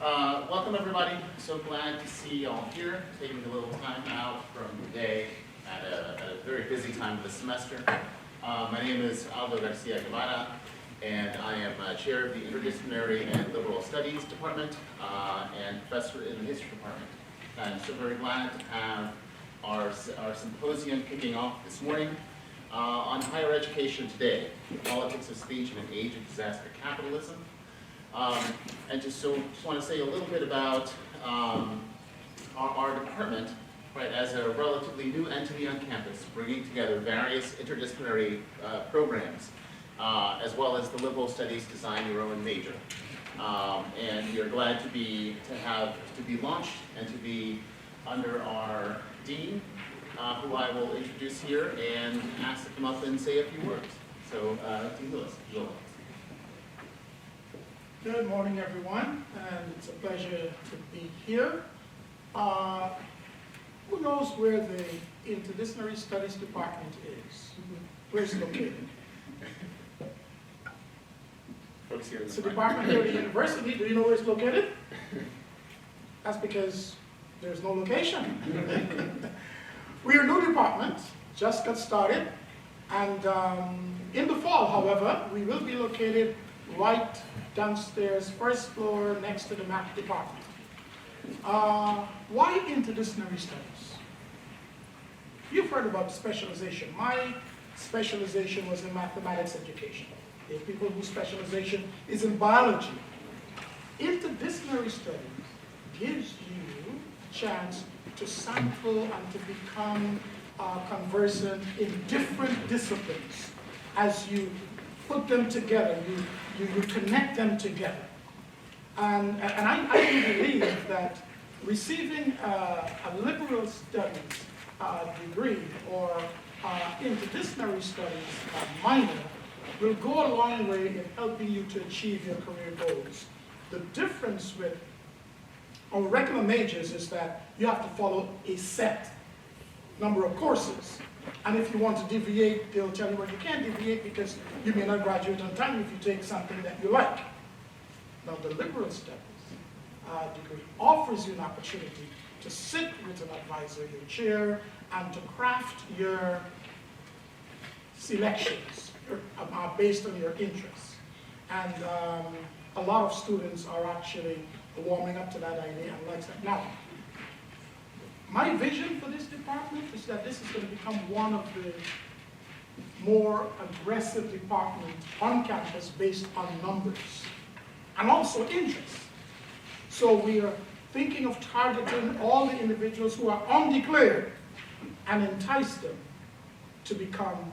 Welcome everybody. So glad to see you all here, taking a little time out from the day at a very busy time of the semester. My name is Aldo Garcia Guevara, and I am chair of the Interdisciplinary and Liberal Studies Department and professor in the History Department. And so very glad to have our symposium kicking off this morning on higher education today, politics of speech in an age of disaster capitalism. And just want to say a little bit about our department, right, as a relatively new entity on campus, bringing together various interdisciplinary programs, as well as the liberal studies design your own major. And we are glad to be launched and to be under our dean, who I will introduce here and ask to come up and say a few words. So, Dean Lewis, you'll. Good morning, everyone, and it's a pleasure to be here. Who knows where the Interdisciplinary Studies Department is? Where it's located? Folks here. It's a department here at the university. Do you know where it's located? That's because there's no location. We're a new department, just got started, and in the fall, however, we will be located right downstairs, first floor, next to the math department. Why interdisciplinary studies? You've heard about specialization. My specialization was in mathematics education. There are people whose specialization is in biology. Interdisciplinary studies gives you a chance to sample and to become conversant in different disciplines. As you put them together, you connect them together. And I do believe that receiving a liberal studies degree or interdisciplinary studies minor will go a long way in helping you to achieve your career goals. The difference with our regular majors is that you have to follow a set number of courses. And if you want to deviate, they'll tell you, well, you can't deviate because you may not graduate on time if you take something that you like. Now, the liberal studies degree offers you an opportunity to sit with an advisor, your chair, and to craft your selections based on your interests. And a lot of students are actually warming up to that idea and like that. Now, my vision for this department is that this is going to become one of the more aggressive departments on campus based on numbers and also interests. So we are thinking of targeting all the individuals who are undeclared and entice them to become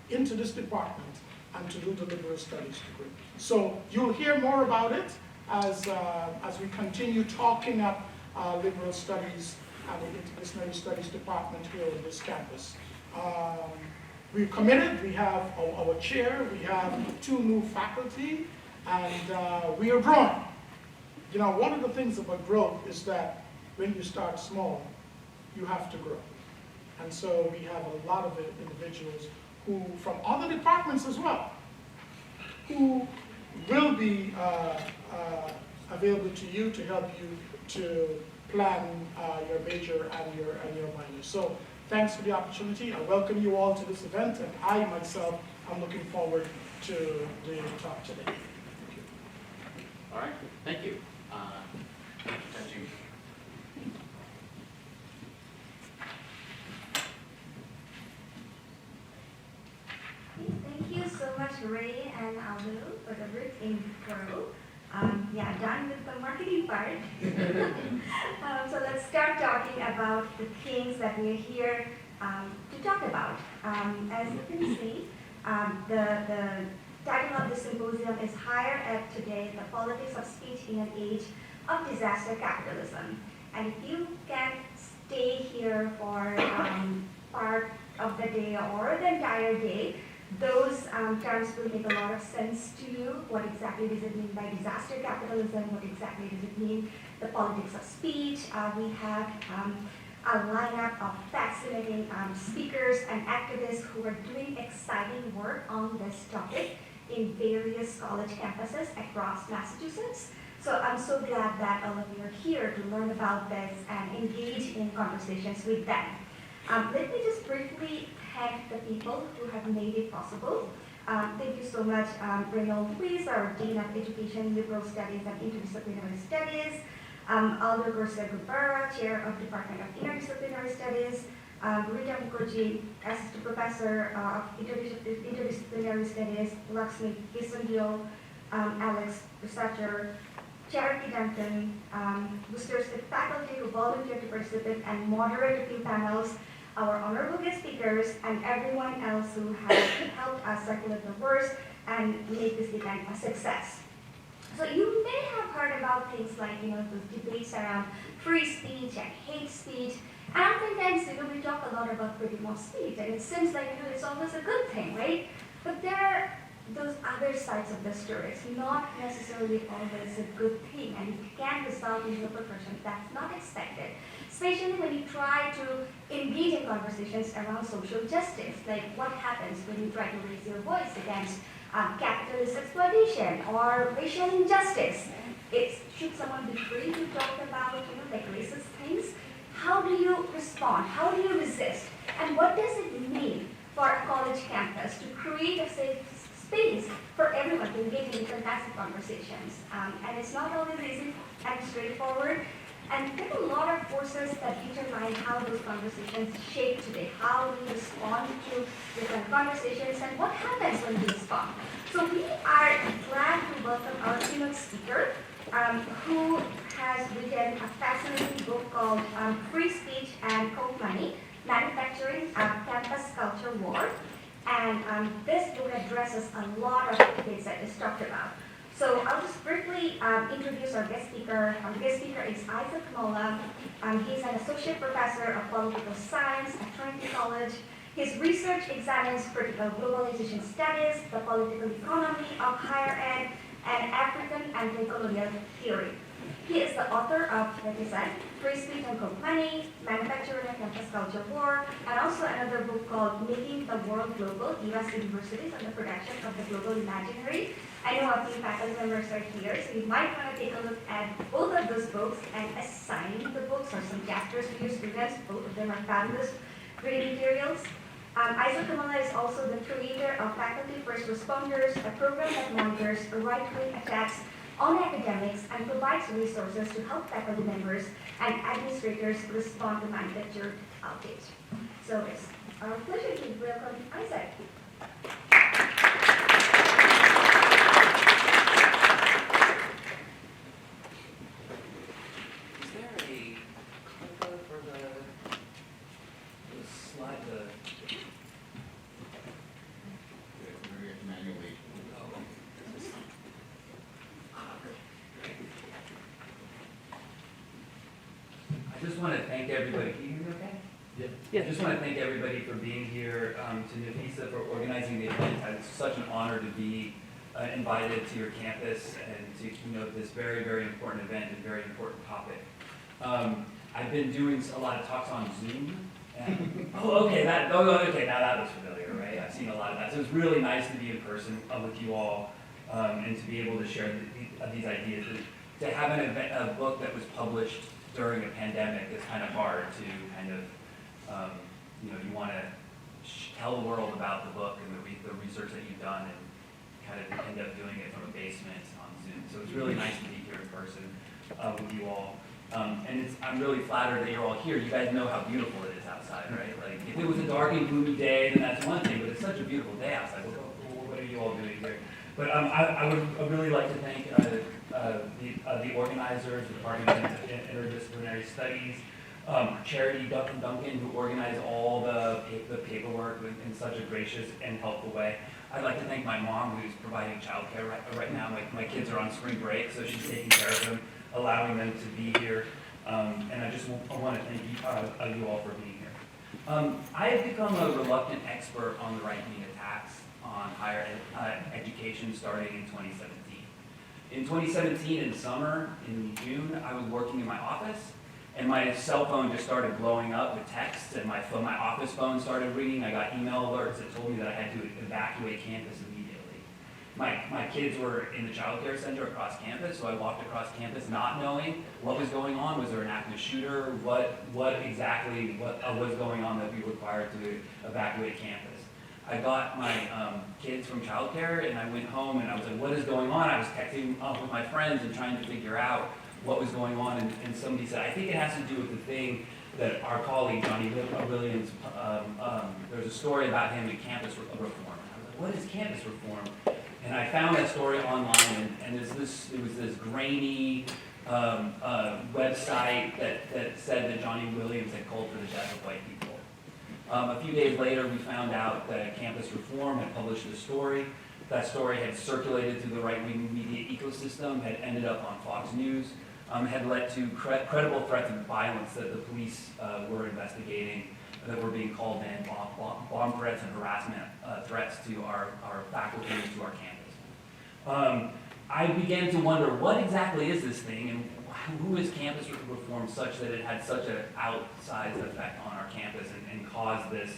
into this department and to do the liberal studies degree. So you'll hear more about it as we continue talking up liberal studies and the interdisciplinary studies department here on this campus. We're committed. We have our chair. We have 2 new faculty, and we are growing. You know, one of the things about growth is that when you start small, you have to grow. And so we have a lot of individuals who, from other departments as well, who will be available to you to help you to plan your major and your minor. So thanks for the opportunity. I welcome you all to this event, and I myself am looking forward to the talk today. Thank you. All right, thank you. Thank you so much, Ray and Aldo, for the rich intro. Yeah, done with the marketing part. So let's start talking about the things that we're here to talk about. As you can see, the title of the symposium is Higher Ed Today, the Politics of Speech in an Age of Disaster Capitalism. And if you can stay here for part of the day or the entire day, those terms will make a lot of sense to you. What exactly does it mean by disaster capitalism? What exactly does it mean, the politics of speech? We have a lineup of fascinating speakers and activists who are doing exciting work on this topic. in various college campuses across Massachusetts. So I'm so glad that all of you are here to learn about this and engage in conversations with them. Let me just briefly thank the people who have made it possible. Thank you so much, Reynold Luis, our Dean of Education, Liberal Studies and Interdisciplinary Studies, Aldo Garcia Guevara, Chair of Department of Interdisciplinary Studies, Rita Mookerjee, Assistant Professor of Interdisciplinary Studies, Lakshmi Kisandil, Alex, Researcher, Charity Duncan, Worcester faculty who volunteered to participate and moderate the panels, our honorable guest speakers, and everyone else who has helped us circulate the words and make this event a success. So you may have heard about things like, those debates around free speech and hate speech. And oftentimes, we talk a lot about freedom of speech, and it seems like, it's always a good thing, right? But there are those other sides of the story. It's not necessarily always a good thing, and it can result in repercussions that's not expected, especially when you try to engage in conversations around social justice, like what happens when you try to raise your voice against capitalist exploitation or racial injustice. Should someone be free to talk about, like racist things? How do you respond? How do you resist? And what does it mean for a college campus to create a safe space for everyone to engage in different types of conversations? And it's not always easy and straightforward. And there are a lot of forces that determine how those conversations shape today, how we respond to different conversations, and what happens when we respond. So we are glad to welcome our keynote speaker, who has written a fascinating book called Free Speech and Coke Money, Manufacturing a Campus Culture War. And this book addresses a lot of things that is talked about. So I'll just briefly introduce our guest speaker. Our guest speaker is Kamola. He's an associate professor of political science at Trinity College. His research examines critical globalization studies, the political economy of higher ed, and African anti-colonial theory. He is the author of, like I said, Free Speech and Coke Money, Manufacturing a Campus Culture War, and also another book called Making the World Global, U.S. Universities and the Production of the Global Imaginary. I know a few faculty members are here, so you might want to take a look at both of those books and assign the books or some chapters to your students. Both of them are fabulous reading materials. Kamola is also the creator of Faculty First Responders, a program that monitors right-wing attacks on academics and provides resources to help faculty members and administrators respond to manufactured outage. So it's our pleasure to welcome Isaac. Is there a clicker for the slide? Manually. I just want to thank everybody. Can you hear me okay? Yeah. I just want to thank everybody for being here, to Nafisa for organizing the event. It's such an honor to be invited to your campus and to keynote this very, very important event and very important topic. I've been doing a lot of talks on Zoom. And, okay, now that was familiar, right? I've seen a lot of that. So it's really nice to be in person with you all and to be able to share these ideas. To have a book that was published during a pandemic is kind of hard to kind of, you want to tell the world about the book and the research that you've done and kind of end up doing it from a basement on Zoom. So it's really nice to be here in person with you all. And I'm really flattered that you're all here. You guys know how beautiful it is outside, right? Like, if it was a dark and gloomy day, then that's one thing, but it's such a beautiful day outside. What are you all doing here? But I would really like to thank the organizers, the Department of Interdisciplinary Studies, Charity Duncan, who organized all the paperwork in such a gracious and helpful way. I'd like to thank my mom, who's providing childcare right now. My kids are on spring break, so she's taking care of them, allowing them to be here. And I want to thank you all for being here. I have become a reluctant expert on the right-wing attacks on higher education starting in 2017. In 2017, in summer, in June, I was working in my office, and my cell phone just started blowing up with texts, and my office phone started ringing. I got email alerts that told me that I had to evacuate campus immediately. My kids were in the child care center across campus, so I walked across campus not knowing what was going on. Was there an active shooter? What exactly was going on that we were required to evacuate campus? I got my kids from childcare and I went home and I was like, what is going on? I was texting up with my friends and trying to figure out what was going on, and somebody said, I think it has to do with the thing that our colleague, Johnny Williams, there's a story about him in campus reform. And I was like, what is campus reform? And I found that story online, and it was this grainy website that said that Johnny Williams had called for the death of white people. A few days later, we found out that Campus Reform had published a story. That story had circulated through the right-wing media ecosystem, had ended up on Fox News, had led to credible threats of violence that the police were investigating, that were being called in, bomb threats and harassment threats to our faculty and to our campus. I began to wonder, what exactly is this thing, and who is Campus Reform such that it had such an outsized effect on our campus and caused this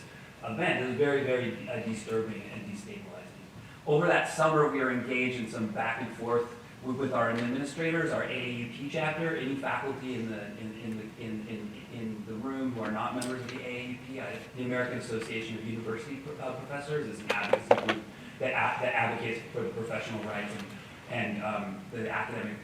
event? It was very, very disturbing and destabilizing. Over that summer, we were engaged in some back and forth with our administrators, our AAUP chapter, any faculty in the room who are not members of the AAUP. The American Association of University Professors is an advocacy group that advocates for professional rights and the academic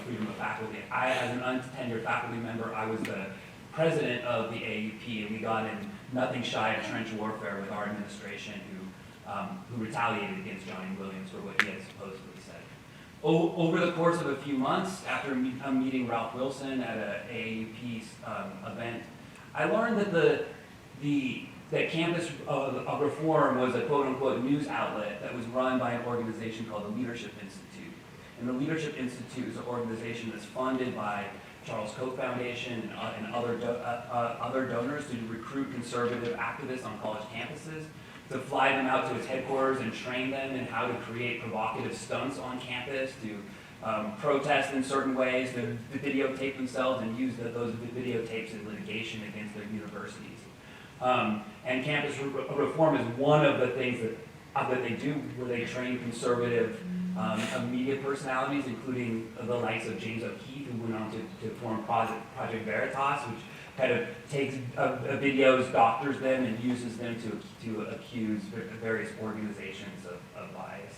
freedom of faculty. I, as an untenured faculty member, I was the president of the AAUP, and we got in nothing shy of trench warfare with our administration who retaliated against Johnny Williams for what he had supposedly said. Over the course of a few months, after meeting Ralph Wilson at an AAUP event, I learned that that Campus Reform was a quote-unquote news outlet that was run by an organization called the Leadership Institute. And the Leadership Institute is an organization that's funded by Charles Koch Foundation and other donors to recruit conservative activists on college campuses, to fly them out to its headquarters and train them in how to create provocative stunts on campus, to protest in certain ways, to videotape themselves and use those videotapes in litigation against their universities. And Campus Reform is one of the things that they do, where they train conservative media personalities, including the likes of James O'Keefe, who went on to form Project Veritas, which kind of takes videos, doctors them, and uses them to accuse various organizations of bias.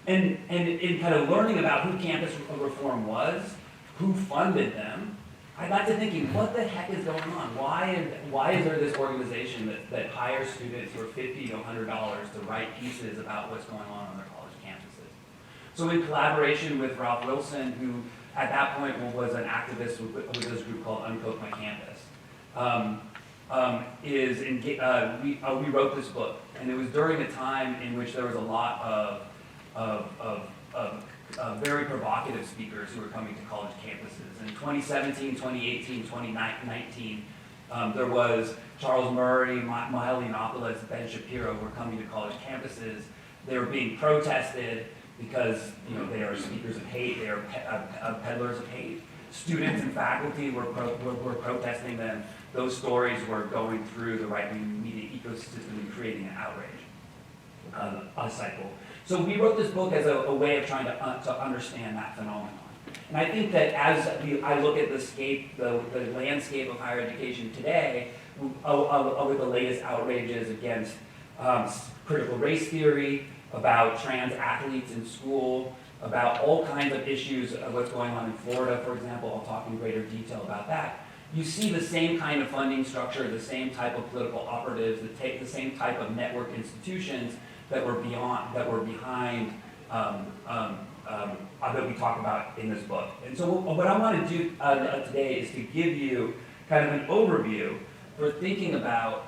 And in kind of learning about who Campus Reform was, who funded them, I got to thinking, what the heck is going on? Why is there this organization that hires students for $50 to $100 to write pieces about what's going on their college campuses? So in collaboration with Ralph Wilson, who at that point was an activist with this group called Uncoke My Campus, we wrote this book. And it was during a time in which there was a lot of very provocative speakers who were coming to college campuses. In 2017, 2018, 2019, there was Charles Murray, Milo Yiannopoulos, Ben Shapiro who were coming to college campuses. They were being protested because they are speakers of hate, they are peddlers of hate. Students and faculty were protesting them. Those stories were going through the right-wing media ecosystem and creating an outrage, a cycle. So we wrote this book as a way of trying to understand that phenomenon. And I think that as I look at the landscape of higher education today, with the latest outrages against critical race theory, about trans athletes in school, about all kinds of issues of what's going on in Florida, for example, I'll talk in greater detail about that. You see the same kind of funding structure, the same type of political operatives, the same type of network institutions that were behind that we talk about in this book. And so what I want to do today is to give you kind of an overview for thinking about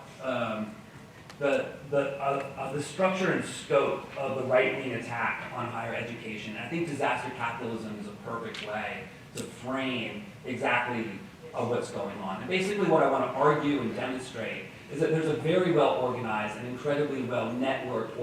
the structure and scope of the right-wing attack on higher education. I think disaster capitalism is a perfect way to frame exactly what's going on. And basically what I want to argue and demonstrate is that there's a very well-organized and incredibly well-networked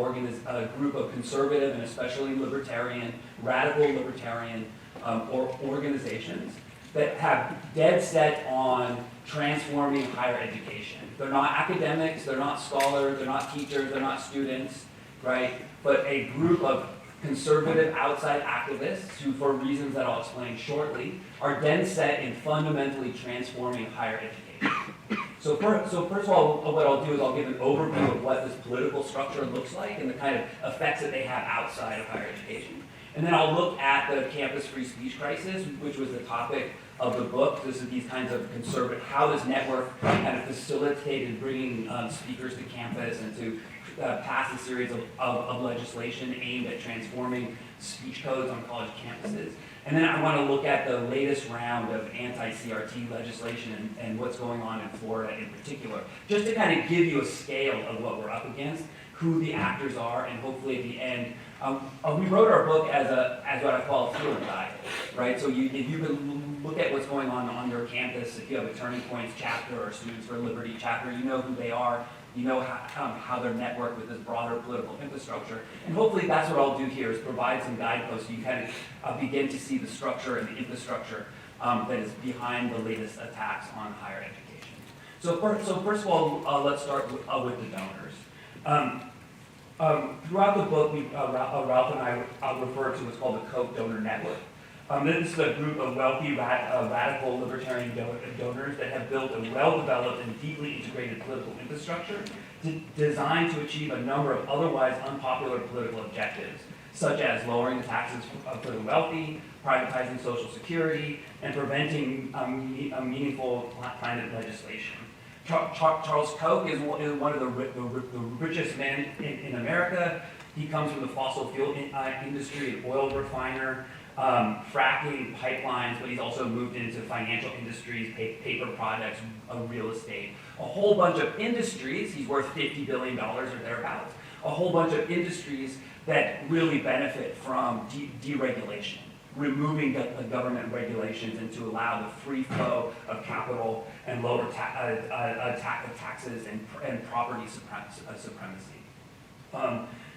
group of conservative and especially libertarian, radical libertarian organizations that have dead set on transforming higher education. They're not academics, they're not scholars, they're not teachers, they're not students. right? But a group of conservative outside activists who, for reasons that I'll explain shortly, are then set in fundamentally transforming higher education. So first of all, what I'll do is I'll give an overview of what this political structure looks like and the kind of effects that they have outside of higher education. And then I'll look at the campus free speech crisis, which was the topic of the book. This is these kinds of conservative, how this network kind of facilitated bringing speakers to campus and to pass a series of legislation aimed at transforming speech codes on college campuses. And then I want to look at the latest round of anti-CRT legislation and what's going on in Florida in particular, just to kind of give you a scale of what we're up against, who the actors are, and hopefully at the end, we wrote our book as what I call a field guide, right? So if you can look at what's going on your campus, if you have a Turning Points chapter or Students for Liberty chapter, you know who they are, you know how they're networked with this broader political infrastructure. And hopefully that's what I'll do here, is provide some guideposts so you kind of begin to see the structure and the infrastructure that is behind the latest attacks on higher education. So first of all, let's start with the donors. Throughout the book, Ralph and I refer to what's called the Koch donor network. This is a group of wealthy, radical libertarian donors that have built a well-developed and deeply integrated political infrastructure designed to achieve a number of otherwise unpopular political objectives, such as lowering the taxes for the wealthy, privatizing Social Security, and preventing meaningful climate legislation. Charles Koch is one of the richest men in America. He comes from the fossil fuel industry, an oil refiner, fracking, pipelines, but he's also moved into financial industries, paper products, real estate. A whole bunch of industries, he's worth $50 billion or thereabouts, a whole bunch of industries that really benefit from deregulation, removing the government regulations and to allow the free flow of capital and lower taxes and property supremacy.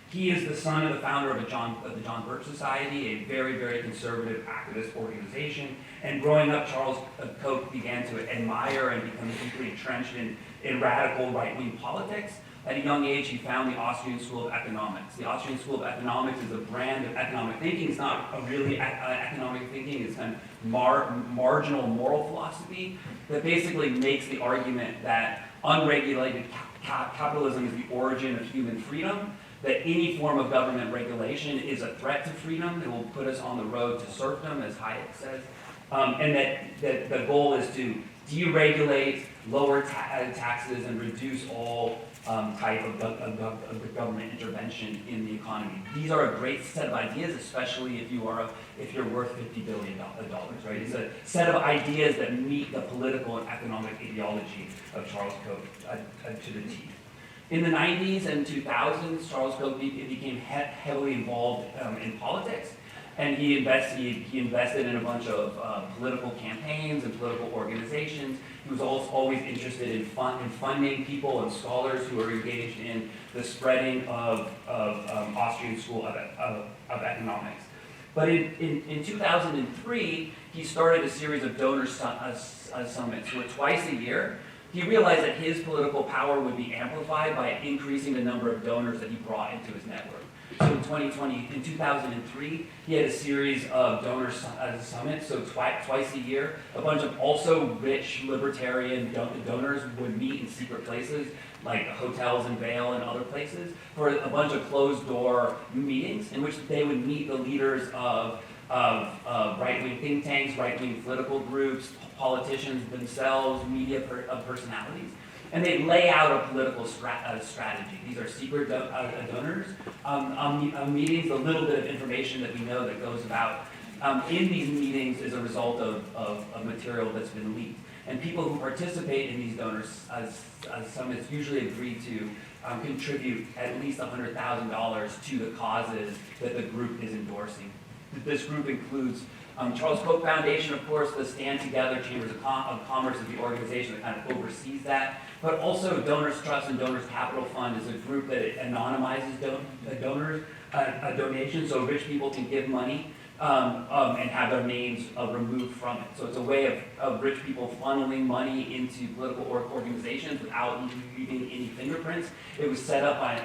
He is the son of the founder of the John Birch Society, a very, very conservative activist organization. And growing up, Charles Koch began to admire and become deeply entrenched in radical right-wing politics. At a young age, he found the Austrian School of Economics. The Austrian School of Economics is a brand of economic thinking. It's not a really economic thinking. It's kind of marginal moral philosophy that basically makes the argument that unregulated capitalism is the origin of human freedom, that any form of government regulation is a threat to freedom. It will put us on the road to serfdom, as Hayek says, and that the goal is to deregulate, lower taxes, and reduce all type of government intervention in the economy. These are a great set of ideas, especially if you're worth $50 billion, right? It's a set of ideas that meet the political and economic ideology of Charles Koch to the teeth. In the 90s and 2000s, Charles Koch became heavily involved in politics, and he invested in a bunch of political campaigns and political organizations. He was always interested in funding people and scholars who were engaged in the spreading of Austrian School of Economics. But in 2003, he started a series of donor summits where twice a year he realized that his political power would be amplified by increasing the number of donors that he brought into his network. So in 2003, he had a series of donor summits, so twice a year. A bunch of also rich libertarian donors would meet in secret places, like hotels in Vail and other places, for a bunch of closed-door meetings in which they would meet the leaders of right-wing think tanks, right-wing political groups, politicians themselves, media personalities, and they lay out a political strategy. These are secret donors. Meetings, a little bit of information that we know that goes about in these meetings is a result of material that's been leaked. And people who participate in these donors summits usually agree to contribute at least $100,000 to the causes that the group is endorsing. This group includes Charles Koch Foundation, of course, the Stand Together Chambers of Commerce is the organization that kind of oversees that, but also Donors Trust and Donors Capital Fund is a group that anonymizes donors a donation, so rich people can give money and have their names removed from it. So it's a way of rich people funneling money into political organizations without leaving any fingerprints. They were set up by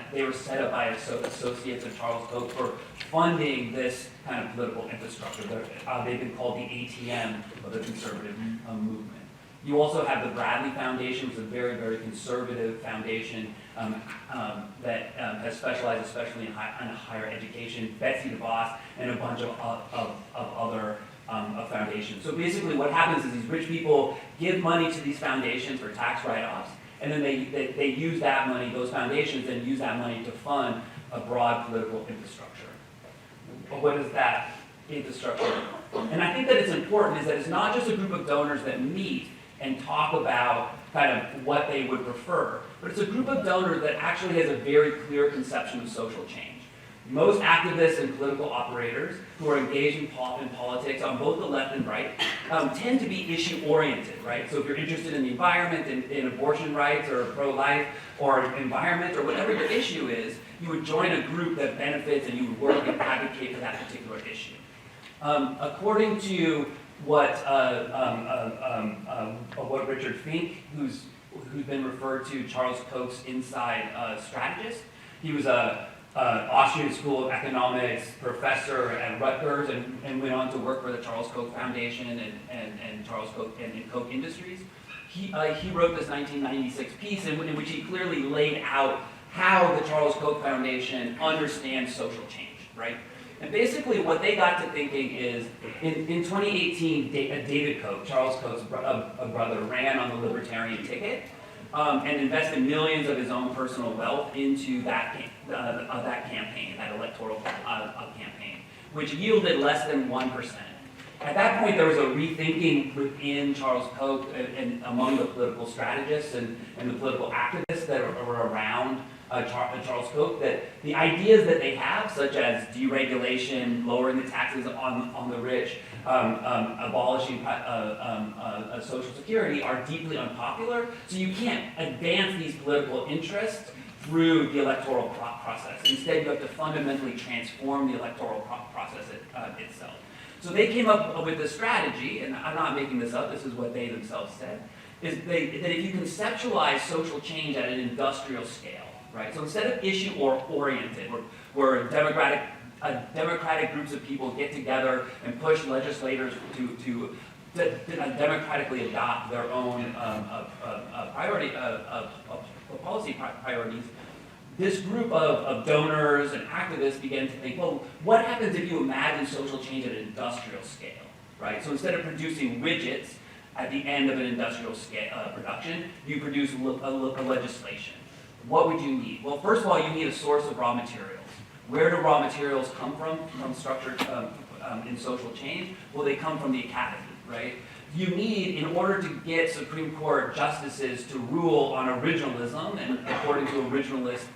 associates of Charles Koch for funding this kind of political infrastructure. They've been called the ATM of the conservative movement. You also have the Bradley Foundation, which is a very, very conservative foundation that has specialized especially in higher education, Betsy DeVos, and a bunch of other foundations. So basically what happens is these rich people give money to these foundations for tax write-offs, and then they use that money, those foundations then use that money to fund a broad political infrastructure. But what is that infrastructure? And I think that it's important is that it's not just a group of donors that meet and talk about kind of what they would prefer, but it's a group of donors that actually has a very clear conception of social change. Most activists and political operators who are engaged in politics on both the left and right tend to be issue-oriented, right? So if you're interested in the environment, in abortion rights or pro-life or environment or whatever your issue is, you would join a group that benefits and you would work and advocate for that particular issue. According to what Richard Fink, who's been referred to Charles Koch's inside strategist. He was a Austrian School of Economics professor at Rutgers and went on to work for the Charles Koch Foundation and Charles Koch and Koch Industries. He wrote this 1996 piece in which he clearly laid out how the Charles Koch Foundation understands social change, right? And basically what they got to thinking is, in 2018, David Koch, Charles Koch's brother, ran on the libertarian ticket and invested millions of his own personal wealth into that campaign, that electoral campaign, which yielded less than 1%. At that point, there was a rethinking within Charles Koch and among the political strategists and the political activists that were around Charles Koch, that the ideas that they have, such as deregulation, lowering the taxes on the rich, abolishing Social Security, are deeply unpopular. So you can't advance these political interests through the electoral process. Instead, you have to fundamentally transform the electoral process itself. So they came up with this strategy, and I'm not making this up, this is what they themselves said, is that if you conceptualize social change at an industrial scale, right? So instead of issue or oriented, where democratic groups of people get together and push legislators to democratically adopt their own policy priorities, this group of donors and activists began to think, well, what happens if you imagine social change at an industrial scale, right? So instead of producing widgets at the end of an industrial scale production, you produce a legislation. What would you need? Well, first of all, you need a source of raw materials. Where do raw materials come from structured in social change? Well, they come from the academy, right? You need, in order to get Supreme Court justices to rule on originalism, and according to originalist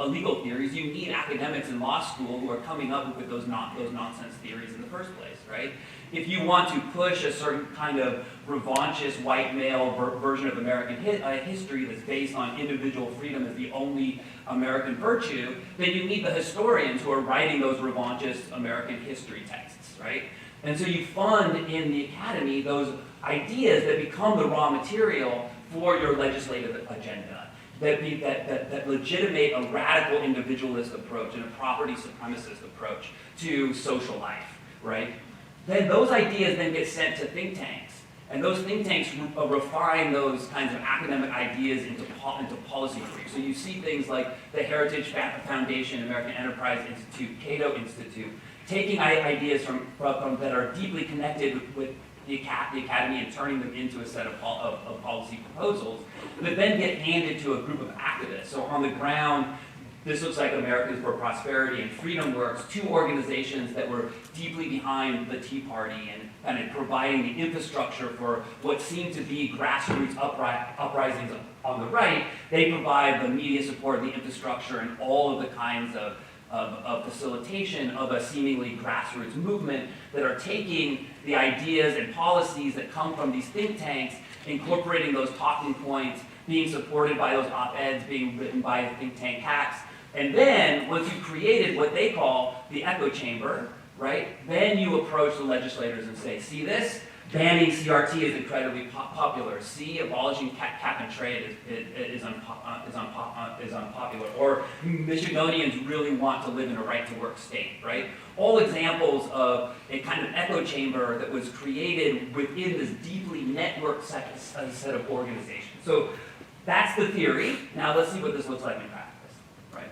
legal theories, you need academics in law school who are coming up with those nonsense theories in the first place, right? If you want to push a certain kind of revanchist white male version of American history that's based on individual freedom as the only American virtue, then you need the historians who are writing those revanchist American history texts, right? And so you fund in the academy those ideas that become the raw material for your legislative agenda, that legitimate a radical individualist approach and a property supremacist approach to social life, right? Then those ideas then get sent to think tanks, and those think tanks refine those kinds of academic ideas into policy briefs. So you see things like the Heritage Foundation, American Enterprise Institute, Cato Institute, taking ideas from that are deeply connected with the academy and turning them into a set of policy proposals that then get handed to a group of activists. So on the ground, this looks like Americans for Prosperity and Freedom Works, two organizations that were deeply behind the Tea Party and kind of providing the infrastructure for what seemed to be grassroots uprisings on the right. They provide the media support, the infrastructure, and all of the kinds of facilitation of a seemingly grassroots movement that are taking the ideas and policies that come from these think tanks, incorporating those talking points, being supported by those op-eds being written by think tank hacks, And then, once you've created what they call the echo chamber, right, then you approach the legislators and say, see this? Banning CRT is incredibly popular. See, abolishing cap and trade is unpopular. Or Michigonians really want to live in a right-to-work state, right? All examples of a kind of echo chamber that was created within this deeply networked set of organizations. So that's the theory. Now let's see what this looks like in practice, right?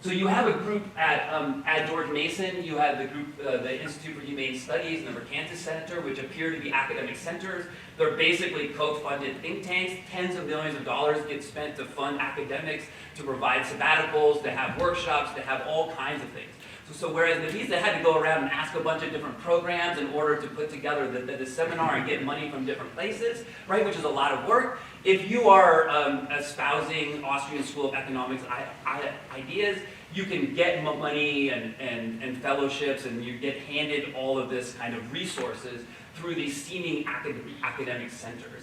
So you have a group at George Mason. You have the group, the Institute for Humane Studies and the Mercantis Center, which appear to be academic centers. They're basically Koch-funded think tanks. Tens of millions of dollars get spent to fund academics, to provide sabbaticals, to have workshops, to have all kinds of things. So whereas Nafisa had to go around and ask a bunch of different programs in order to put together the seminar and get money from different places, right, which is a lot of work, if you are espousing Austrian School of Economics ideas, you can get money and fellowships, and you get handed all of this kind of resources through these seeming academic centers.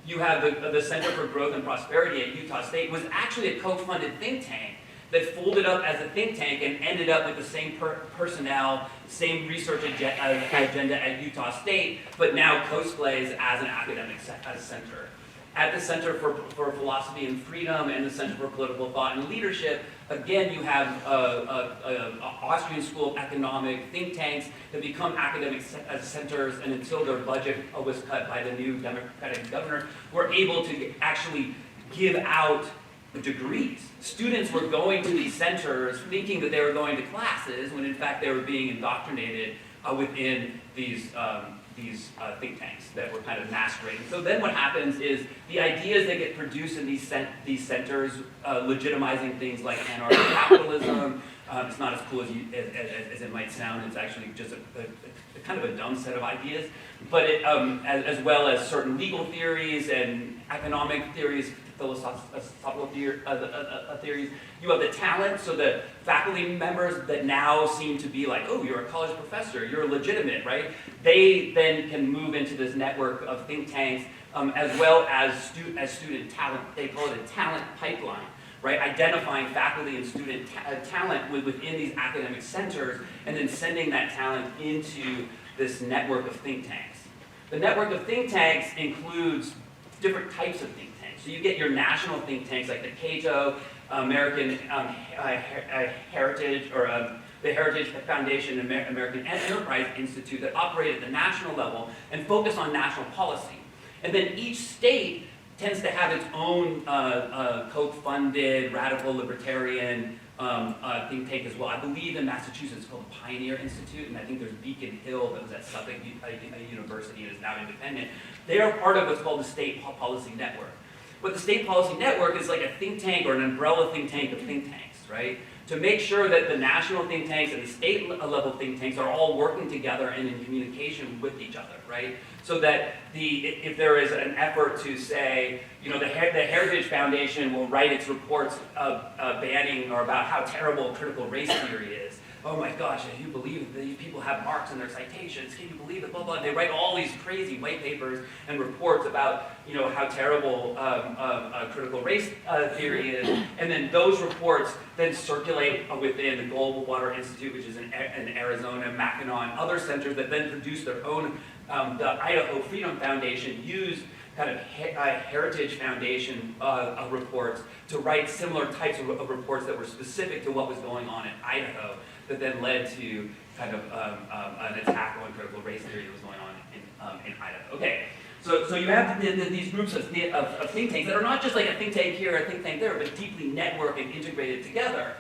You have the Center for Growth and Prosperity at Utah State was actually a co-funded think tank that folded up as a think tank and ended up with the same personnel, same research agenda at Utah State, but now cosplays as an academic center. At the Center for Philosophy and Freedom and the Center for Political Thought and Leadership, again, you have Austrian School of Economic think tanks that become academic centers, and until their budget was cut by the new Democratic governor, were able to actually give out degrees. Students were going to these centers thinking that they were going to classes, when in fact they were being indoctrinated within these think tanks that were kind of masquerading. So then what happens is the ideas that get produced in these centers, legitimizing things like anarchic capitalism, it's not as cool as it might sound. It's actually just a kind of a dumb set of ideas, but as well as certain legal theories and economic theories, philosophical theories. You have the talent, so the faculty members that now seem to be like, oh, you're a college professor, you're legitimate, right? They then can move into this network of think tanks, as well as student talent. They call it a talent pipeline, right? Identifying faculty and student talent within these academic centers, and then sending that talent into this network of think tanks. The network of think tanks includes different types of think tanks. So you get your national think tanks like the Cato, American Heritage, or the Heritage Foundation, American Enterprise Institute, that operate at the national level and focus on national policy. And then each state tends to have its own Koch-funded, radical libertarian think tank as well. I believe in Massachusetts it's called the Pioneer Institute, and I think there's Beacon Hill that was at Suffolk University and is now independent. They are part of what's called the State Policy Network. But the State Policy Network is like a think tank or an umbrella think tank of think tanks, right? To make sure that the national think tanks and the state level think tanks are all working together and in communication with each other, right? So that if there is an effort to say, you know, the Heritage Foundation will write its reports banning or about how terrible critical race theory is. Oh my gosh, can you believe that these people have marks in their citations? Can you believe it? Blah, blah. They write all these crazy white papers and reports about, you know, how terrible critical race theory is. And then those reports then circulate within the Global Water Institute, which is in Arizona, Mackinac, and other centers that then produce their own. The Idaho Freedom Foundation used kind of Heritage Foundation reports to write similar types of reports that were specific to what was going on in Idaho, that then led to kind of an attack on critical race theory that was going on in Idaho. Okay, so you have these groups of think tanks that are not just like a think tank here, a think tank there, but deeply networked and integrated together.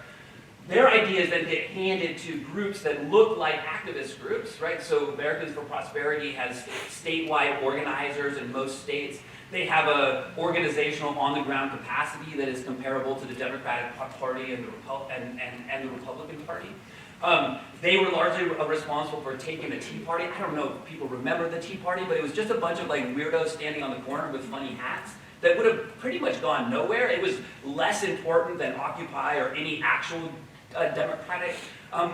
Their ideas then get handed to groups that look like activist groups, right? So Americans for Prosperity has statewide organizers in most states. They have a organizational on-the-ground capacity that is comparable to the Democratic Party and the Republican Party. They were largely responsible for taking the Tea Party. I don't know if people remember the Tea Party, but it was just a bunch of like weirdos standing on the corner with funny hats that would have pretty much gone nowhere. It was less important than Occupy or any actual democratic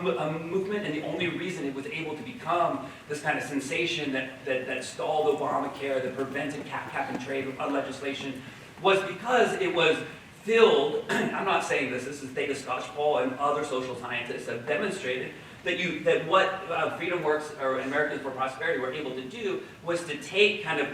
movement, and the only reason it was able to become this kind of sensation that stalled Obamacare, that prevented cap and trade legislation, was because it was filled, I'm not saying this is Theta Scotch Paul and other social scientists have demonstrated that what FreedomWorks or Americans for Prosperity were able to do was to take kind of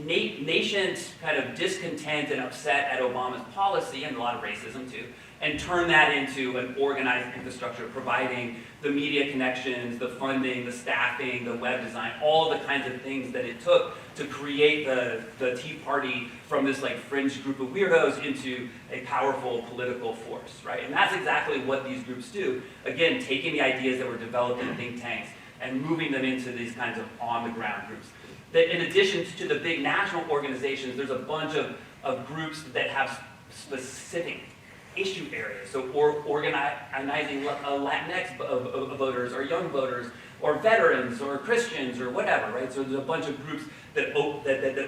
nascent kind of discontent and upset at Obama's policy, and a lot of racism too, and turn that into an organized infrastructure, providing the media connections, the funding, the staffing, the web design, all the kinds of things that it took to create the Tea Party from this like fringe group of weirdos into a powerful political force, right? And that's exactly what these groups do. Again, taking the ideas that were developed in think tanks and moving them into these kinds of on-the-ground groups. That in addition to the big national organizations, there's a bunch of groups that have specific issue areas. So organizing Latinx voters or young voters or veterans or Christians or whatever, right? So there's a bunch of groups that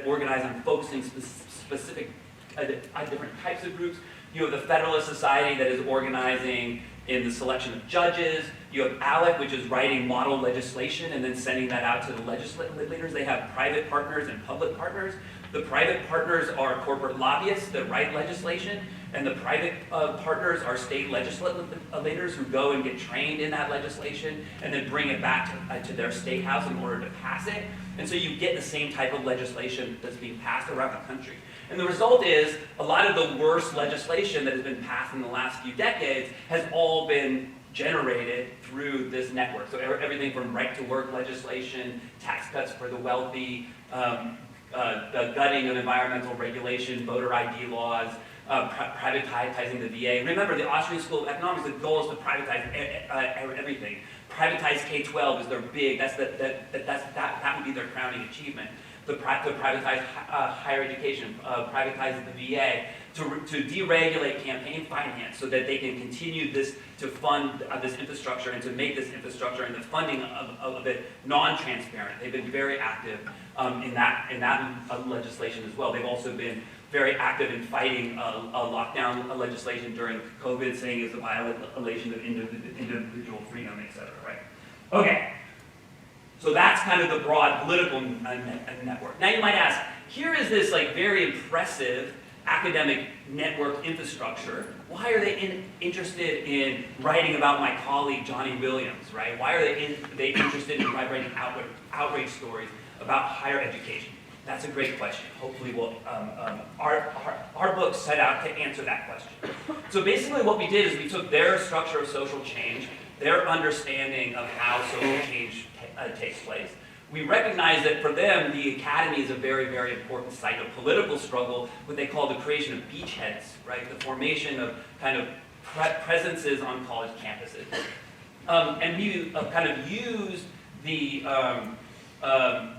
organize on focusing specific different types of groups. You have the Federalist Society that is organizing in the selection of judges. You have ALEC, which is writing model legislation and then sending that out to the legislators. They have private partners and public partners. The private partners are corporate lobbyists that write legislation, and the private partners are state legislators who go and get trained in that legislation and then bring it back to their state house in order to pass it. And so you get the same type of legislation that's being passed around the country. And the result is a lot of the worst legislation that has been passed in the last few decades has all been generated through this network. So everything from right-to-work legislation, tax cuts for the wealthy, the gutting of environmental regulation, voter ID laws, privatizing the VA. Remember, the Austrian School of Economics, the goal is to privatize everything. Privatize K-12 is their big, that would be their crowning achievement. To privatize higher education, privatize the VA, to deregulate campaign finance so that they can continue to fund this infrastructure and to make this infrastructure and the funding of it non-transparent. They've been very active in that legislation as well. They've also been very active in fighting a lockdown legislation during COVID, saying it's a violation of individual freedom, et cetera, right? Okay. So that's kind of the broad political network. Now you might ask, here is this like very impressive academic network infrastructure. Why are they interested in writing about my colleague Johnny Williams, right? Why are they interested in writing outrage stories about higher education? That's a great question. Hopefully our book set out to answer that question. So basically what we did is we took their structure of social change, their understanding of how social change takes place. We recognize that for them, the academy is a very, very important site of political struggle, what they call the creation of beachheads, right? The formation of kind of presences on college campuses. And we kind of used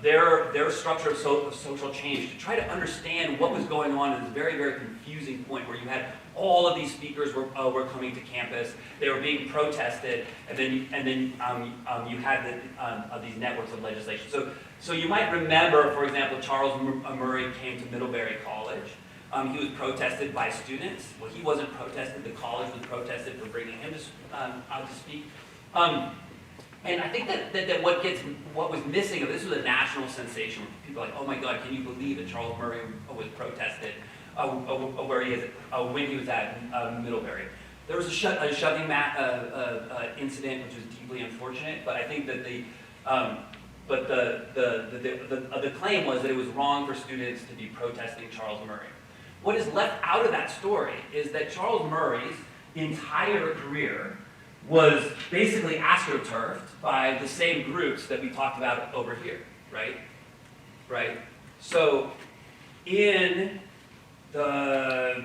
their structure of social change to try to understand what was going on at this very, very confusing point where you had all of these speakers were coming to campus, they were being protested, and then you had these networks of legislation. So you might remember, for example, Charles Murray came to Middlebury College. He was protested by students. Well, he wasn't protested, the college was protested for bringing him out to speak. And I think that what was missing, this was a national sensation. People were like, oh my God, can you believe that Charles Murray was protested where he is, when he was at Middlebury? There was a shoving incident, which was deeply unfortunate, but I think that the claim was that it was wrong for students to be protesting Charles Murray. What is left out of that story is that Charles Murray's entire career was basically astroturfed by the same groups that we talked about over here, right? Right? So in the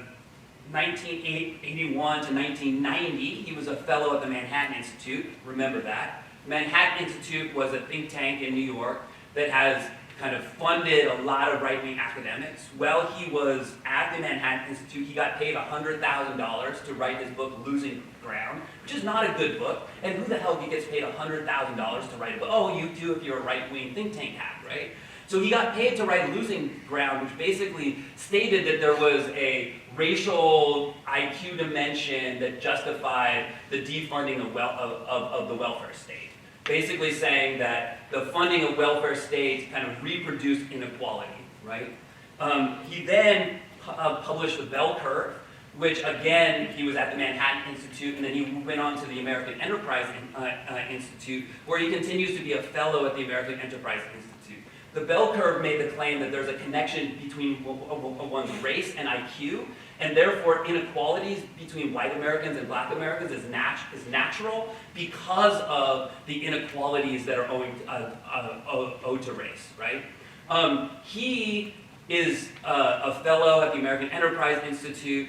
1981 to 1990, he was a fellow at the Manhattan Institute. Remember that. Manhattan Institute was a think tank in New York that has kind of funded a lot of right-wing academics. While he was at the Manhattan Institute, he got paid $100,000 to write his book, Losing Ground, which is not a good book. And who the hell gets paid $100,000 to write a book? Oh, you do if you're a right-wing think tank hack, right? So he got paid to write Losing Ground, which basically stated that there was a racial IQ dimension that justified the defunding of the welfare state. Basically saying that the funding of welfare states kind of reproduced inequality, right? He then published The Bell Curve, which again, he was at the Manhattan Institute, and then he went on to the American Enterprise Institute, where he continues to be a fellow at the American Enterprise Institute. The Bell Curve made the claim that there's a connection between one's race and IQ, and therefore inequalities between white Americans and black Americans is natural because of the inequalities that are owed to race, right? He is a fellow at the American Enterprise Institute.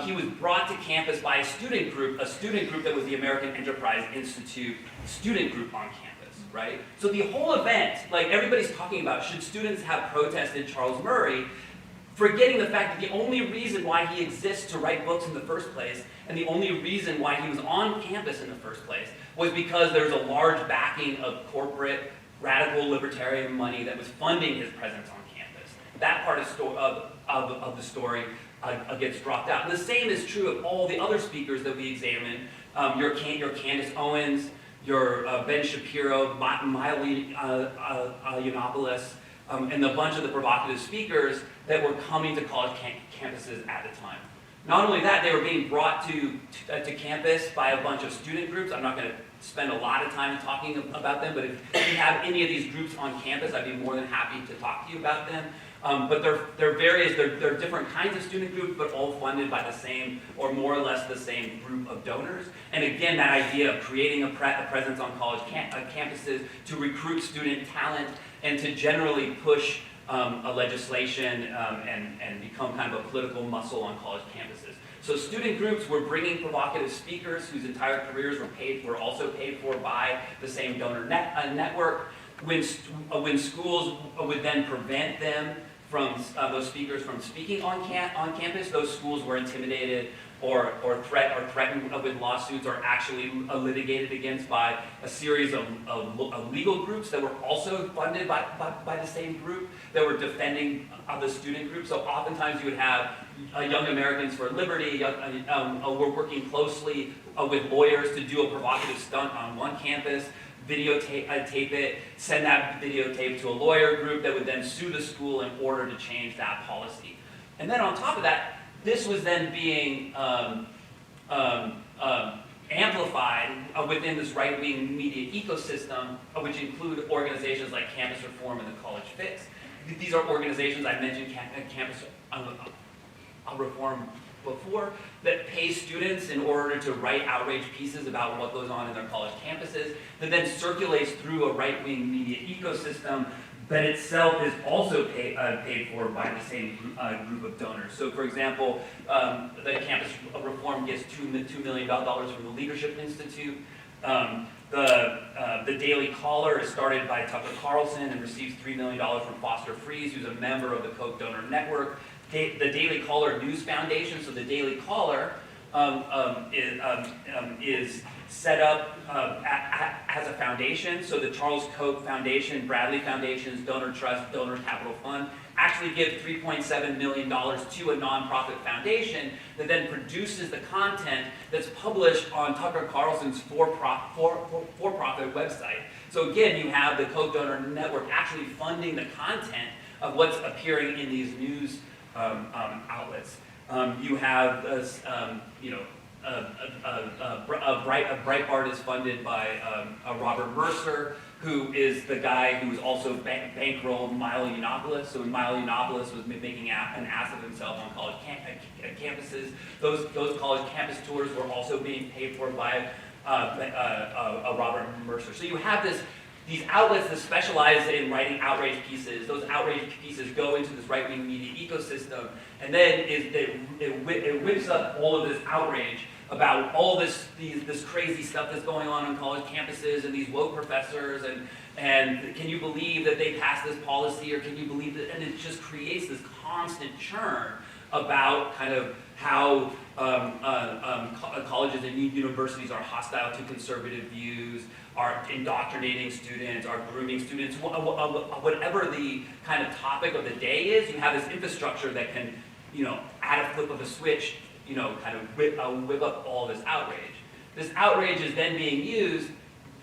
He was brought to campus by a student group that was the American Enterprise Institute student group on campus, right? So the whole event, like everybody's talking about, should students have protested Charles Murray, forgetting the fact that the only reason why he exists to write books in the first place, and the only reason why he was on campus in the first place, was because there's a large backing of corporate, radical libertarian money that was funding his presence on campus. That part of the story gets dropped out. And the same is true of all the other speakers that we examined. Your Candace Owens, your Ben Shapiro, Miley Yiannopoulos, and a bunch of the provocative speakers that were coming to college campuses at the time. Not only that, they were being brought to campus by a bunch of student groups. I'm not going to spend a lot of time talking about them, but if you have any of these groups on campus, I'd be more than happy to talk to you about them. But they're different kinds of student groups, but all funded by the same, or more or less the same group of donors. And again, that idea of creating a presence on college campuses to recruit student talent and to generally push a legislation and become kind of a political muscle on college campuses. So student groups were bringing provocative speakers whose entire careers were also paid for by the same donor network. When schools would then prevent them from those speakers from speaking on campus, those schools were intimidated or threatened with lawsuits or actually litigated against by a series of legal groups that were also funded by the same group that were defending the student group. So oftentimes you would have Young Americans for Liberty were working closely with lawyers to do a provocative stunt on one campus, videotape it, send that videotape to a lawyer group that would then sue the school in order to change that policy. And then on top of that, this was then being amplified within this right-wing media ecosystem, which include organizations like Campus Reform and the College Fix. These are organizations, I mentioned Campus Reform before, that pay students in order to write outrage pieces about what goes on in their college campuses, that then circulates through a right-wing media ecosystem that itself is also paid for by the same group of donors. So for example, the Campus Reform gets $2 million from the Leadership Institute. The Daily Caller is started by Tucker Carlson and receives $3 million from Foster Friess, who's a member of the Koch donor network. The Daily Caller News Foundation, so the Daily Caller is set up as a foundation. So the Charles Koch Foundation, Bradley Foundation's Donor Trust, Donor Capital Fund actually give $3.7 million to a nonprofit foundation that then produces the content that's published on Tucker Carlson's for-profit website. So again, you have the Koch donor network actually funding the content of what's appearing in these news outlets. You have this, Breitbart is funded by Robert Mercer, who is the guy who was also bankrolled Milo Yiannopoulos. So when Milo Yiannopoulos was making an ass of himself on college campuses, those college campus tours were also being paid for by Robert Mercer. So you have these outlets that specialize in writing outrage pieces. Those outrage pieces go into this right-wing media ecosystem, and then it whips up all of this outrage about all this crazy stuff that's going on college campuses and these woke professors, and can you believe that they passed this policy, or can you believe that, and it just creates this constant churn about kind of how colleges and universities are hostile to conservative views, are indoctrinating students, are grooming students, whatever the kind of topic of the day is, you have this infrastructure that can, at a flip of a switch, kind of whip up all this outrage. This outrage is then being used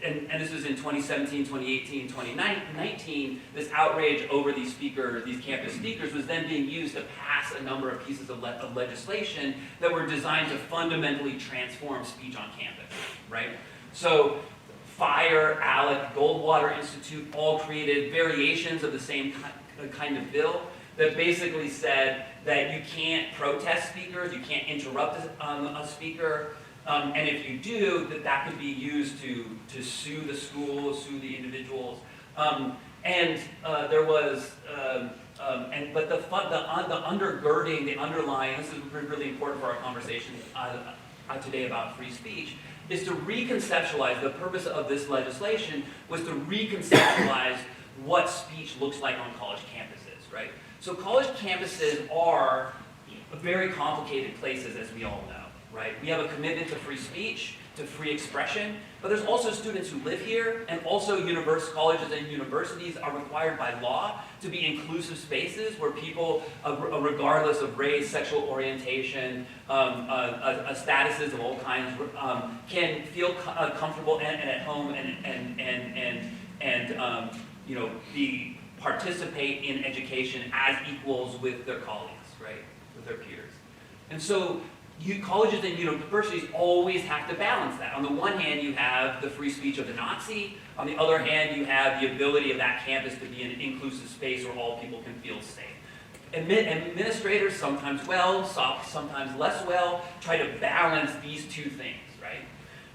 and this was in 2017, 2018, 2019, this outrage over these speakers, these campus speakers, was then being used to pass a number of pieces of legislation that were designed to fundamentally transform speech on campus, right? So FIRE, ALEC, Goldwater Institute all created variations of the same kind of bill that basically said that you can't protest speakers, you can't interrupt a speaker, and if you do, that could be used to sue the school, sue the individuals. There was, but the undergirding, the underlying, this is really important for our conversation today about free speech, is to reconceptualize, the purpose of this legislation was to reconceptualize what speech looks like on college campuses, right? So college campuses are very complicated places, as we all know. Right? We have a commitment to free speech, to free expression, but there's also students who live here, and also colleges and universities are required by law to be inclusive spaces where people, regardless of race, sexual orientation, statuses of all kinds, can feel comfortable and at home and participate in education as equals with their colleagues, right? With their peers. And so colleges and universities always have to balance that. On the one hand, you have the free speech of the Nazi. On the other hand, you have the ability of that campus to be an inclusive space where all people can feel safe. Administrators, sometimes well, sometimes less well, try to balance these two things, right?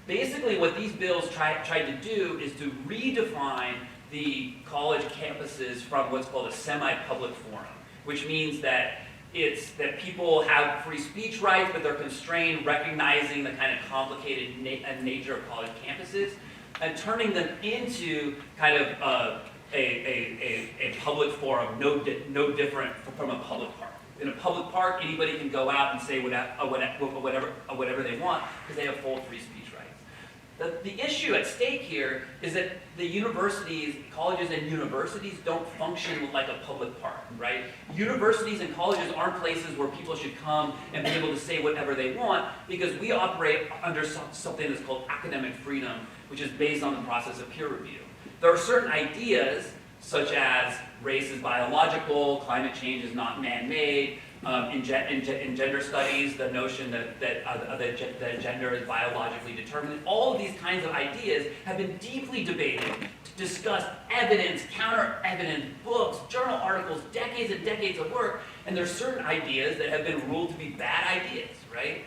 Basically, what these bills tried to do is to redefine the college campuses from what's called a semi-public forum, which means that people have free speech rights, but they're constrained, recognizing the kind of complicated nature of college campuses, and turning them into kind of a public forum, no different from a public park. In a public park, anybody can go out and say whatever they want because they have full free speech rights. The issue at stake here is that the universities, colleges and universities don't function like a public park, right? Universities and colleges aren't places where people should come and be able to say whatever they want because we operate under something that's called academic freedom, which is based on the process of peer review. There are certain ideas, such as race is biological, climate change is not man-made, in gender studies, the notion that gender is biologically determined. All of these kinds of ideas have been deeply debated, discussed, evidence, counter-evidence, books, journal articles, decades and decades of work, and there's certain ideas that have been ruled to be bad ideas, right?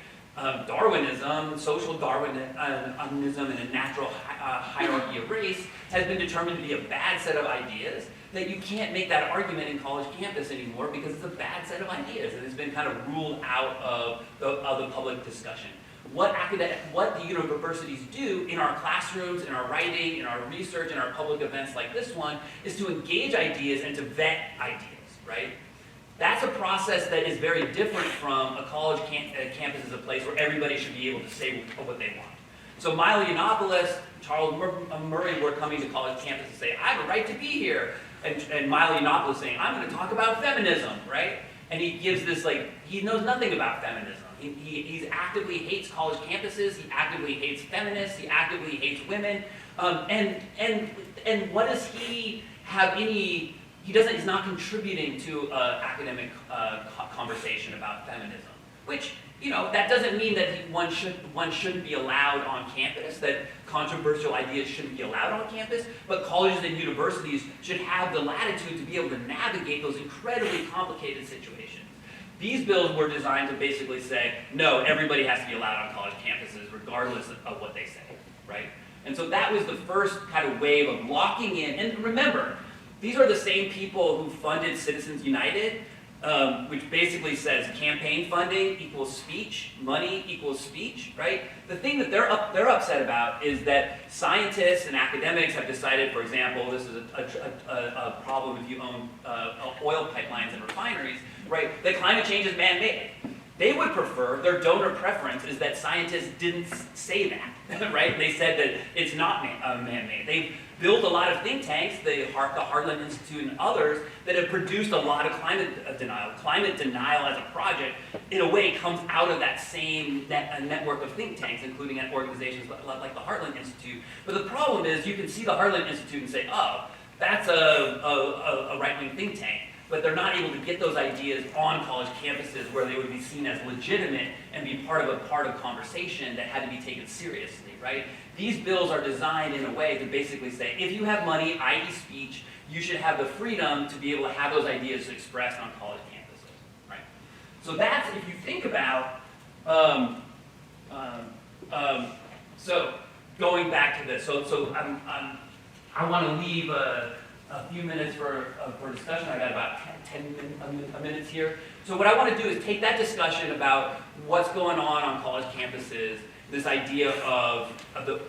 Darwinism, social Darwinism, and a natural hierarchy of race has been determined to be a bad set of ideas that you can't make that argument in college campus anymore because it's a bad set of ideas and it's been kind of ruled out of the public discussion. What the universities do in our classrooms, in our writing, in our research, in our public events like this one, is to engage ideas and to vet ideas, right? That's a process that is very different from a college campus as a place where everybody should be able to say what they want. So Milo Yiannopoulos, Charles Murray were coming to college campus and say, I have a right to be here. And Milo Yiannopoulos saying, I'm going to talk about feminism, right? And he gives this, he knows nothing about feminism. He actively hates college campuses, he actively hates feminists, he actively hates women. And what does he have any, he's not contributing to academic conversation about feminism, which, that doesn't mean that one shouldn't be allowed on campus, that controversial ideas shouldn't be allowed on campus, but colleges and universities should have the latitude to be able to navigate those incredibly complicated situations. These bills were designed to basically say, no, everybody has to be allowed on college campuses regardless of what they say, right? And so that was the first kind of wave of locking in, and remember, these are the same people who funded Citizens United, which basically says campaign funding equals speech, money equals speech, right? The thing that they're upset about is that scientists and academics have decided, for example, this is a problem if you own oil pipelines and refineries, right? That climate change is man-made. They would prefer, their donor preference is that scientists didn't say that, right? They said that it's not man-made. built a lot of think tanks, the Heartland Institute and others, that have produced a lot of climate denial. Climate denial as a project, in a way, comes out of that same network of think tanks, including at organizations like the Heartland Institute. But the problem is, you can see the Heartland Institute and say, oh, that's a right-wing think tank. But they're not able to get those ideas on college campuses where they would be seen as legitimate and be part of conversation that had to be taken seriously, right? These bills are designed in a way to basically say, if you have money, i.e. speech, you should have the freedom to be able to have those ideas expressed on college campuses, right? So that's, if you think about, so going back to this, I want to leave a few minutes for discussion. I got about 10 minutes here. So what I want to do is take that discussion about what's going on college campuses, this idea of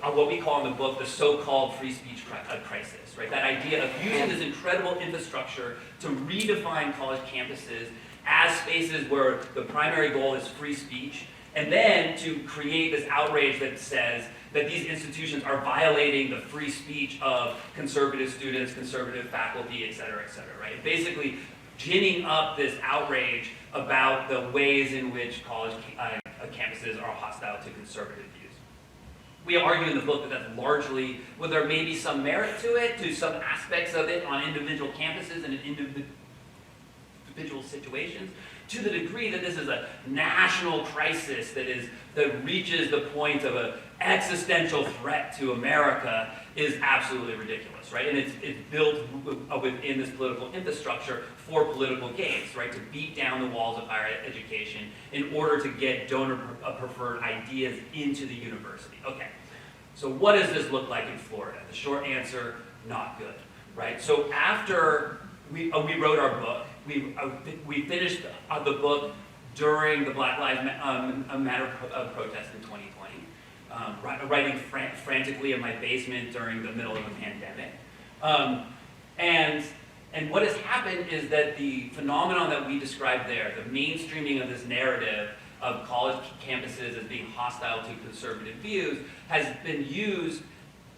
what we call in the book the so-called free speech crisis, right? That idea of using this incredible infrastructure to redefine college campuses as spaces where the primary goal is free speech, and then to create this outrage that says that these institutions are violating the free speech of conservative students, conservative faculty, et cetera, right? Basically, ginning up this outrage about the ways in which college campuses are hostile to conservative views. We argue in the book that that's largely, well, there may be some merit to it, to some aspects of it on individual campuses and in individual situations, to the degree that this is a national crisis that reaches the point of an existential threat to America is absolutely ridiculous, right? And it's built within this political infrastructure for political gains, right? To beat down the walls of higher education in order to get donor-preferred ideas into the university. Okay, so what does this look like in Florida? The short answer, not good, right? So after we wrote our book, we finished the book during the Black Lives Matter protest in 2020. Writing frantically in my basement during the middle of a pandemic. And what has happened is that the phenomenon that we described there, the mainstreaming of this narrative of college campuses as being hostile to conservative views, has been used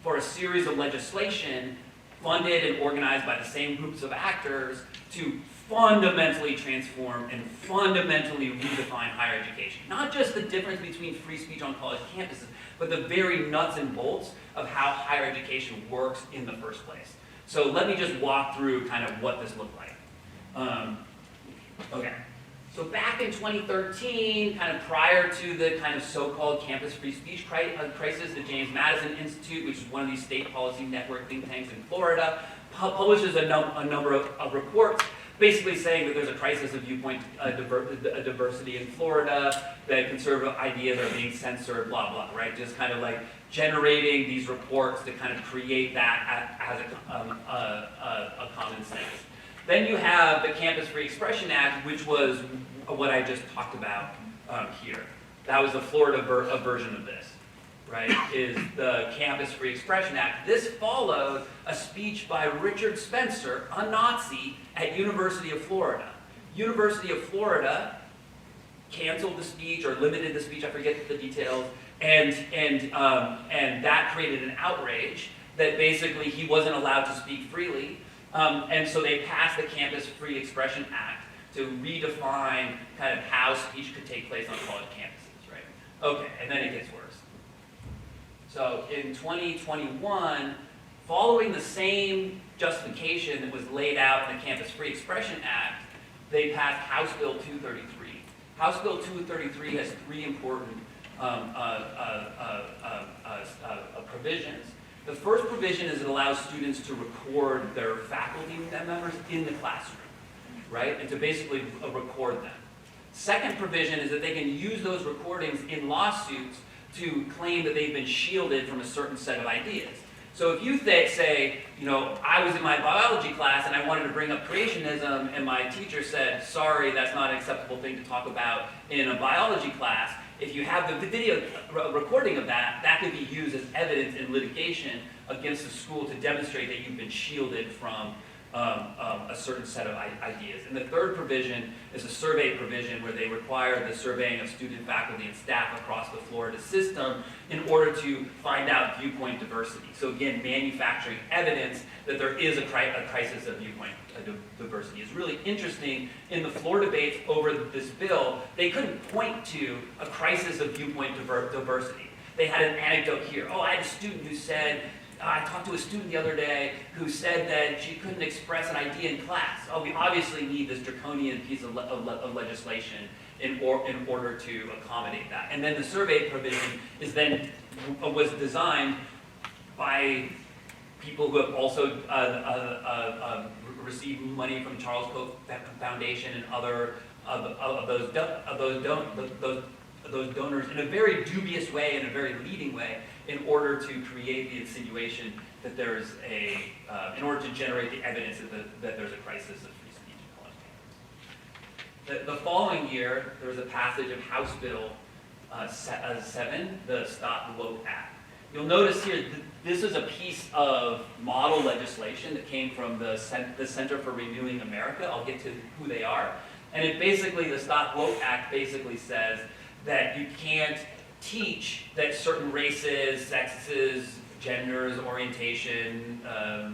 for a series of legislation funded and organized by the same groups of actors to fundamentally transform and fundamentally redefine higher education. Not just the difference between free speech on college campuses, but the very nuts and bolts of how higher education works in the first place. So let me just walk through kind of what this looked like. Okay, so back in 2013, kind of prior to the kind of so-called campus free speech crisis, the James Madison Institute, which is one of these state policy network think tanks in Florida, publishes a number of reports basically saying that there's a crisis of viewpoint diversity in Florida, that conservative ideas are being censored, blah, blah, right? Just kind of like generating these reports to kind of create that as a common sense. Then you have the Campus Free Expression Act, which was what I just talked about here. That was the Florida version of this, right, is the Campus Free Expression Act. This followed a speech by Richard Spencer, a Nazi, at University of Florida. University of Florida canceled the speech or limited the speech, I forget the details, and that created an outrage that basically he wasn't allowed to speak freely, and so they passed the Campus Free Expression Act to redefine kind of how speech could take place on college campuses, right? Okay, and then it gets worse. So in 2021, following the same justification that was laid out in the Campus Free Expression Act, they passed House Bill 233. House Bill 233 has three important provisions. The first provision is it allows students to record their faculty members in the classroom, right? And to basically record them. Second provision is that they can use those recordings in lawsuits to claim that they've been shielded from a certain set of ideas. So if you say, you know, I was in my biology class and I wanted to bring up creationism and my teacher said, sorry, that's not an acceptable thing to talk about in a biology class, if you have the video recording of that, that could be used as evidence in litigation against the school to demonstrate that you've been shielded from a certain set of ideas. And the third provision is a survey provision where they require the surveying of student, faculty, and staff across the Florida system in order to find out viewpoint diversity. So again, manufacturing evidence that there is a crisis of viewpoint diversity. It's really interesting. In the floor debates over this bill, they couldn't point to a crisis of viewpoint diversity. They had an anecdote here. Oh, I had a student who said, I talked to a student the other day who said that she couldn't express an idea in class. Oh, we obviously need this draconian piece of legislation in order to accommodate that. And then the survey provision was designed by people who have also received money from Charles Koch Foundation and other of those donors in a very dubious way, in a very leading way, in order to create the insinuation that there's in order to generate the evidence that there's a crisis of free speech in college campuses. The following year, there was a passage of House Bill 7, the Stop Woke Act. You'll notice here, this is a piece of model legislation that came from the Center for Renewing America. I'll get to who they are. And it basically, the Stop Woke Act basically says that you can't teach that certain races, sexes, genders, orientation,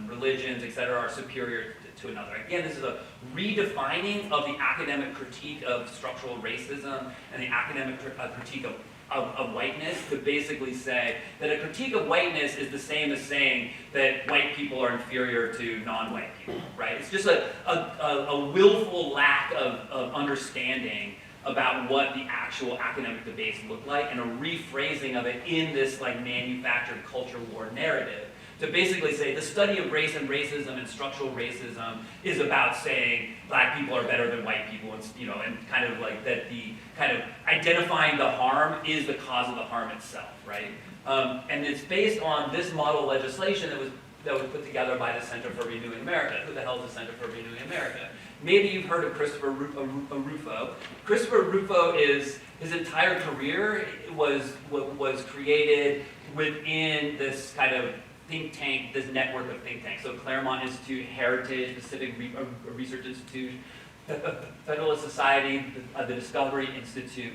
religions, etc., are superior to another. Again, this is a redefining of the academic critique of structural racism and the academic critique of whiteness to basically say that a critique of whiteness is the same as saying that white people are inferior to non-white people, right? It's just a willful lack of understanding about what the actual academic debates look like and a rephrasing of it in this like manufactured culture war narrative to basically say the study of race and racism and structural racism is about saying black people are better than white people, and and kind of like that the kind of identifying the harm is the cause of the harm itself, right? And it's based on this model legislation that was put together by the Center for Renewing America. Who the hell is the Center for Renewing America? Maybe you've heard of Christopher Rufo. Christopher Rufo his entire career was created within this kind of think tank, this network of think tanks. So Claremont Institute, Heritage, Pacific Research Institute, Federalist Society, the Discovery Institute.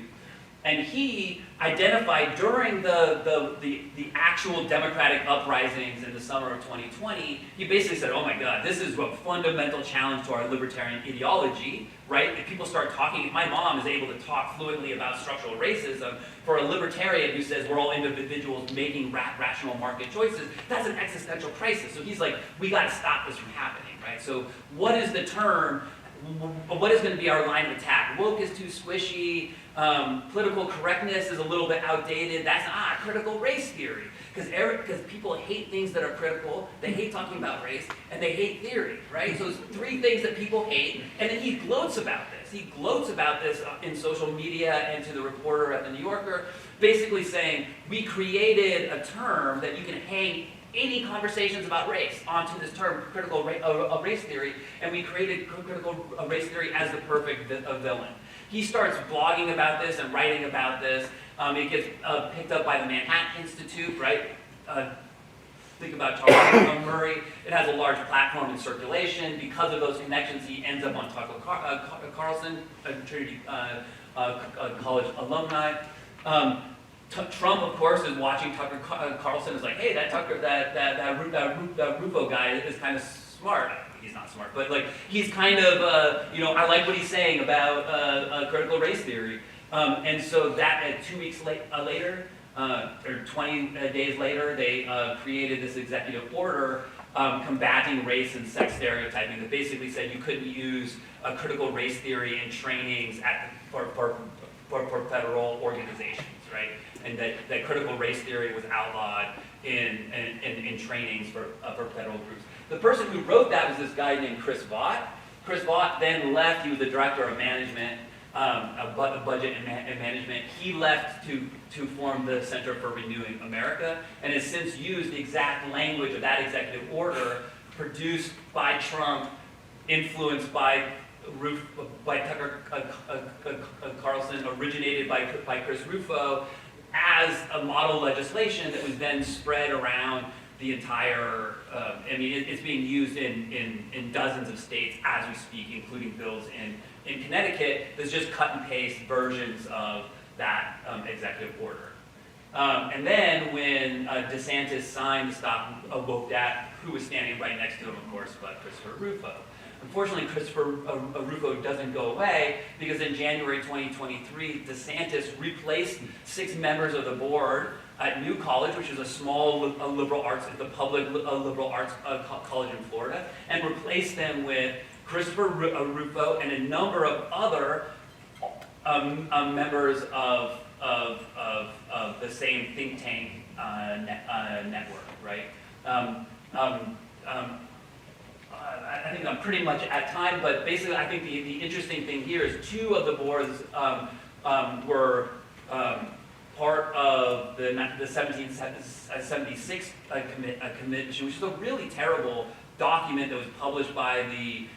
And he identified during the actual democratic uprisings in the summer of 2020, he basically said, oh my God, this is a fundamental challenge to our libertarian ideology, right? If people start talking, if my mom is able to talk fluently about structural racism, for a libertarian who says we're all individuals making rational market choices, that's an existential crisis. So he's like, we gotta stop this from happening, right? So what is the term? What is going to be our line of attack? Woke is too squishy. Political correctness is a little bit outdated. That's critical race theory. Because people hate things that are critical. They hate talking about race, and they hate theory, right? So it's three things that people hate, and then he gloats about this. He gloats about this in social media and to the reporter at the New Yorker, basically saying, we created a term that you can hang any conversations about race onto this term, critical race theory, and we created critical race theory as the perfect villain. He starts blogging about this and writing about this. It gets picked up by the Manhattan Institute, right? Think about Charles Murray. It has a large platform in circulation. Because of those connections, he ends up on Tucker Carlson, Trinity College alumni. Trump, of course, is watching Tucker Carlson. Is like, hey, that Rufo guy is kind of smart. He's not smart, but like he's kind of, I like what he's saying about critical race theory. And so that 2 weeks later, or 20 days later, they created this executive order combating race and sex stereotyping that basically said you couldn't use critical race theory in trainings for federal organizations, right? And that critical race theory was outlawed in trainings for federal groups. The person who wrote that was this guy named Chris Vaught. Chris Vaught then left. He was the director of management, budget and management. He left to form the Center for Renewing America, and has since used the exact language of that executive order, produced by Trump, influenced by Tucker Carlson, originated by Chris Rufo, as a model legislation that was then spread around the entire, I mean, it's being used in dozens of states as we speak, including bills in Connecticut. There's just cut and paste versions of that executive order. And then when DeSantis signed the stop vote that, who was standing right next to him, of course, but Christopher Rufo. Unfortunately, Christopher Rufo doesn't go away because in January 2023, DeSantis replaced 6 members of the board at New College, which is a small liberal arts, the public liberal arts college in Florida, and replaced them with Christopher Rufo and a number of other members of the same think tank network, right? I think I'm pretty much at time, but basically I think the interesting thing here is 2 of the boards were part of the 1776 commission, which is a really terrible document that was published by the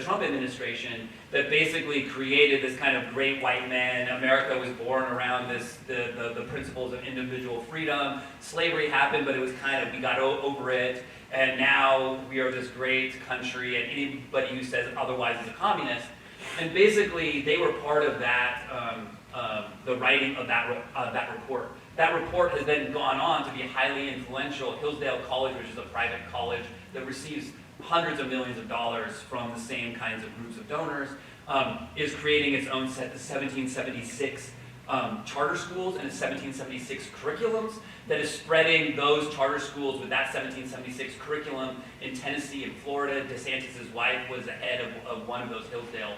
Trump administration that basically created this kind of great white man. America was born around the principles of individual freedom. Slavery happened, but it was kind of, we got over it. And now we are this great country, and anybody who says otherwise is a communist. And basically, they were part of that, the writing of that report. That report has then gone on to be highly influential. Hillsdale College, which is a private college that receives hundreds of millions of dollars from the same kinds of groups of donors, is creating its own set of 1776 charter schools and 1776 curriculums that is spreading those charter schools with that 1776 curriculum in Tennessee and Florida. DeSantis' wife was the head of one of those Hillsdale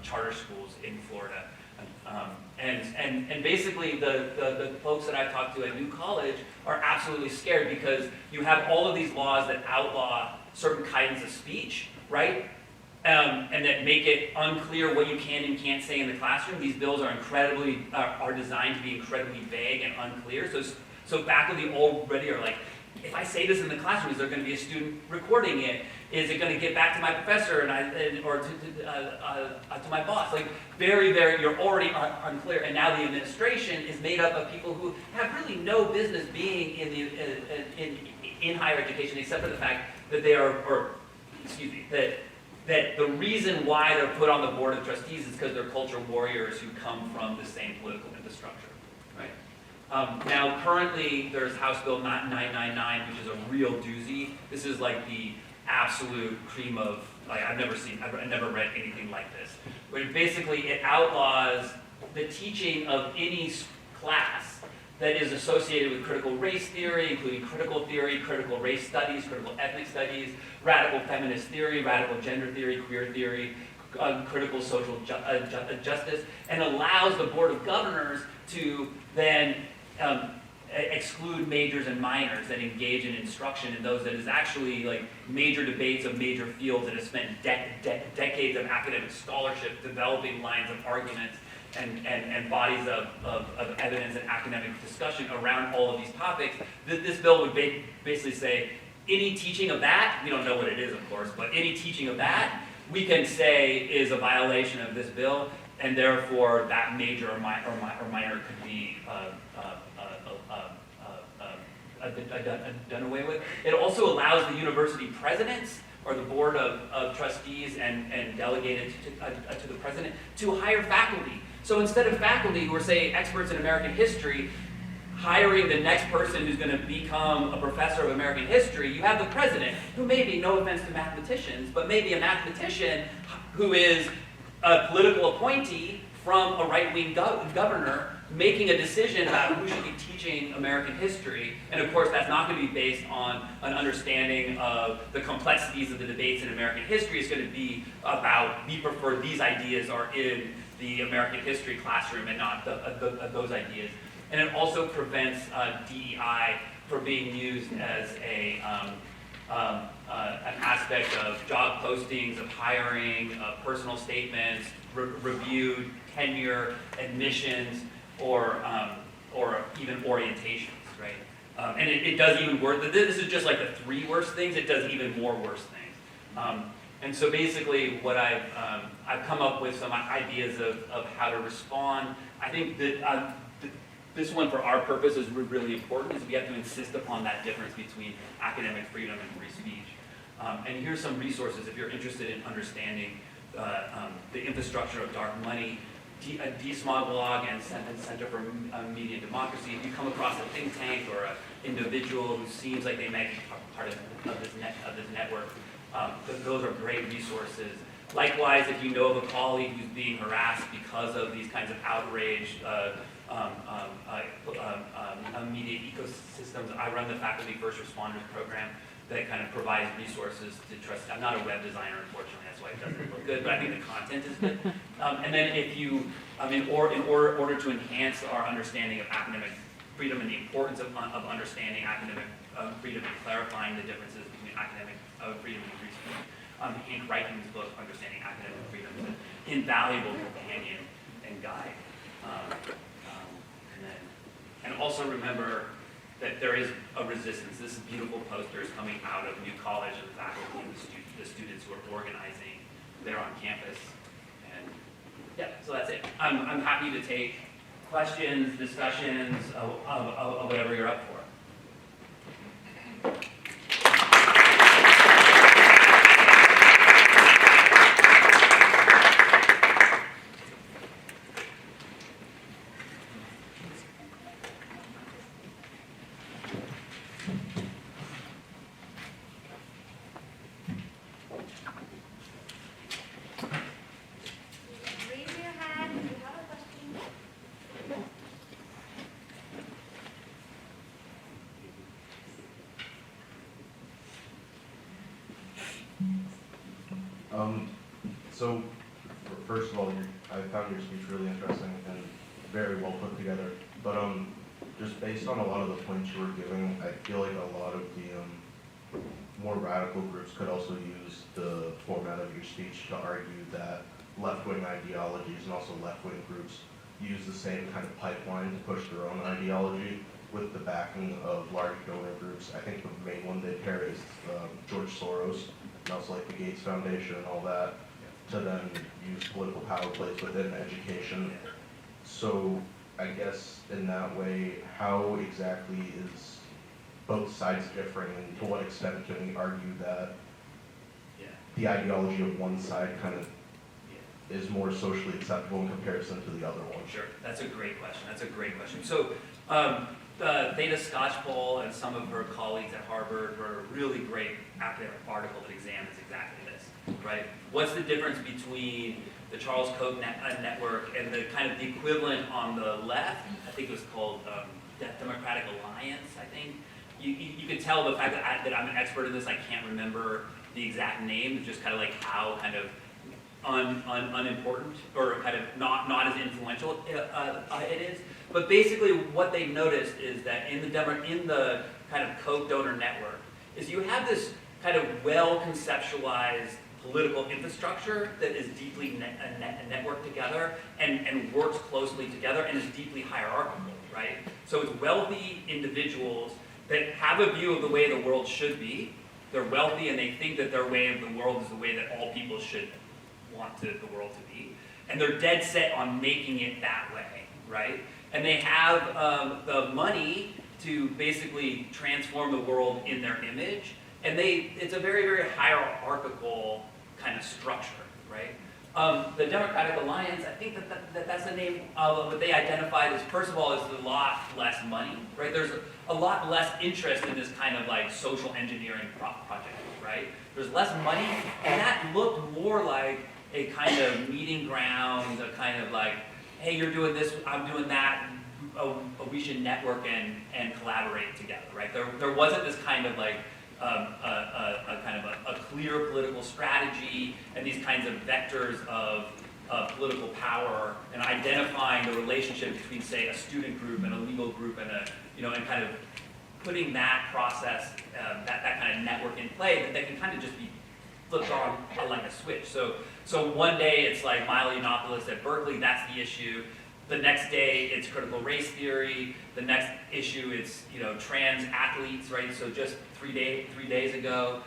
charter schools in Florida. And basically the folks that I've talked to at New College are absolutely scared because you have all of these laws that outlaw certain kinds of speech, right? And that make it unclear what you can and can't say in the classroom. These bills are designed to be incredibly vague and unclear. So faculty already are like, if I say this in the classroom, is there going to be a student recording it? Is it going to get back to my professor or to my boss? Like very, you're already unclear. And now the administration is made up of people who have really no business being in higher education, except for the fact that they are, that the reason why they're put on the board of trustees is because they're culture warriors who come from the same political infrastructure, right? Now, currently, there's House Bill 999, which is a real doozy. This is like the absolute cream of, like, I've never read anything like this. But basically, it outlaws the teaching of any class that is associated with critical race theory, including critical theory, critical race studies, critical ethnic studies, radical feminist theory, radical gender theory, queer theory, critical social justice, and allows the Board of Governors to then exclude majors and minors that engage in instruction in those that is actually like major debates of major fields that have spent decades of academic scholarship developing lines of arguments and bodies of evidence and academic discussion around all of these topics. This bill would basically say any teaching of that, we don't know what it is, of course, but any teaching of that we can say is a violation of this bill, and therefore that major or minor could be done away with. It also allows the university presidents or the board of trustees and delegated to the president to hire faculty. So instead of faculty who are, say, experts in American history, hiring the next person who's going to become a professor of American history, you have the president, who may be, no offense to mathematicians, but maybe a mathematician who is a political appointee from a right-wing governor making a decision about who should be teaching American history. And of course, that's not going to be based on an understanding of the complexities of the debates in American history. It's going to be about, we prefer these ideas are in the American history classroom and not those ideas. And it also prevents DEI from being used as an aspect of job postings, of hiring, personal statements, reviewed tenure, admissions, or even orientations, right? And it does even worse. This is just like the 3 worst things. It does even more worse things. And so basically, what I've come up with some ideas of how to respond. I think that this one for our purpose is really important, is we have to insist upon that difference between academic freedom and free speech. And here's some resources if you're interested in understanding the infrastructure of dark money. DSMOG blog and Center for Media and Democracy. If you come across a think tank or an individual who seems like they might be part of this network, those are great resources. Likewise, if you know of a colleague who's being harassed because of these kinds of outraged media ecosystems, I run the Faculty First Responders program that kind of provides resources to trust. I'm not a web designer, unfortunately, that's why it doesn't look good, but I think the content is good. And then if you, in order to enhance our understanding of academic freedom and the importance of understanding academic freedom and clarifying the differences between academic freedom and free speech, Hank Reichen's book, Understanding Academic Freedom, is an invaluable companion and guide. And also remember that there is a resistance. This is beautiful posters coming out of New College and the faculty and the students who are organizing there on campus. And yeah, so that's it. I'm happy to take questions, discussions, of whatever you're up for. Raise your hand if you have a question. So, first of all, I found your speech really interesting and very well put together. But just based on a lot of the points you were giving, I feel like a lot of the more radical groups could also use the format of your speech to argue that left-wing ideologies and also left-wing groups use the same kind of pipeline to push their own ideology with the backing of large donor groups. I think the main one they pair is George Soros, and also like the Gates Foundation and all that, to then use political power plays within education. So I guess in that way, how exactly is both sides differing, and to what extent can we argue that the ideology of one side kind of is more socially acceptable in comparison to the other one? Sure, that's a great question. That's a great question. So Theda Scotchpole and some of her colleagues at Harvard wrote a really great academic article that examines exactly this, right? What's the difference between the Charles Koch network and the kind of the equivalent on the left? I think it was called Democratic Alliance, I think. You can tell the fact that I'm an expert in this, I can't remember the exact name, just kind of like how kind of unimportant or kind of not as influential it is. But basically what they noticed is that in the kind of Koch donor network is you have this kind of well-conceptualized political infrastructure that is deeply networked together and works closely together and is deeply hierarchical, right? So it's wealthy individuals that have a view of the way the world should be. They're wealthy and they think that their way of the world is the way that all people should want the world to be. And they're dead set on making it that way, right? And they have the money to basically transform the world in their image. And it's a very, very hierarchical kind of structure, right? The Democratic Alliance, I think that's the name of what they identified as, first of all, is a lot less money, right? There's a lot less interest in this kind of like social engineering project, right? There's less money, and that looked more like a kind of meeting ground, a kind of like, hey, you're doing this, I'm doing that, we should network and collaborate together, right? There wasn't this kind of like, a clear political strategy and these kinds of vectors of political power and identifying the relationship between, say, a student group and a legal group and and kind of putting that process, that kind of network in play that can kind of just be flipped on like a switch. So one day it's like Milo Yiannopoulos at Berkeley, that's the issue. The next day it's critical race theory. The next issue it's trans athletes, right? So just 3 days ago,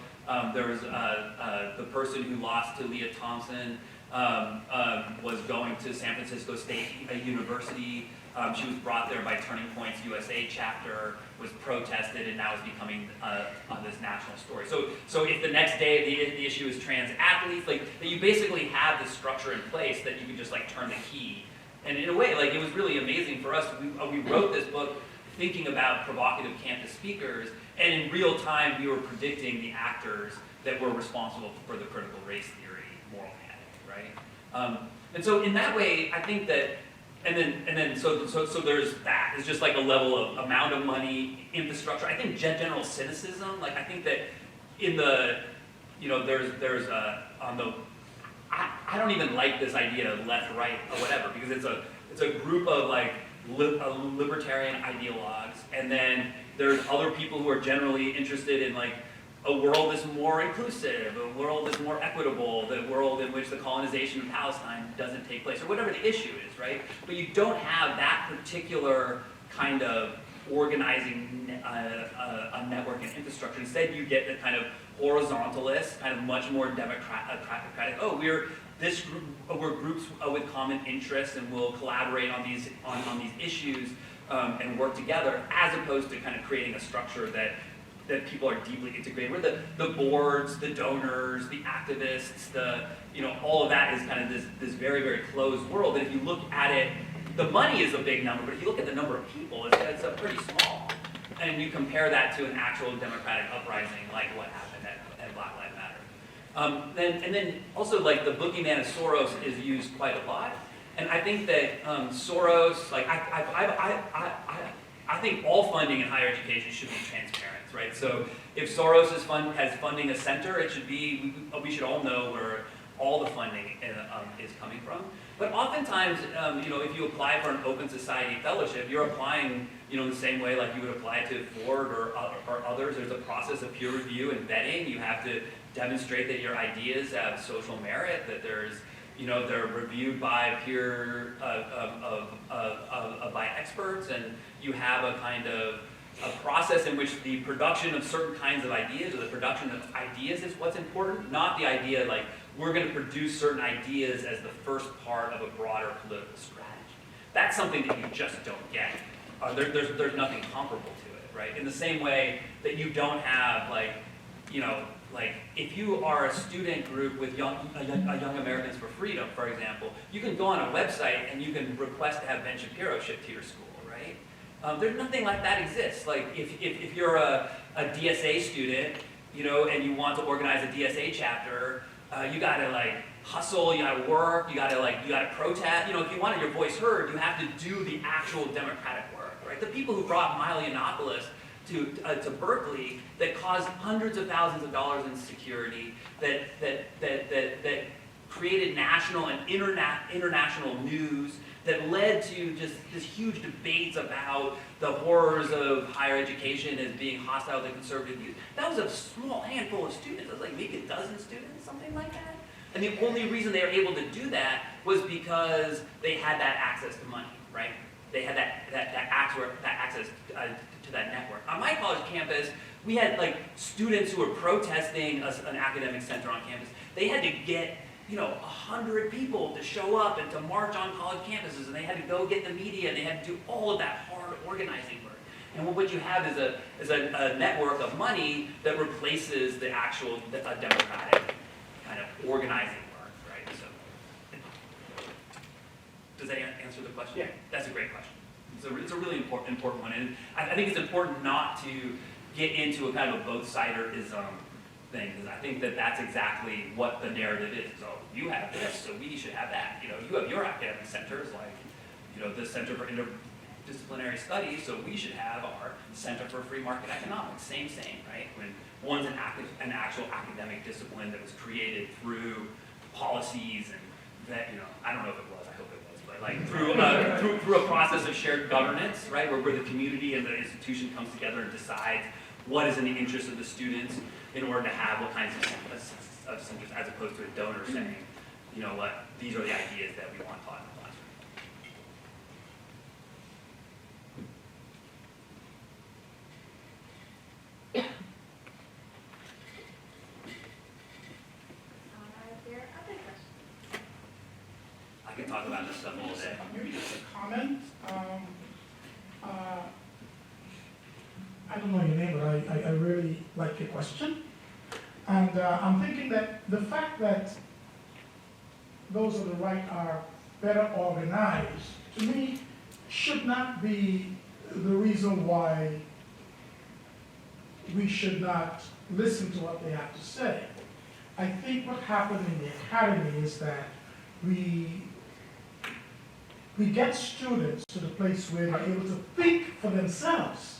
there was the person who lost to Leah Thompson was going to San Francisco State University She was brought there by Turning Point's USA chapter, was protested, and now is becoming this national story. So if the next day the issue is trans athletes, like that you basically have this structure in place that you can just like turn the key. And in a way, like it was really amazing for us. We wrote this book thinking about provocative campus speakers, and in real time we were predicting the actors that were responsible for the critical race theory moral panic, right? And so in that way, I think that, so there's that. It's just like a level of amount of money, infrastructure. I think general cynicism. Like I think that in the, there's on the, I don't even like this idea of left, right, or whatever, because it's a group of like libertarian ideologues, and then there's other people who are generally interested in like a world that's more inclusive, a world that's more equitable, the world in which the colonization of Palestine doesn't take place, or whatever the issue is, right? But you don't have that particular kind of organizing a network and infrastructure. Instead, you get the kind of horizontalist, kind of much more democratic. Oh, we're groups with common interests, and we'll collaborate on these issues and work together, as opposed to kind of creating a structure that people are deeply integrated with. The boards, the donors, the activists, all of that is kind of this very, very closed world. And if you look at it, the money is a big number, but if you look at the number of people, it's pretty small. And you compare that to an actual democratic uprising like what happened at Black Lives Matter. And then also like the boogeyman of Soros is used quite a lot. And I think that Soros, like I think all funding in higher education should be transparent, right? So if Soros has funding a center, it should be, we should all know where all the funding is coming from. But oftentimes, if you apply for an Open Society Fellowship, you're applying, the same way like you would apply to Ford or others. There's a process of peer review and vetting. You have to demonstrate that your ideas have social merit, that there's, they're reviewed by peer, by experts, and you have a kind of a process in which the production of certain kinds of ideas, or the production of ideas is what's important, not the idea like we're going to produce certain ideas as the first part of a broader political strategy. That's something that you just don't get. There's nothing comparable to it, right? In the same way that you don't have like if you are a student group with Young Americans for Freedom, for example, you can go on a website and you can request to have Ben Shapiro shipped to your school, right? There's nothing like that exists. Like if you're a DSA student, and you want to organize a DSA chapter, you gotta like hustle, you gotta work, you gotta protest. If you wanted your voice heard, you have to do the actual democratic work, right? The people who brought Milo Yiannopoulos to Berkeley, that caused hundreds of thousands of dollars in security, that created national and international news, that led to just this huge debates about the horrors of higher education as being hostile to conservative views. That was a small handful of students. It was like maybe a dozen students, something like that. And the only reason they were able to do that was because they had that access to money, right? They had that access to that network. On my college campus, we had like students who were protesting an academic center on campus. They had to get 100 people to show up and to march on college campuses, and they had to go get the media, and they had to do all of that hard organizing work. And what you have is a network of money that replaces the actual democratic kind of organizing work, right? So, does that answer the question? Yeah. That's a great question. It's a really important one, and I think it's important not to get into a kind of a both-siderism thing, because I think that that's exactly what the narrative is. So you have this, so we should have that. You have your academic centers, like the Center for Interdisciplinary Studies, so we should have our Center for Free Market Economics. Same, right? When one's an actual academic discipline that was created through policies and that I don't know if it was. I hope it was, but like through a process of shared governance, right, where the community and the institution comes together and decides what is in the interest of the students in order to have what kinds of centers, as opposed to a donor saying, these are the ideas that we want taught in the classroom. Are there other questions? I can talk about this stuff all day. Maybe just a comment. I don't know your name, but I really like your question. And I'm thinking that the fact that those on the right are better organized, to me, should not be the reason why we should not listen to what they have to say. I think what happened in the academy is that we get students to the place where they're able to think for themselves.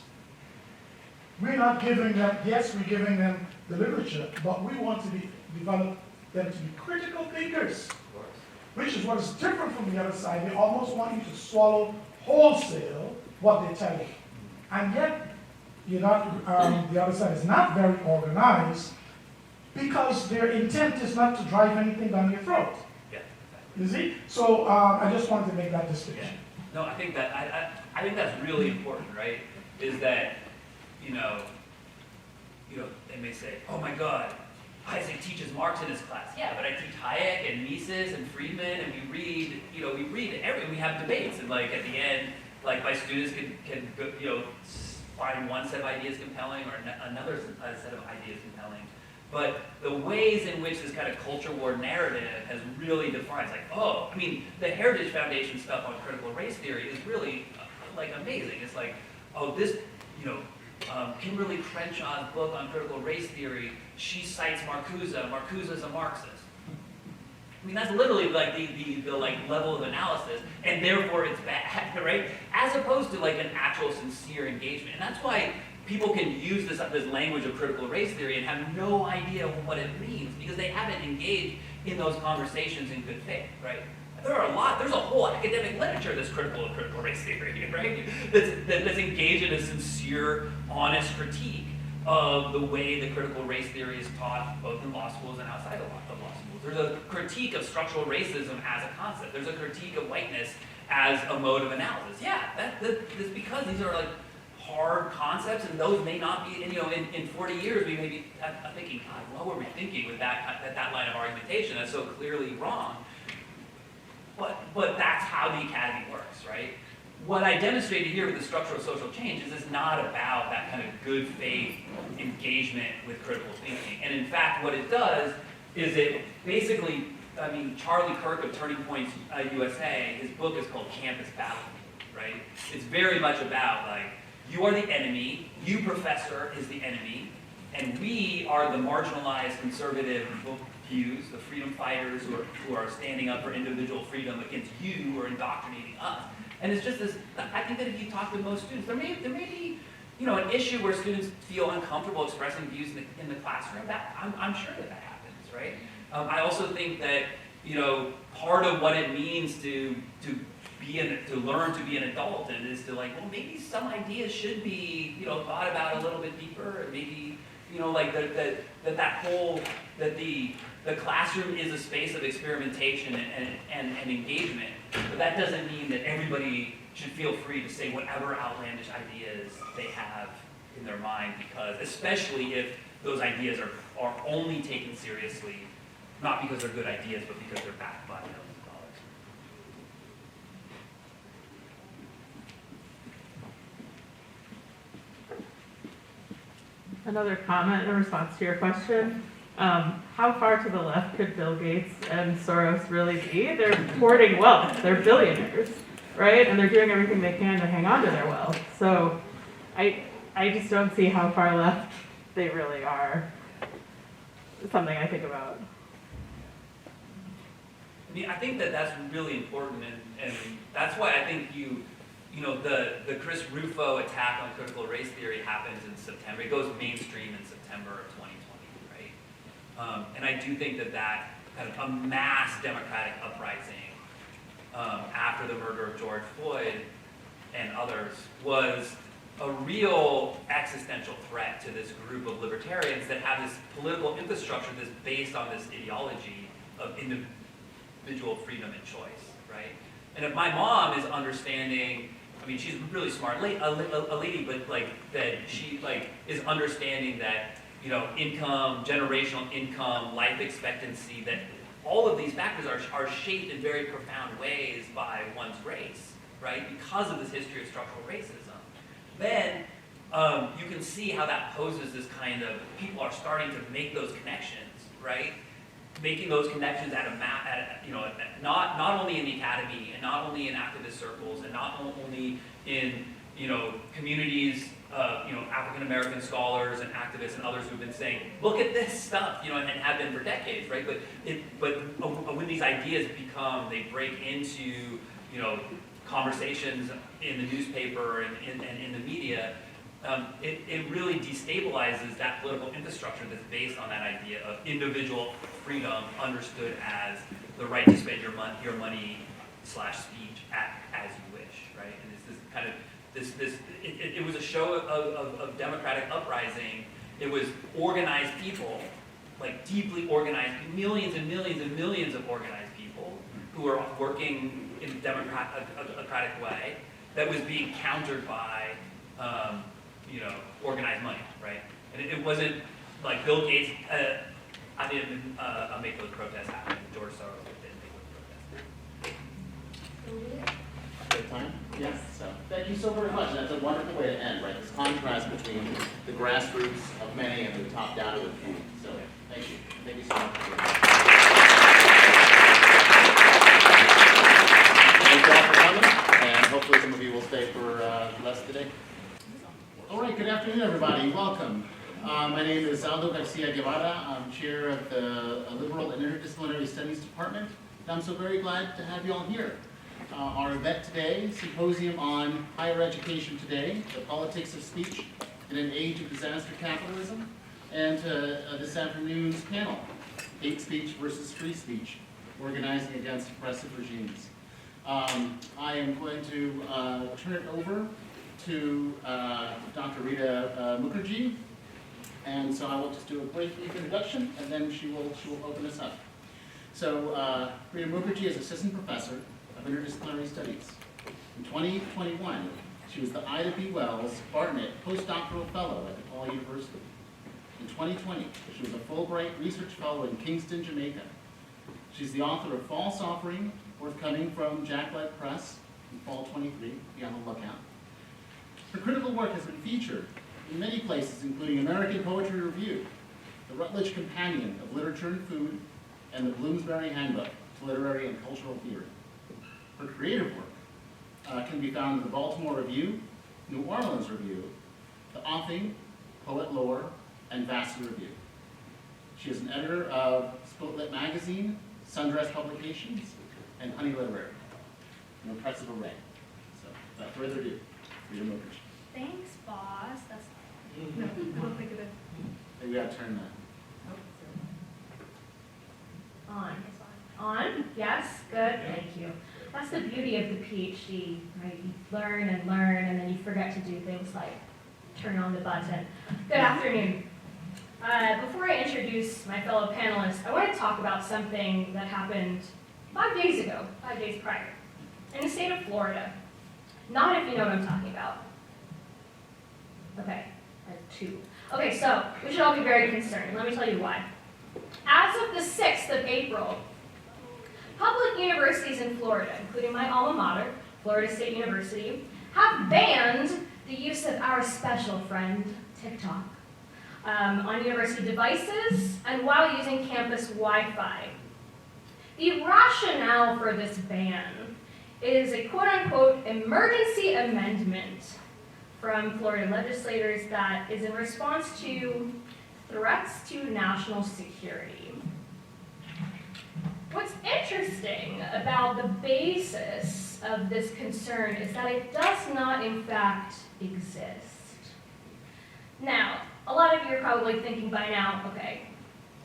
We're not giving them, yes, we're giving them the literature, but we want to develop them to be critical thinkers, which is what is different from the other side. They almost want you to swallow wholesale what they tell you. And yet, you're not, the other side is not very organized because their intent is not to drive anything down your throat. Yeah. You see? So I just wanted to make that distinction. No, I think that I think that's really important, right? Is that you know, they may say, oh my God, Isaac teaches Marx in his class. Yeah, but I teach Hayek and Mises and Friedman, and we read we have debates, and like at the end, like my students can find one set of ideas compelling or another set of ideas compelling. But the ways in which this kind of culture war narrative has really defined, like, oh, I mean, the Heritage Foundation stuff on critical race theory is really like amazing. It's like, oh, this, Kimberly Crenshaw's book on critical race theory, she cites Marcuse. Marcuse's a Marxist. I mean, that's literally like the like level of analysis, and therefore it's bad, right? As opposed to like an actual sincere engagement. And that's why people can use this language of critical race theory and have no idea what it means, because they haven't engaged in those conversations in good faith, right? There's a whole academic literature that's critical of critical race theory, right? That's engaged in a sincere, honest critique of the way the critical race theory is taught both in law schools and outside of law schools. There's a critique of structural racism as a concept. There's a critique of whiteness as a mode of analysis. Yeah, that's because these are like hard concepts, and those may not be, in 40 years we may be thinking, God, what were we thinking with that line of argumentation? That's so clearly wrong. But that's how the academy works, right? What I demonstrated here with the structural social change is it's not about that kind of good faith engagement with critical thinking. And in fact, what it does is it basically, Charlie Kirk of Turning Points USA, his book is called Campus Battle, right? It's very much about like, you are the enemy, you professor is the enemy, and we are the marginalized conservative views, the freedom fighters who are standing up for individual freedom against you who are indoctrinating us. And it's just this, I think that if you talk to most students, there may be an issue where students feel uncomfortable expressing views in the classroom. I'm sure that happens, right? I also think that, part of what it means to learn to be an adult and is to like, well, maybe some ideas should be, thought about a little bit deeper, and maybe, the classroom is a space of experimentation and engagement, but that doesn't mean that everybody should feel free to say whatever outlandish ideas they have in their mind, because especially if those ideas are only taken seriously, not because they're good ideas, but because they're backed by millions of dollars. Another comment in response to your question. How far to the left could Bill Gates and Soros really be? They're hoarding wealth. They're billionaires, right? And they're doing everything they can to hang on to their wealth. So I just don't see how far left they really are. It's something I think about. I think that's really important, and that's why I think the Chris Rufo attack on critical race theory happens in September. It goes mainstream in September of 2020, right? And I do think that kind of a mass democratic uprising after the murder of George Floyd and others was a real existential threat to this group of libertarians that have this political infrastructure that's based on this ideology of individual freedom and choice, right? And if my mom is understanding, she's a really smart a lady, but like that she is understanding that income, generational income, life expectancy, that all of these factors are shaped in very profound ways by one's race, right? Because of this history of structural racism. Then you can see how that poses this kind of, people are starting to make those connections, right? Making those connections not only in the academy and not only in activist circles and not only in communities, African American scholars and activists and others who've been saying, look at this stuff, and have been for decades, right? But when these ideas they break into, conversations in the newspaper and in the media, it really destabilizes that political infrastructure that's based on that idea of individual freedom understood as the right to spend your money / speech as you wish, right? And it's this kind of, it was a show of democratic uprising. It was organized people, like deeply organized, millions and millions and millions of organized people who were working in a democratic way that was being countered by organized money, right? And it wasn't like Bill Gates, I didn't make those protests happen. George Soros didn't make those protests. Good time? Yes. So thank you so very much. That's a wonderful way to end, right? This contrast between the grassroots of many and the top down of the few. So thank you. Thank you so much. Thank you all for coming, and hopefully some of you will stay for the rest of the day. All right, good afternoon, everybody. Welcome. My name is Aldo Garcia Guevara. I'm chair of the Liberal and Interdisciplinary Studies Department. And I'm so very glad to have you all here. Our event today, Symposium on Higher Education Today, the Politics of Speech in an Age of Disaster Capitalism, and this afternoon's panel, Hate Speech versus Free Speech, Organizing Against Oppressive Regimes. I am going to turn it over to Dr. Rita Mookerjee, and so I will just do a brief introduction, and then she will open us up. So Rita Mookerjee is Assistant Professor of Interdisciplinary Studies. In 2021, she was the Ida B. Wells Bartlett Postdoctoral Fellow at DePaul University. In 2020, she was a Fulbright Research Fellow in Kingston, Jamaica. She's the author of False Offering, forthcoming from Jacklight Press in fall 23. Be on the lookout. Her critical work has been featured in many places, including American Poetry Review, the Rutledge Companion of Literature and Food, and the Bloomsbury Handbook to Literary and Cultural Theory. Her creative work can be found in the Baltimore Review, New Orleans Review, the Offing, Poet Lore, and Vassar Review. She is an editor of Spotlit Magazine, Sundress Publications, and Honey Literary, an impressive array. So, without further ado, Rita Mookerjee. Thanks, boss. That's no, I don't think of it. Maybe we gotta turn that. On. On? Yes? Good. Thank you. That's the beauty of the PhD, right? You learn, and then you forget to do things like turn on the button. Good afternoon. Before I introduce my fellow panelists, I want to talk about something that happened 5 days ago, 5 days prior, in the state of Florida. Not if you know what I'm talking about. Okay, I have 2. Okay, so we should all be very concerned. Let me tell you why. As of the 6th of April, public universities in Florida, including my alma mater, Florida State University, have banned the use of our special friend, TikTok, on university devices and while using campus Wi-Fi. The rationale for this ban is a quote-unquote emergency amendment from Florida legislators that is in response to threats to national security. What's interesting about the basis of this concern is that it does not, in fact, exist. Now, a lot of you are probably thinking by now, okay,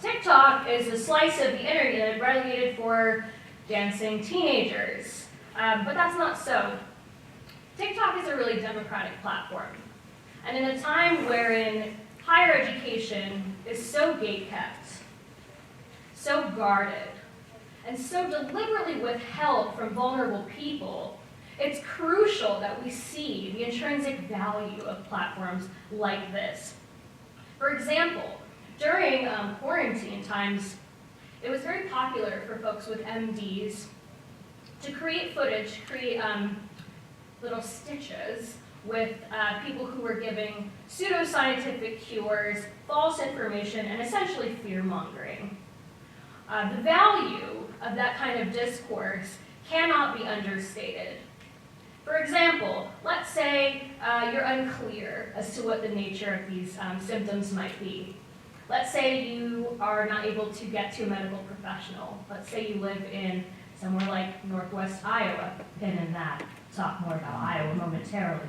TikTok is a slice of the internet relegated for dancing teenagers, but that's not so. TikTok is a really democratic platform, and in a time wherein higher education is so gatekept, so guarded, and so deliberately withheld from vulnerable people, it's crucial that we see the intrinsic value of platforms like this. For example, during quarantine times, it was very popular for folks with MDs to create footage, create little stitches with people who were giving pseudoscientific cures, false information, and essentially fear-mongering. The value of that kind of discourse cannot be understated. For example, let's say you're unclear as to what the nature of these symptoms might be. Let's say you are not able to get to a medical professional. Let's say you live in somewhere like Northwest Iowa, pin in that. Talk more about Iowa momentarily.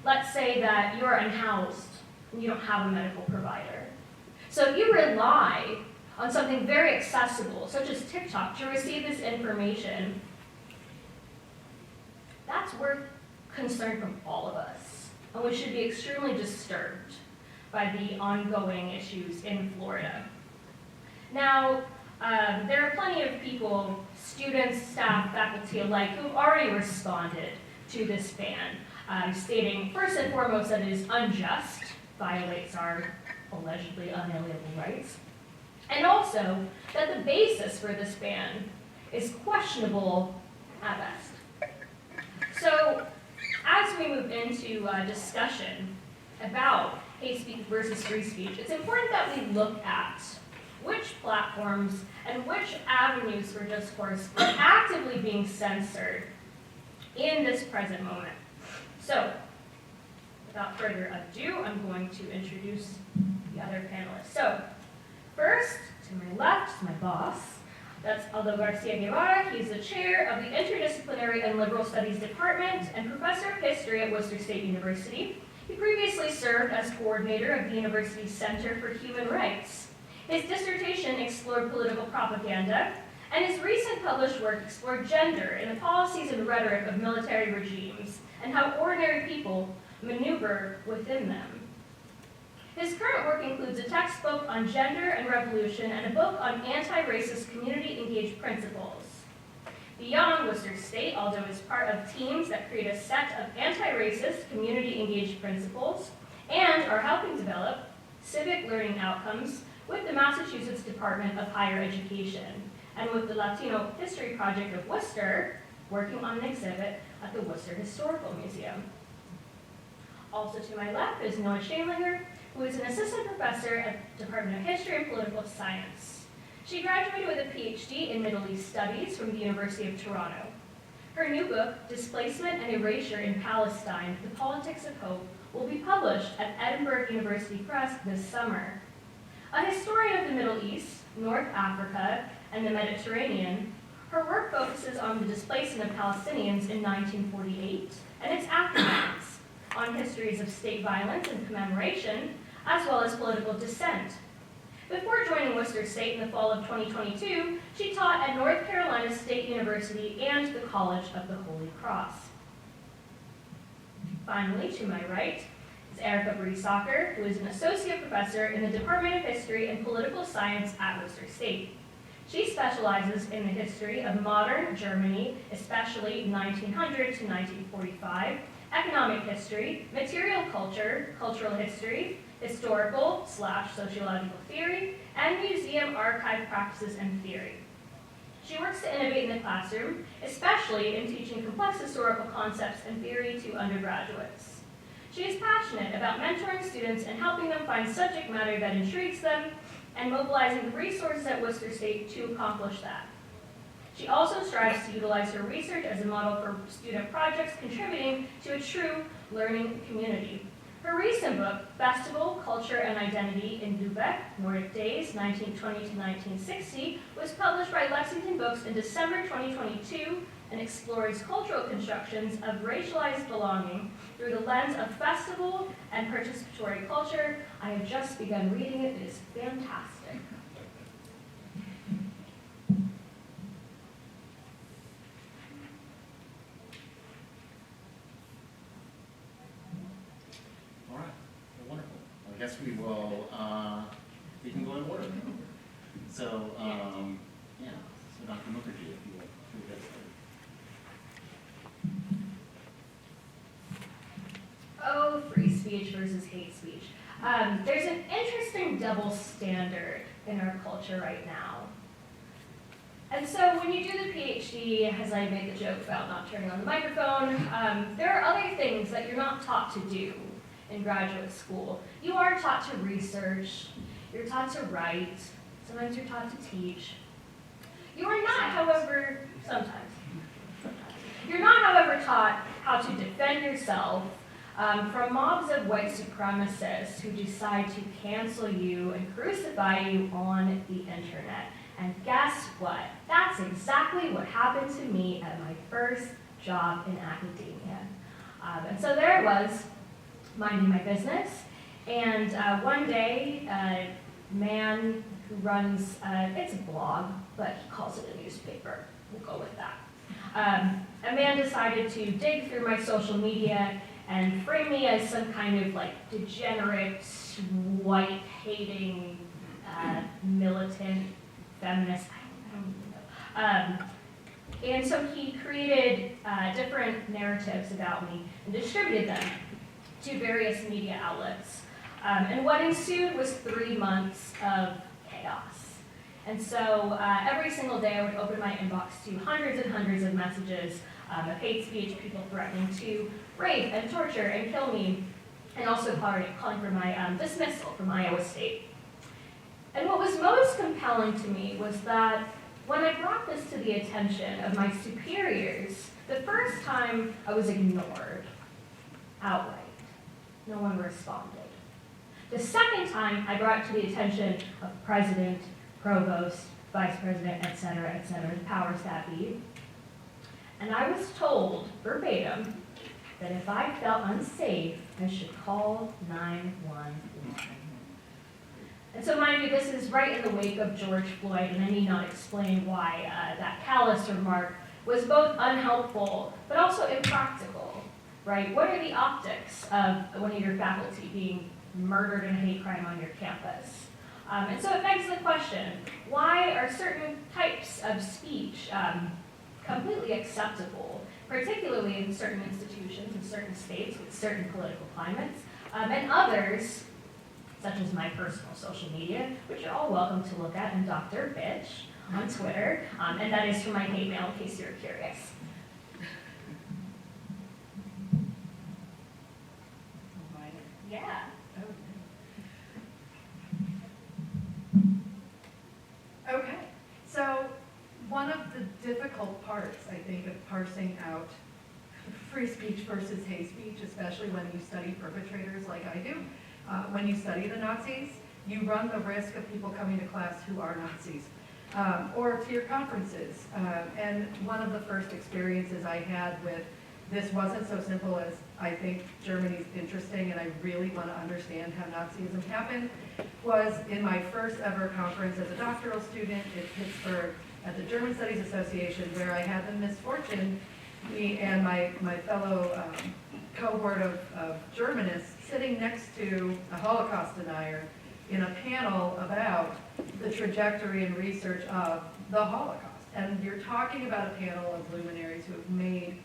Let's say that you're unhoused and you don't have a medical provider. So if you rely on something very accessible, such as TikTok, to receive this information, that's worth concern from all of us. And we should be extremely disturbed by the ongoing issues in Florida. Now, there are plenty of people, students, staff, faculty alike, who have already responded to this ban, stating first and foremost that it is unjust, violates our allegedly unalienable rights, and also that the basis for this ban is questionable at best. So, as we move into a discussion about hate speech versus free speech, it's important that we look at which platforms and which avenues for discourse are actively being censored in this present moment. So, without further ado, I'm going to introduce the other panelists. So, first, to my left, is my boss. That's Aldo Garcia Guevara. He's the chair of the Interdisciplinary and Liberal Studies Department and professor of history at Worcester State University. He previously served as coordinator of the university's Center for Human Rights. His dissertation explored political propaganda, and his recent published work explored gender in the policies and rhetoric of military regimes and how ordinary people maneuver within them. His current work includes a textbook on gender and revolution and a book on anti-racist community-engaged principles. Beyond Worcester State, Aldo is part of teams that create a set of anti-racist community-engaged principles and are helping develop civic learning outcomes with the Massachusetts Department of Higher Education and with the Latino History Project of Worcester, working on an exhibit at the Worcester Historical Museum. Also to my left is Noah Shaindlinger, who is an assistant professor at the Department of History and Political Science. She graduated with a PhD in Middle East Studies from the University of Toronto. Her new book, Displacement and Erasure in Palestine, The Politics of Hope, will be published at Edinburgh University Press this summer. A historian of the Middle East, North Africa, and the Mediterranean, her work focuses on the displacement of Palestinians in 1948 and its aftermaths, on histories of state violence and commemoration, as well as political dissent. Before joining Worcester State in the fall of 2022, she taught at North Carolina State University and the College of the Holy Cross. Finally, to my right, is Erica Bree-Socker, who is an associate professor in the Department of History and Political Science at Worcester State. She specializes in the history of modern Germany, especially 1900 to 1945, economic history, material culture, cultural history, historical/sociological theory, and museum archive practices and theory. She works to innovate in the classroom, especially in teaching complex historical concepts and theory to undergraduates. She is passionate about mentoring students and helping them find subject matter that intrigues them and mobilizing the resources at Worcester State to accomplish that. She also strives to utilize her research as a model for student projects contributing to a true learning community. Her recent book, Festival, Culture, and Identity in Lübeck, Nordic Days, 1920 to 1960, was published by Lexington Books in December 2022 and explores cultural constructions of racialized belonging through the lens of festival and participatory culture. I have just begun reading it. It is fantastic. All right, well, wonderful. I guess we will, we can go in order. So, yeah, so Dr. Mookerjee, if you will get started. Oh, free speech versus hate speech. There's an interesting double standard in our culture right now. And so when you do the PhD, as I made the joke about not turning on the microphone, there are other things that you're not taught to do in graduate school. You are taught to research, you're taught to write, sometimes you're taught to teach. You are not, however, sometimes. You're not, however, taught how to defend yourself from mobs of white supremacists who decide to cancel you and crucify you on the internet. And guess what? That's exactly what happened to me at my first job in academia. And so there I was, minding my business, and one day, a man who runs, it's a blog, but he calls it a newspaper. We'll go with that. A man decided to dig through my social media and frame me as some kind of like degenerate, white-hating, militant, feminist, I don't even know. And so he created different narratives about me and distributed them to various media outlets. And what ensued was 3 months of chaos. And so every single day I would open my inbox to hundreds and hundreds of messages of hate speech, people threatening to rape and torture and kill me, and also calling for my dismissal from Iowa State. And what was most compelling to me was that when I brought this to the attention of my superiors, the first time I was ignored outright. No one responded. The second time I brought it to the attention of president, provost, vice president, etc., the powers that be, and I was told verbatim that if I felt unsafe, I should call 911. And so mind you, this is right in the wake of George Floyd, and I need not explain why that callous remark was both unhelpful, but also impractical, right? What are the optics of one of your faculty being murdered in a hate crime on your campus? And so it begs the question, why are certain types of speech completely acceptable, particularly in certain institutions, in certain states, with certain political climates, and others, such as my personal social media, which you're all welcome to look at, and Dr. Bitch on Twitter, and that is for my hate mail in case you're curious. Yeah. Okay, so one of the difficult parts, I think, of parsing out free speech versus hate speech, especially when you study perpetrators like I do, when you study the Nazis, you run the risk of people coming to class who are Nazis, or to your conferences. And one of the first experiences I had with this wasn't so simple as, I think Germany's interesting and I really want to understand how Nazism happened, was in my first ever conference as a doctoral student in Pittsburgh at the German Studies Association, where I had the misfortune, me and my fellow cohort of Germanists sitting next to a Holocaust denier in a panel about the trajectory and research of the Holocaust. And you're talking about a panel of luminaries who have made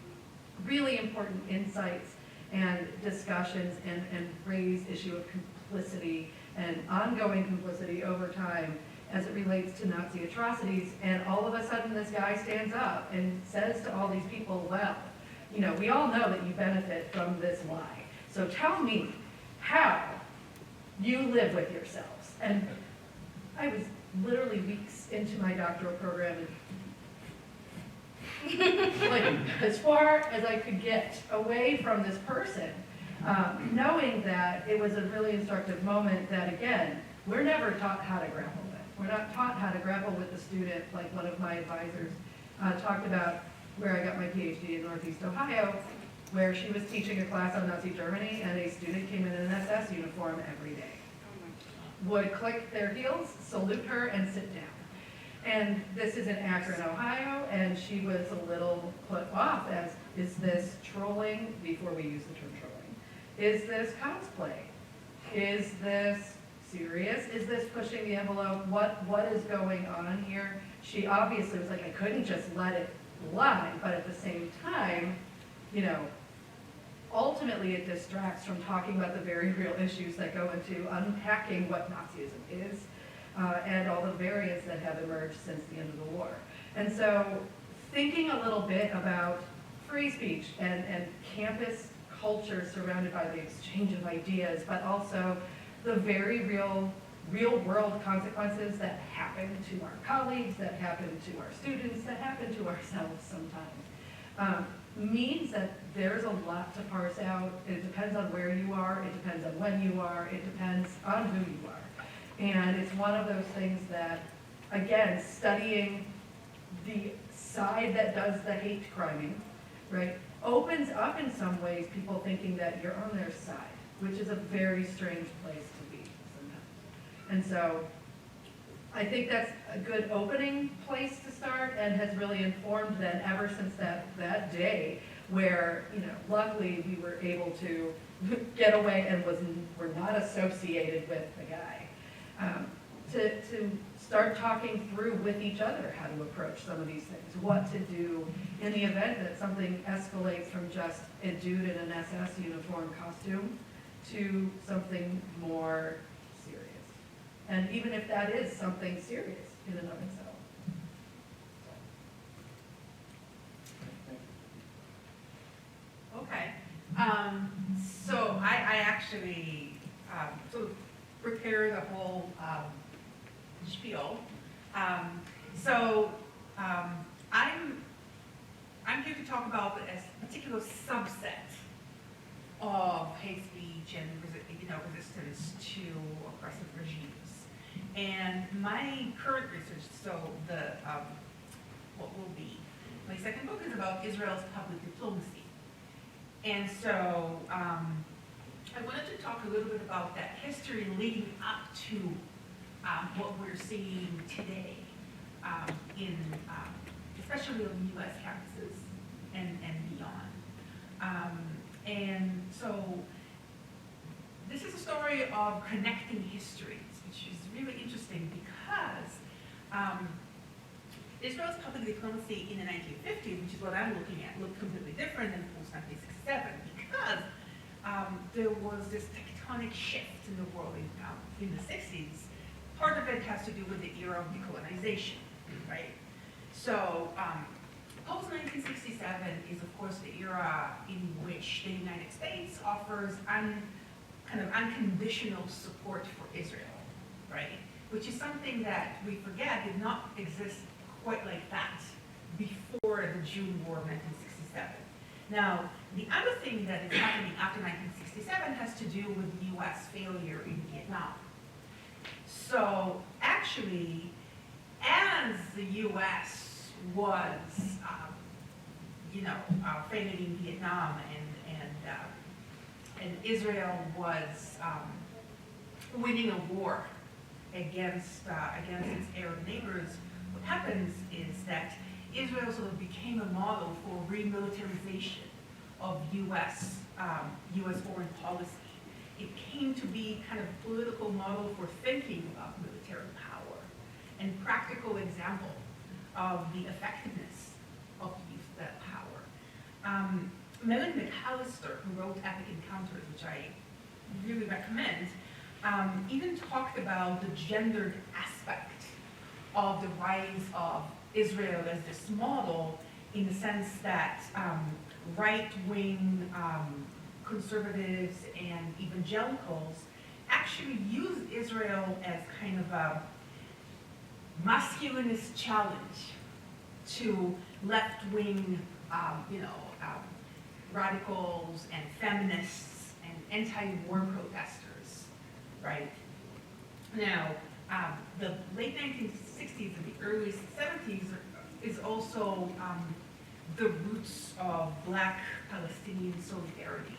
really important insights and discussions and raised issue of complicity and ongoing complicity over time as it relates to Nazi atrocities. And all of a sudden this guy stands up and says to all these people, well, you know, we all know that you benefit from this lie. So tell me how you live with yourselves. And I was literally weeks into my doctoral program and like as far as I could get away from this person, knowing that it was a really instructive moment that, again, we're never taught how to grapple with. We're not taught how to grapple with the student, like one of my advisors talked about where I got my PhD in Northeast Ohio, where she was teaching a class on Nazi Germany and a student came in an SS uniform every day. Would click their heels, salute her, and sit down. And this is in Akron, Ohio, and she was a little put off as, is this trolling, before we use the term trolling? Is this cosplay? Is this serious? Is this pushing the envelope? What is going on here? She obviously was like, I couldn't just let it lie, but at the same time, you know, ultimately it distracts from talking about the very real issues that go into unpacking what Nazism is. And all the variants that have emerged since the end of the war. And so thinking a little bit about free speech and campus culture surrounded by the exchange of ideas, but also the very real world consequences that happen to our colleagues, that happen to our students, that happen to ourselves sometimes, means that there's a lot to parse out. It depends on where you are, it depends on when you are, it depends on who you are. And it's one of those things that, again, studying the side that does the hate criming, right, opens up in some ways people thinking that you're on their side, which is a very strange place to be sometimes. And so I think that's a good opening place to start, and has really informed then ever since that day where, you know, luckily we were able to get away and were not associated with the guy. To start talking through with each other how to approach some of these things, what to do in the event that something escalates from just a dude in an SS uniform costume to something more serious. And even if that is something serious in and of itself. Okay, so I actually sort of prepared a whole spiel. I'm here to talk about a particular subset of hate speech and resistance to oppressive regimes. And my current research, what will be my second book, is about Israel's public diplomacy. And so I wanted to talk a little bit about that history leading up to what we're seeing today especially on U.S. campuses and beyond. And so this is a story of connecting histories, which is really interesting because Israel's public diplomacy in the 1950s, which is what I'm looking at, looked completely different than post-1967 because there was this tectonic shift in the world in the 60s. Part of it has to do with the era of decolonization, right? So post-1967 is, of course, the era in which the United States offers kind of unconditional support for Israel, right? Which is something that we forget did not exist quite like that before the June War of 1967. Now, the other thing that is happening after 1967 has to do with the U.S. failure in Vietnam. So actually, as the U.S. was, failing in Vietnam and Israel was winning a war against its Arab neighbors, what happens is that Israel sort of became a model for remilitarization of U.S. foreign policy. It came to be kind of a political model for thinking about military power and practical example of the effectiveness of the use of that power. Melanie McAllister, who wrote Epic Encounters, which I really recommend, even talked about the gendered aspect of the rise of Israel as this model, in the sense that right-wing conservatives and evangelicals actually use Israel as kind of a masculinist challenge to left-wing, radicals and feminists and anti-war protesters, right? Now, the late 1960s and the early 70s is also the roots of Black Palestinian solidarity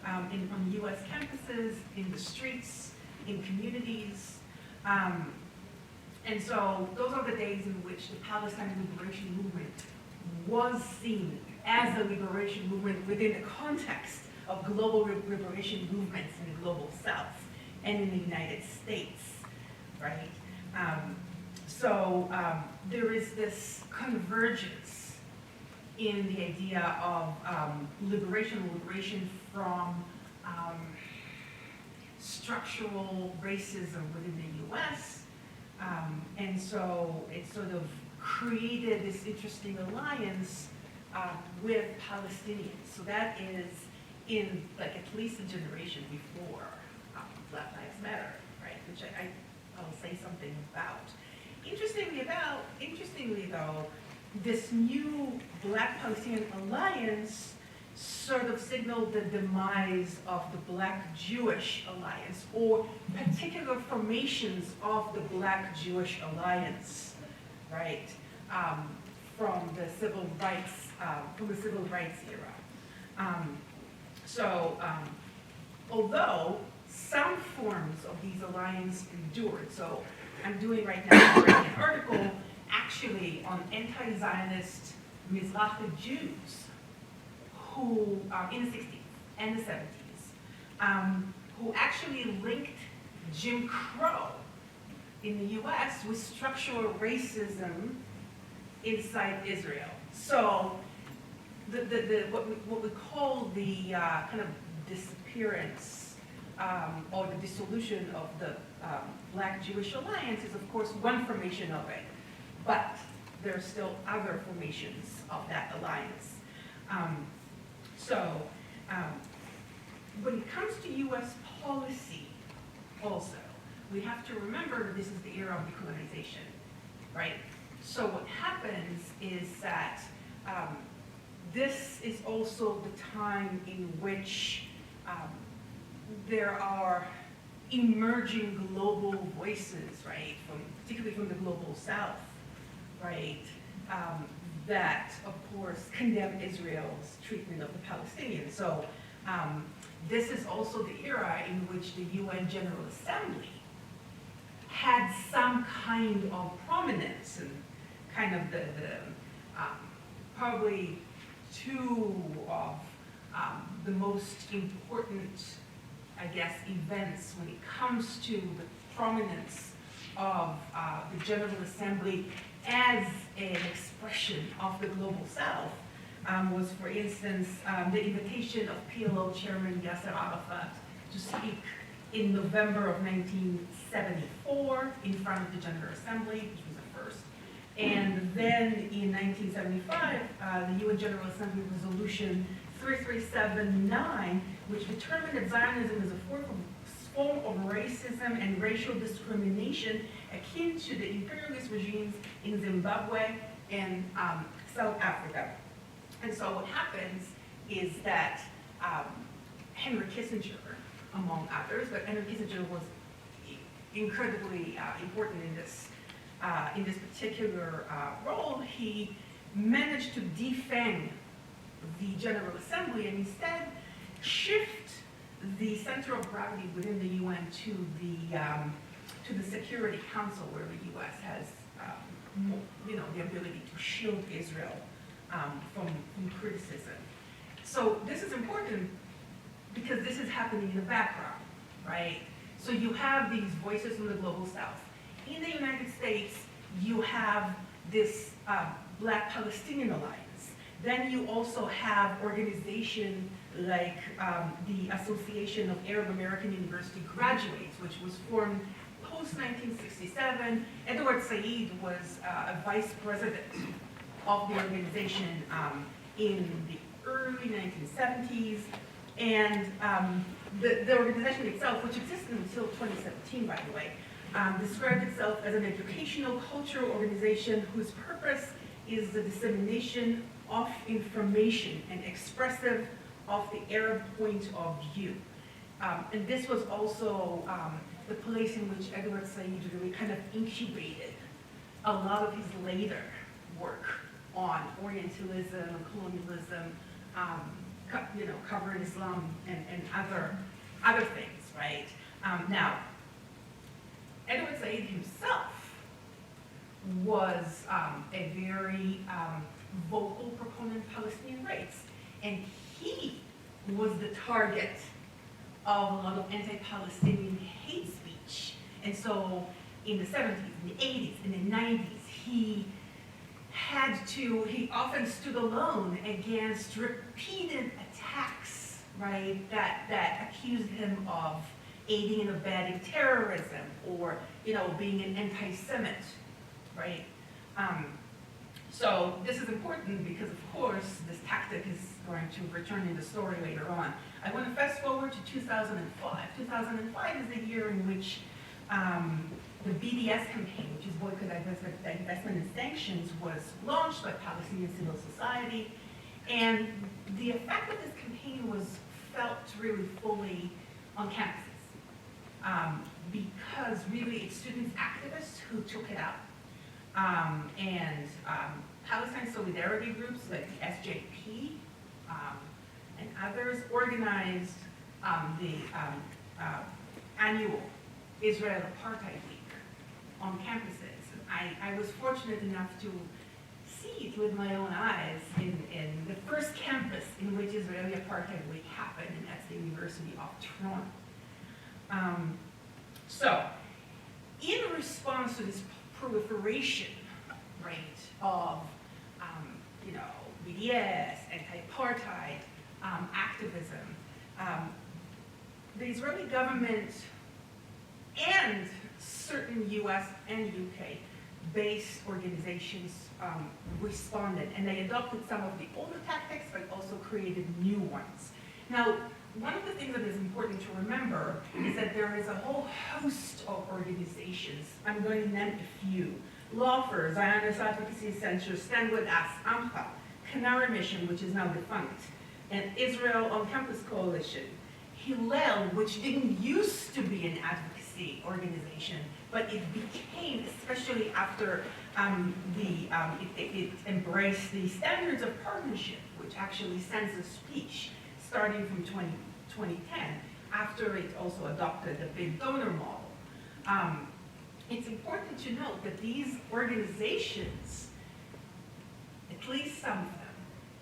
on U.S. campuses, in the streets, in communities. And so those are the days in which the Palestine liberation movement was seen as a liberation movement within the context of global liberation movements in the global South and in the United States, right? There is this convergence in the idea of liberation from structural racism within the U.S. And so it sort of created this interesting alliance with Palestinians. So that is in like at least a generation before Black Lives Matter, right? Which I'll say something about. Interestingly though, this new Black Palestinian alliance sort of signaled the demise of the Black-Jewish alliance, or particular formations of the Black-Jewish alliance, right? From the civil rights era. Although some forms of these alliances endured, so I'm doing right now an article actually on anti-Zionist Mizrahi Jews who, in the 60s and the 70s, who actually linked Jim Crow in the US with structural racism inside Israel. So what we call the kind of disappearance or the dissolution of the Black-Jewish alliance is of course one formation of it, but there are still other formations of that alliance. When it comes to US policy also, we have to remember that this is the era of decolonization, right? So what happens is that this is also the time in which there are emerging global voices, right, particularly from the global South, right, that, of course, condemn Israel's treatment of the Palestinians. So this is also the era in which the UN General Assembly had some kind of prominence and kind of the probably two of the most important, I guess, events when it comes to the prominence of the General Assembly as an expression of the Global South was, for instance, the invitation of PLO Chairman Yasser Arafat to speak in November of 1974 in front of the General Assembly, which was a first. And then in 1975, the UN General Assembly Resolution 3379, which determined that Zionism is a form of racism and racial discrimination akin to the imperialist regimes in Zimbabwe and South Africa. And so what happens is that Henry Kissinger, among others, but Henry Kissinger was incredibly important in this particular role. He managed to defang the General Assembly and instead shift the center of gravity within the UN to the Security Council, where the U.S. has the ability to shield Israel from criticism. So this is important because this is happening in the background, right? So you have these voices from the Global South. In the United States, you have this Black Palestinian Alliance. Then you also have organizations like the Association of Arab American University Graduates, which was formed post-1967. Edward Said was a vice president of the organization in the early 1970s. And the organization itself, which existed until 2017, by the way, described itself as an educational cultural organization whose purpose is the dissemination of information and expressive of the Arab point of view. And this was also the place in which Edward Said really kind of incubated a lot of his later work on Orientalism, colonialism, covering Islam and other things, right? Now, Edward Said himself was a very vocal proponent of Palestinian rights, and he was the target of a lot of anti-Palestinian hate speech. And so in the 70s, in the 80s, in the 90s, he often stood alone against repeated attacks, right, that accused him of aiding and abetting terrorism or, being an anti-Semite, right? So this is important because, of course, this tactic is going to return in the story later on. I want to fast forward to 2005. 2005 is the year in which the BDS campaign, which is Boycott, Divestment and Sanctions, was launched by Palestinian civil society. And the effect of this campaign was felt really fully on campuses. Because really it's student activists who took it up. Palestine solidarity groups like the SJP and others organized the annual Israel Apartheid Week on campuses. I was fortunate enough to see it with my own eyes in the first campus in which Israeli Apartheid Week happened, and that's the University of Toronto. So, in response to this proliferation, right, of BDS, anti-apartheid activism, the Israeli government and certain US and UK based organizations responded, and they adopted some of the older tactics, but also created new ones. Now, one of the things that is important to remember is that there is a whole host of organizations. I'm going to name a few. Lawfare, Zionist Advocacy Center, Stand With Us, AMPA, Canary Mission, which is now defunct, and Israel On Campus Coalition, Hillel, which didn't used to be an advocacy organization, but it became, especially after it embraced the standards of partnership, which actually censors speech, starting from 2010, after it also adopted the big donor model. It's important to note that these organizations, at least some of them,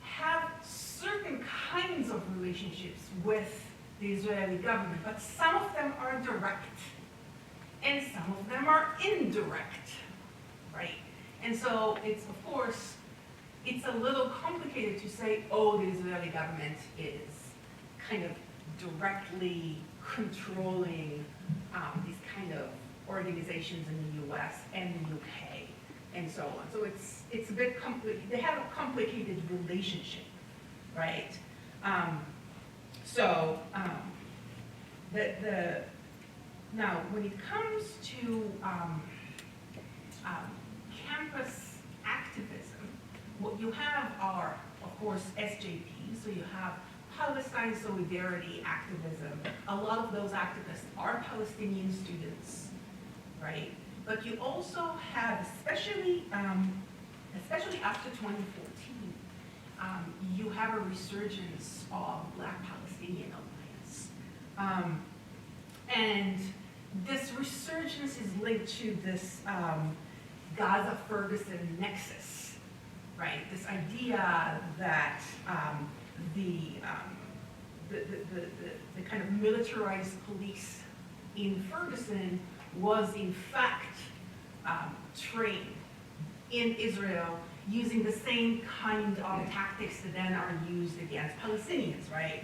have certain kinds of relationships with the Israeli government, but some of them are direct, and some of them are indirect, right? And so it's, of course, it's a little complicated to say, oh, the Israeli government is kind of directly controlling these kind of organizations in the US and the UK and so on. So it's a bit complicated. They have a complicated relationship, right? Now, when it comes to campus activism, what you have are, of course, SJP. So you have Palestine solidarity activism. A lot of those activists are Palestinian students, right? But you also have, especially after 2014, you have a resurgence of Black Palestinian Alliance. And this resurgence is linked to this Gaza-Ferguson nexus, right? This idea that the kind of militarized police in Ferguson was in fact trained in Israel using the same kind of tactics that then are used against Palestinians, right?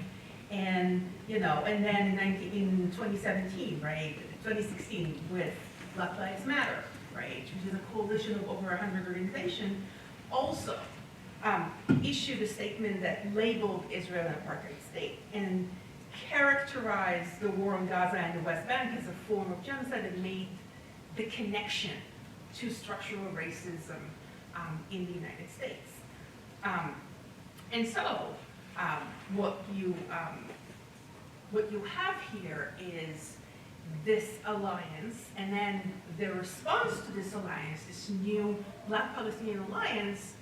And, and then in 2017, right, 2016 with Black Lives Matter, right, which is a coalition of over 100 organizations, also issued a statement that labeled Israel an apartheid state and characterized the war on Gaza and the West Bank as a form of genocide and made the connection to structural racism in the United States. And so what you have here is this alliance, and then the response to this alliance, this new Black Palestinian alliance,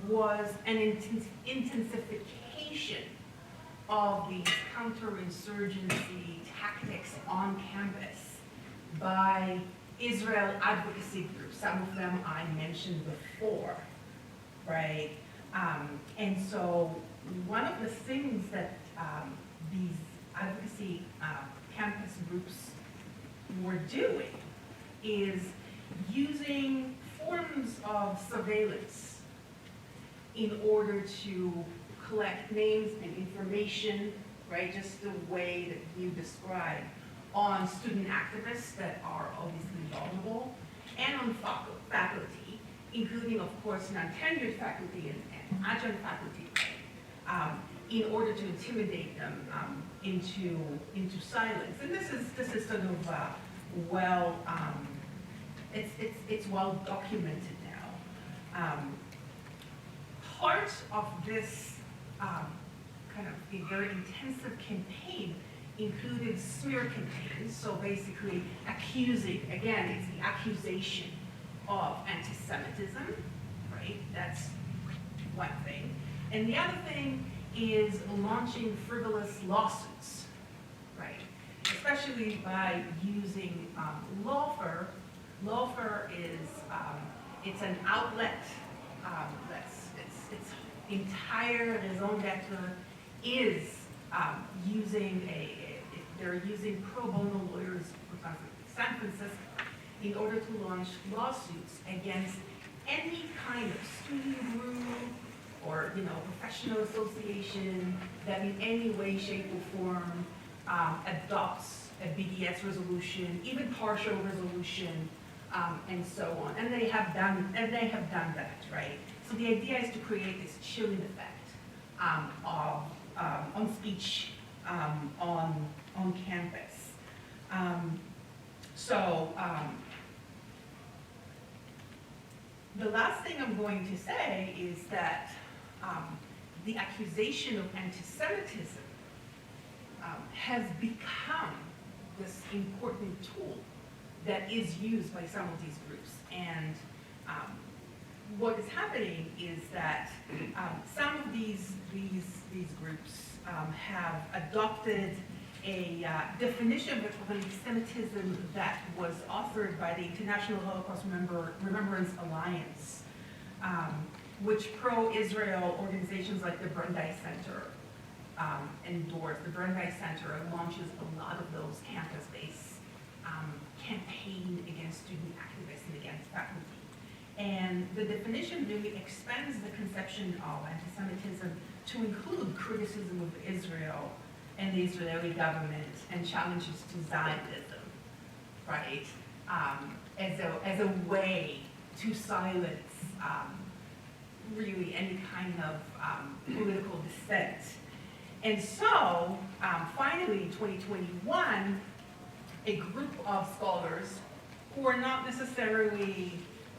was an intensification of these counterinsurgency tactics on campus by Israel advocacy groups. Some of them I mentioned before, right? And so one of the things that these advocacy campus groups were doing is using forms of surveillance in order to collect names and information, right, just the way that you described, on student activists that are obviously vulnerable, and on faculty, including, of course, non-tenured faculty and adjunct faculty, in order to intimidate them into silence. And this is sort of it's well documented now. Part of this kind of a very intensive campaign included smear campaigns, so basically accusing, again, it's the accusation of anti-Semitism, right? That's one thing. And the other thing is launching frivolous lawsuits, right? Especially by using lawfare. Lawfare is, it's an outlet its entire raison d'etre is they're using pro bono lawyers, for example, in San Francisco, in order to launch lawsuits against any kind of student group or professional association that in any way, shape, or form adopts a BDS resolution, even partial resolution, and so on. And they have done that, right? So the idea is to create this chilling effect on speech on campus. The last thing I'm going to say is that the accusation of anti-Semitism has become this important tool that is used by some of these groups. And what is happening is that some of these groups have adopted a definition of anti-Semitism that was authored by the International Holocaust Remembrance Alliance, which pro-Israel organizations like the Brandeis Center endorse. The Brandeis Center launches a lot of those campus-based campaign against student activists and against faculty. And the definition really expands the conception of anti-Semitism to include criticism of Israel and the Israeli government and challenges to Zionism, right? As a way to silence really any kind of political dissent. And so, finally, in 2021, a group of scholars who are not necessarily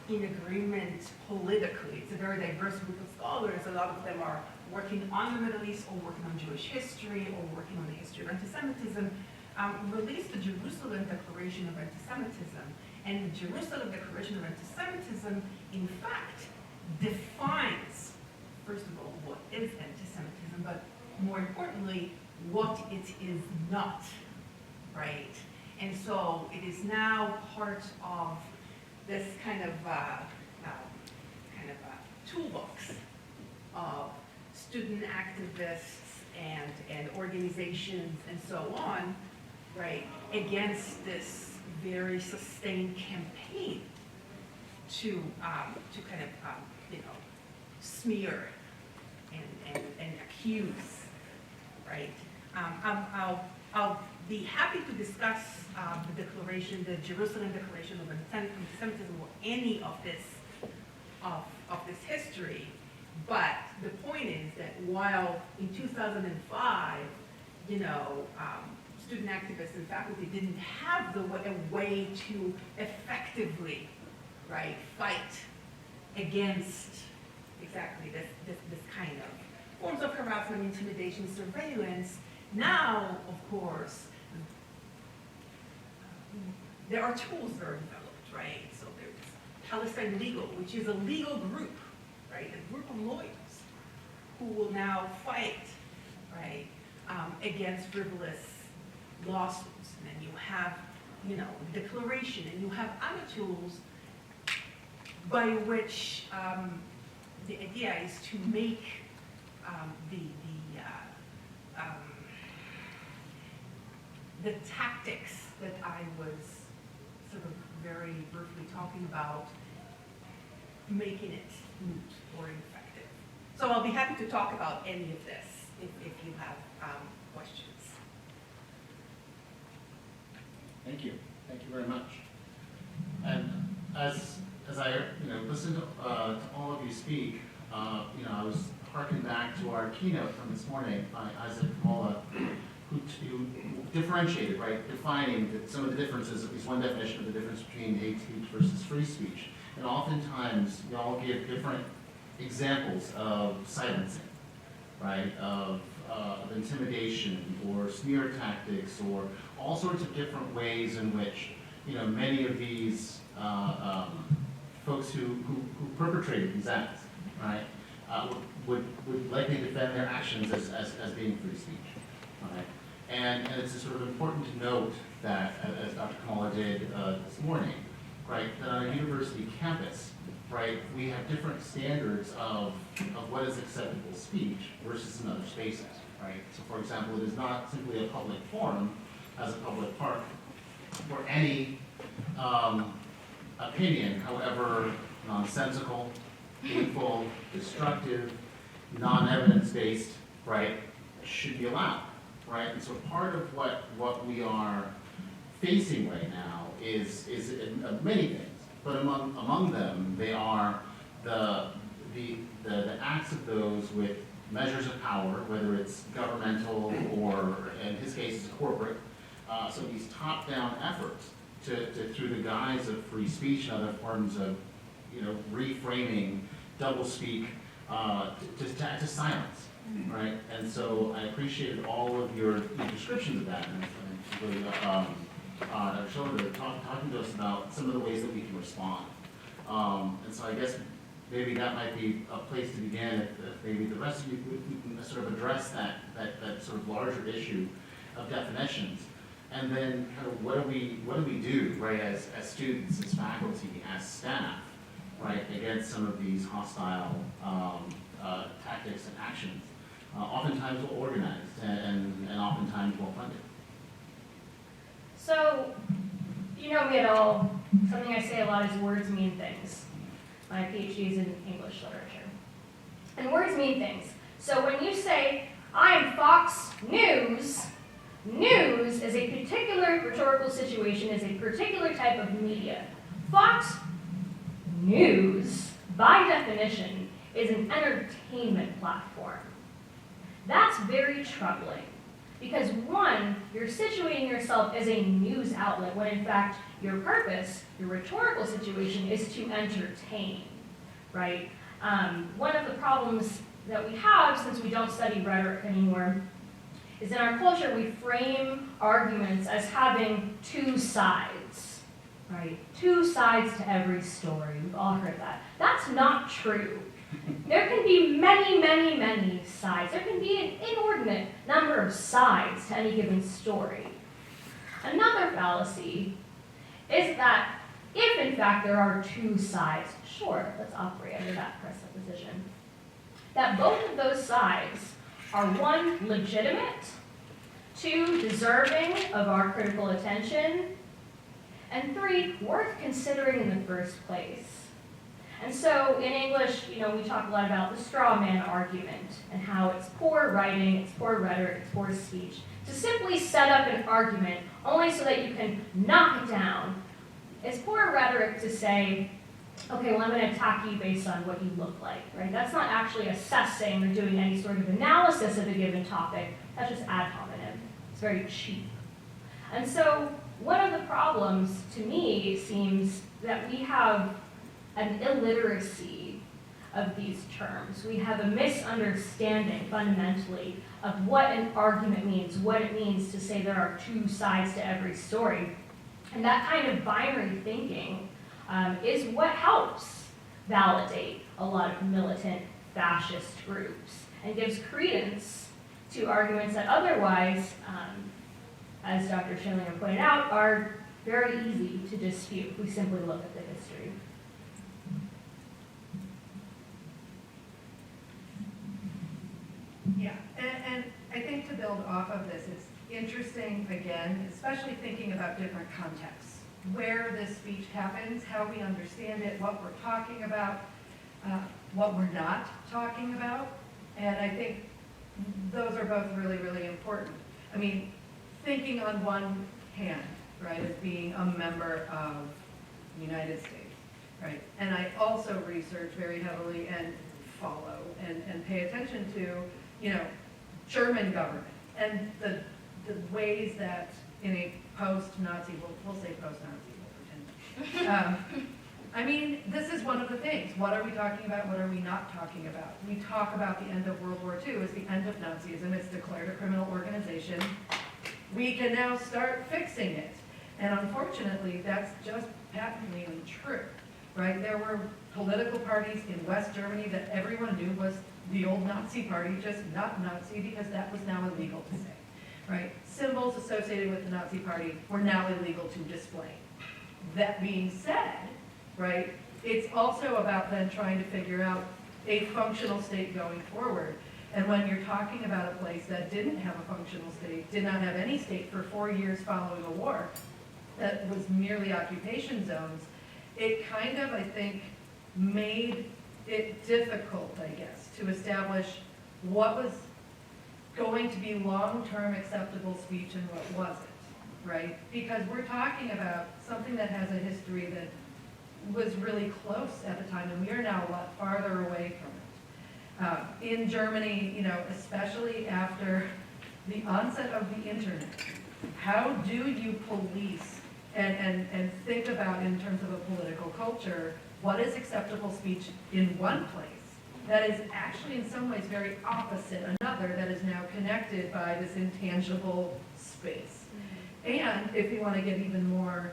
in agreement politically, it's a very diverse group of scholars, a lot of them are working on the Middle East or working on Jewish history or working on the history of anti-Semitism, released the Jerusalem Declaration of Anti-Semitism. And the Jerusalem Declaration of Anti-Semitism, in fact, defines, first of all, what is anti-Semitism, but more importantly, what it is not, right? And so it is now part of this kind of toolbox of student activists and organizations and so on, right, against this very sustained campaign to kind of smear and accuse, right? I'll be happy to discuss the declaration, the Jerusalem Declaration of Anti-Semitism, or any of this history. But the point is that while in 2005, student activists and faculty didn't have a way to effectively, right, fight against exactly this kind of forms of harassment, intimidation, surveillance. Now, of course, there are tools that are developed, right? So there's Palestine Legal, which is a legal group, right? A group of lawyers who will now fight, right, against frivolous lawsuits. And then you have, declaration, and you have other tools by which the idea is to make the tactics that I was sort of very briefly talking about, making it moot or ineffective. So I'll be happy to talk about any of this if you have questions. Thank you very much. And as as I listened to all of you speak, I was harking back to our keynote from this morning by Kamola, who differentiated, right, defining some of the differences, at least one definition of the difference between hate speech versus free speech. And oftentimes, y'all give different examples of silencing, right, of intimidation or smear tactics or all sorts of different ways in which, many of these folks who perpetrated these acts, right, would likely defend their actions as being free speech, right? And it's sort of important to note that, as Dr. Kamola did this morning, right, that on a university campus, right, we have different standards of what is acceptable speech versus in other spaces, right? So for example, it is not simply a public forum as a public park where any opinion, however nonsensical, hateful, destructive, non-evidence-based, right, should be allowed, right? And so part of what we are facing right now is many things, but among them, they are the acts of those with measures of power, whether it's governmental or, in his case, corporate. So these top-down efforts to through the guise of free speech and other forms of, reframing doublespeak to silence, right? And so I appreciated all of your descriptions of that, and really, Dr. Shaindlinger talking to us about some of the ways that we can respond. And so I guess maybe that might be a place to begin. If maybe the rest of you we can sort of address that sort of larger issue of definitions. And then kind of what do we do, right, as students, as faculty, as staff, right, against some of these hostile tactics and actions, oftentimes well organized and oftentimes well funded. So, me at all, something I say a lot is words mean things. My PhD is in English literature. And words mean things. So when you say, I am Fox News, news is a particular rhetorical situation, is a particular type of media. Fox News, by definition, is an entertainment platform. That's very troubling. Because one, you're situating yourself as a news outlet when in fact your purpose, your rhetorical situation is to entertain, right? One of the problems that we have since we don't study rhetoric anymore is in our culture we frame arguments as having two sides, right? Two sides to every story. We've all heard that. That's not true. There can be many, many, many sides. There can be an inordinate number of sides to any given story. Another fallacy is that if, in fact, there are two sides, sure, let's operate under that presupposition, that both of those sides are, one, legitimate, two, deserving of our critical attention, and three, worth considering in the first place. And so in English, we talk a lot about the straw man argument and how it's poor writing, it's poor rhetoric, it's poor speech. To simply set up an argument only so that you can knock it down is poor rhetoric to say, okay, well, I'm going to attack you based on what you look like, right? That's not actually assessing or doing any sort of analysis of a given topic. That's just ad hominem. It's very cheap. And so one of the problems to me seems that we have an illiteracy of these terms. We have a misunderstanding, fundamentally, of what an argument means, what it means to say there are two sides to every story. And that kind of binary thinking is what helps validate a lot of militant fascist groups and gives credence to arguments that otherwise, as Dr. Shaindlinger pointed out, are very easy to dispute if we simply look at the history. Yeah, and I think to build off of this, it's interesting, again, especially thinking about different contexts, where this speech happens, how we understand it, what we're talking about, what we're not talking about, and I think those are both really, really important. I mean, thinking on one hand, right, as being a member of the United States, right? And I also research very heavily and follow and pay attention to, you know, German government and the ways that in a post-Nazi, we'll say post-Nazi, we'll pretend. I mean, this is one of the things. What are we talking about? What are we not talking about? We talk about the end of World War II as the end of Nazism. It's declared a criminal organization. We can now start fixing it. And unfortunately, that's just patently untrue, right? There were political parties in West Germany that everyone knew was the old Nazi party, just not Nazi because that was now illegal to say, right? Symbols associated with the Nazi party were now illegal to display. That being said, right, it's also about then trying to figure out a functional state going forward. And when you're talking about a place that didn't have a functional state, did not have any state for 4 years following a war, that was merely occupation zones, it kind of, I think, made it difficult, I guess, to establish what was going to be long-term acceptable speech and what wasn't, right? Because we're talking about something that has a history that was really close at the time, and we are now a lot farther away from it. In Germany, you know, especially after the onset of the internet, how do you police and think about in terms of a political culture, what is acceptable speech in one place that is actually in some ways very opposite another that is now connected by this intangible space. And if you want to get even more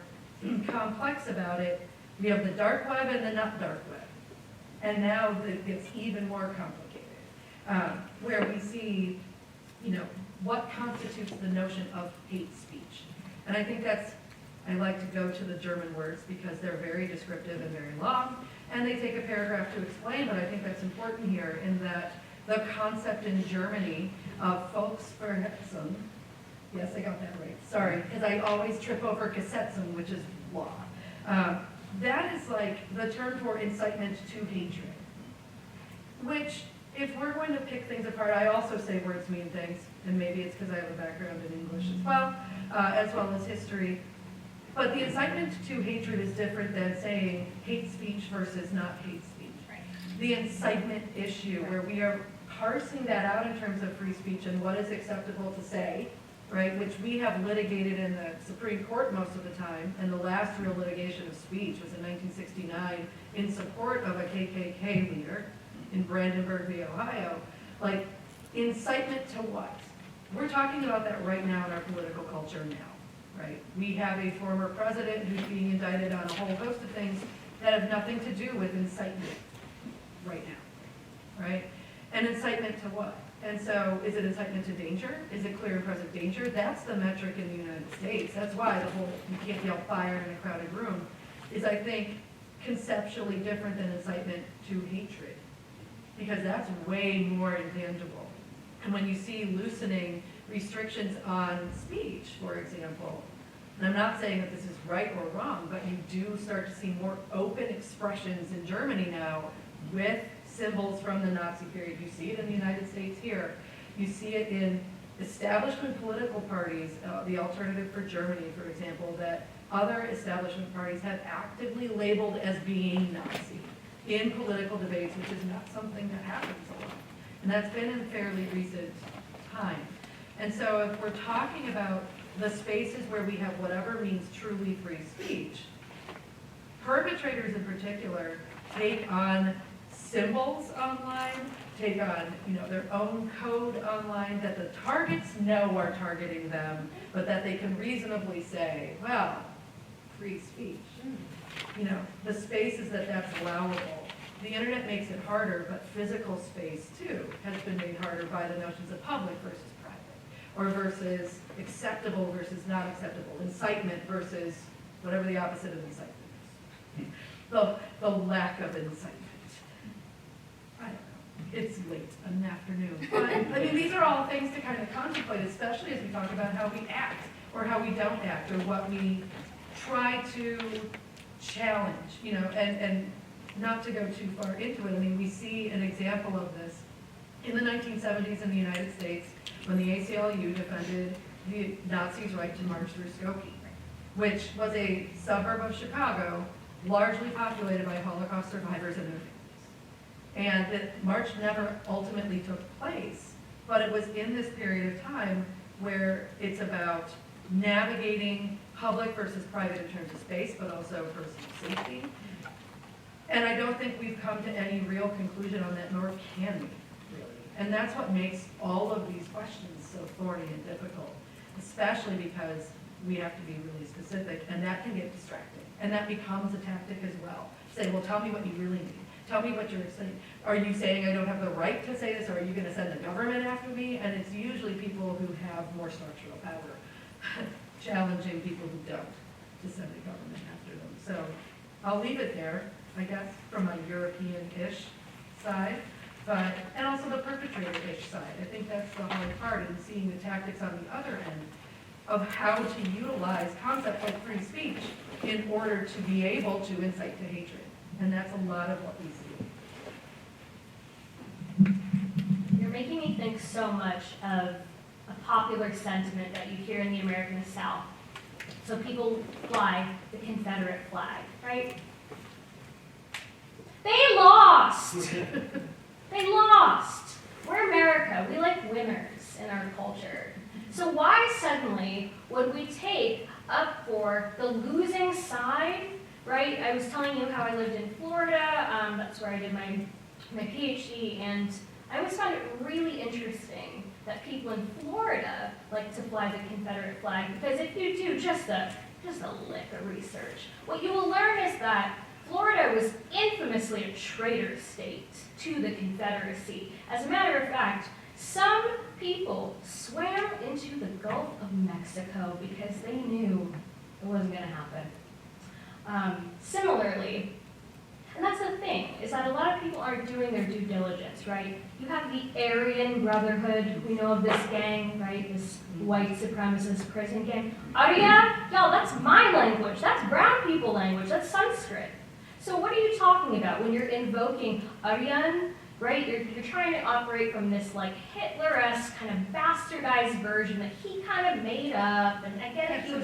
complex about it, we have the dark web and the not dark web. And now it gets even more complicated, where we see, you know, what constitutes the notion of hate speech. And I think that's, I like to go to the German words because they're very descriptive and very long, and they take a paragraph to explain, but I think that's important here in that the concept in Germany of Volksverhetzung, yes, I got that right, sorry, because I always trip over Gesetzung, which is law. That is like the term for incitement to hatred, which if we're going to pick things apart, I also say words mean things, and maybe it's because I have a background in English as well as history. But the incitement to hatred is different than saying hate speech versus not hate speech. Right. The incitement issue, where we are parsing that out in terms of free speech and what is acceptable to say, right, which we have litigated in the Supreme Court most of the time, and the last real litigation of speech was in 1969 in support of a KKK leader in Brandenburg, Ohio. Like, incitement to what? We're talking about that right now in our political culture now, right? We have a former president who's being indicted on a whole host of things that have nothing to do with incitement right now, right? And incitement to what? And so, is it incitement to danger? Is it clear and present danger? That's the metric in the United States. That's why the whole, you can't yell fire in a crowded room, is I think conceptually different than incitement to hatred. Because that's way more intangible. And when you see loosening restrictions on speech, for example, and I'm not saying that this is right or wrong, but you do start to see more open expressions in Germany now with symbols from the Nazi period. You see it in the United States here. You see it in establishment political parties, the Alternative for Germany, for example, that other establishment parties have actively labeled as being Nazi in political debates, which is not something that happens a lot. And that's been in fairly recent time. And so if we're talking about the spaces where we have whatever means truly free speech, perpetrators in particular take on symbols online, take on, you know, their own code online that the targets know are targeting them, but that they can reasonably say, well, free speech. You know, the spaces that that's allowable. The internet makes it harder, but physical space too has been made harder by the notions of public versus private, or versus acceptable versus not acceptable, incitement versus whatever the opposite of incitement is. The lack of incitement. I don't know. It's late in the afternoon. But I mean, these are all things to kind of contemplate, especially as we talk about how we act or how we don't act or what we try to challenge, you know, and not to go too far into it. I mean, we see an example of this in the 1970s in the United States when the ACLU defended the Nazis' right to march through Skokie, which was a suburb of Chicago largely populated by Holocaust survivors and their families. And the march never ultimately took place, but it was in this period of time where it's about navigating public versus private in terms of space, but also personal safety. And I don't think we've come to any real conclusion on that, nor can we, really. And that's what makes all of these questions so thorny and difficult, especially because we have to be really specific, and that can get distracting. And that becomes a tactic as well. Say, well, tell me what you really need. Tell me what you're saying. Are you saying I don't have the right to say this, or are you gonna send the government after me? And it's usually people who have more structural power challenging people who don't to send the government after them. So I'll leave it there, I guess, from a European-ish side, but, and also the perpetrator-ish side. I think that's the hard part in seeing the tactics on the other end of how to utilize concepts like free speech in order to be able to incite to hatred. And that's a lot of what we see. You're making me think so much of a popular sentiment that you hear in the American South. So people fly the Confederate flag, right? They lost! They lost! We're America. We like winners in our culture. So why suddenly would we take up for the losing side, right? I was telling you how I lived in Florida. That's where I did my PhD, and I always found it really interesting that people in Florida like to fly the Confederate flag, because if you do just a lick of research, what you will learn is that Florida was infamously a traitor state to the Confederacy. As a matter of fact, some people swam into the Gulf of Mexico because they knew it wasn't going to happen. Similarly, and that's the thing, is that a lot of people aren't doing their due diligence, right? You have the Aryan Brotherhood. We know of this gang, right? This white supremacist prison gang. Arya? Y'all, that's my language. That's brown people language. That's Sanskrit. So what are you talking about when you're invoking Aryan, right? You're trying to operate from this like Hitler-esque kind of bastardized version that he kind of made up. And again, he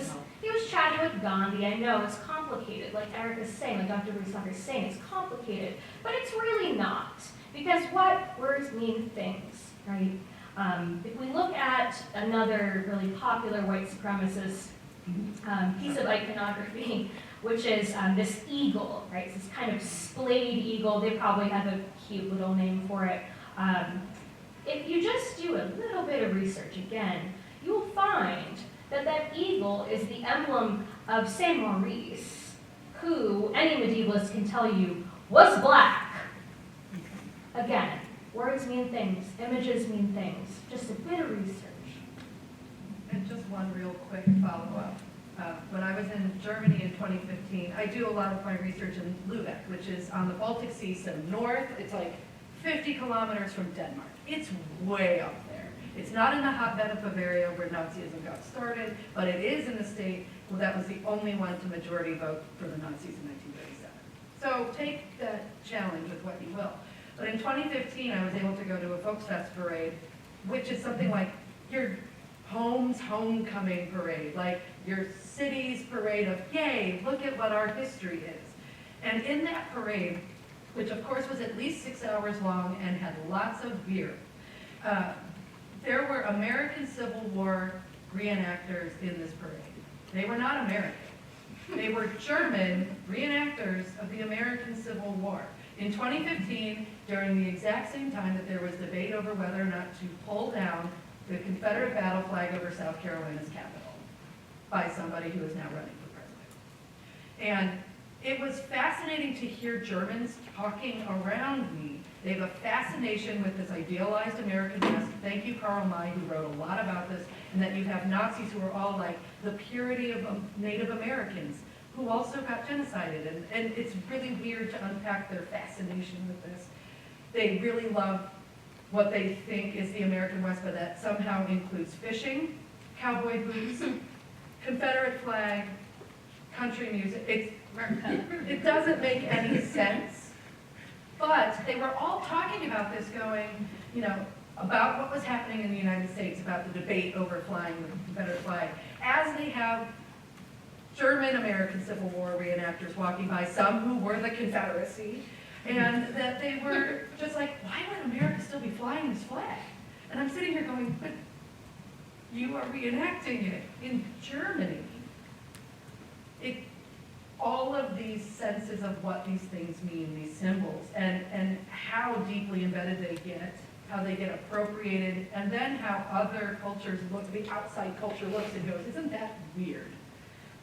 was chatting with Gandhi. I know it's complicated, like Eric is saying, like Dr. Rita is saying, it's complicated, but it's really not, because what words mean things, right? If we look at another really popular white supremacist piece of iconography, which is this eagle, right? It's this kind of splayed eagle. They probably have a cute little name for it. If you just do a little bit of research again, you will find that that eagle is the emblem of Saint Maurice, who any medievalist can tell you was black. Again, words mean things, images mean things. Just a bit of research. And just one real quick follow-up. When I was in Germany in 2015, I do a lot of my research in Lübeck, which is on the Baltic Sea, so north. It's like 50 kilometers from Denmark. It's way up there. It's not in the hotbed of Bavaria where Nazism got started, but it is in the state that was the only one to majority vote for the Nazis in 1937. So take that challenge with what you will. But in 2015, I was able to go to a Volksfest parade, which is something like your home's homecoming parade, like your city's parade of, yay, look at what our history is. And in that parade, which of course was at least 6 hours long and had lots of beer, there were American Civil War reenactors in this parade. They were not American. They were German reenactors of the American Civil War. In 2015, during the exact same time that there was debate over whether or not to pull down the Confederate battle flag over South Carolina's Capitol by somebody who is now running for president. And it was fascinating to hear Germans talking around me. They have a fascination with this idealized American West. Thank you, Karl May, who wrote a lot about this, and that you have Nazis who are all like the purity of Native Americans, who also got genocided. And it's really weird to unpack their fascination with this. They really love what they think is the American West, but that somehow includes fishing, cowboy boots, Confederate flag, country music. It doesn't make any sense. But they were all talking about this, going, you know, about what was happening in the United States, about the debate over flying the Confederate flag, as they have German-American Civil War reenactors walking by, some who were the Confederacy, and that they were just like, why would America still be flying this flag? And I'm sitting here going, but you are reenacting it in Germany. All of these senses of what these things mean, these symbols, and how deeply embedded they get, how they get appropriated, and then how other cultures look, the outside culture looks and goes, isn't that weird?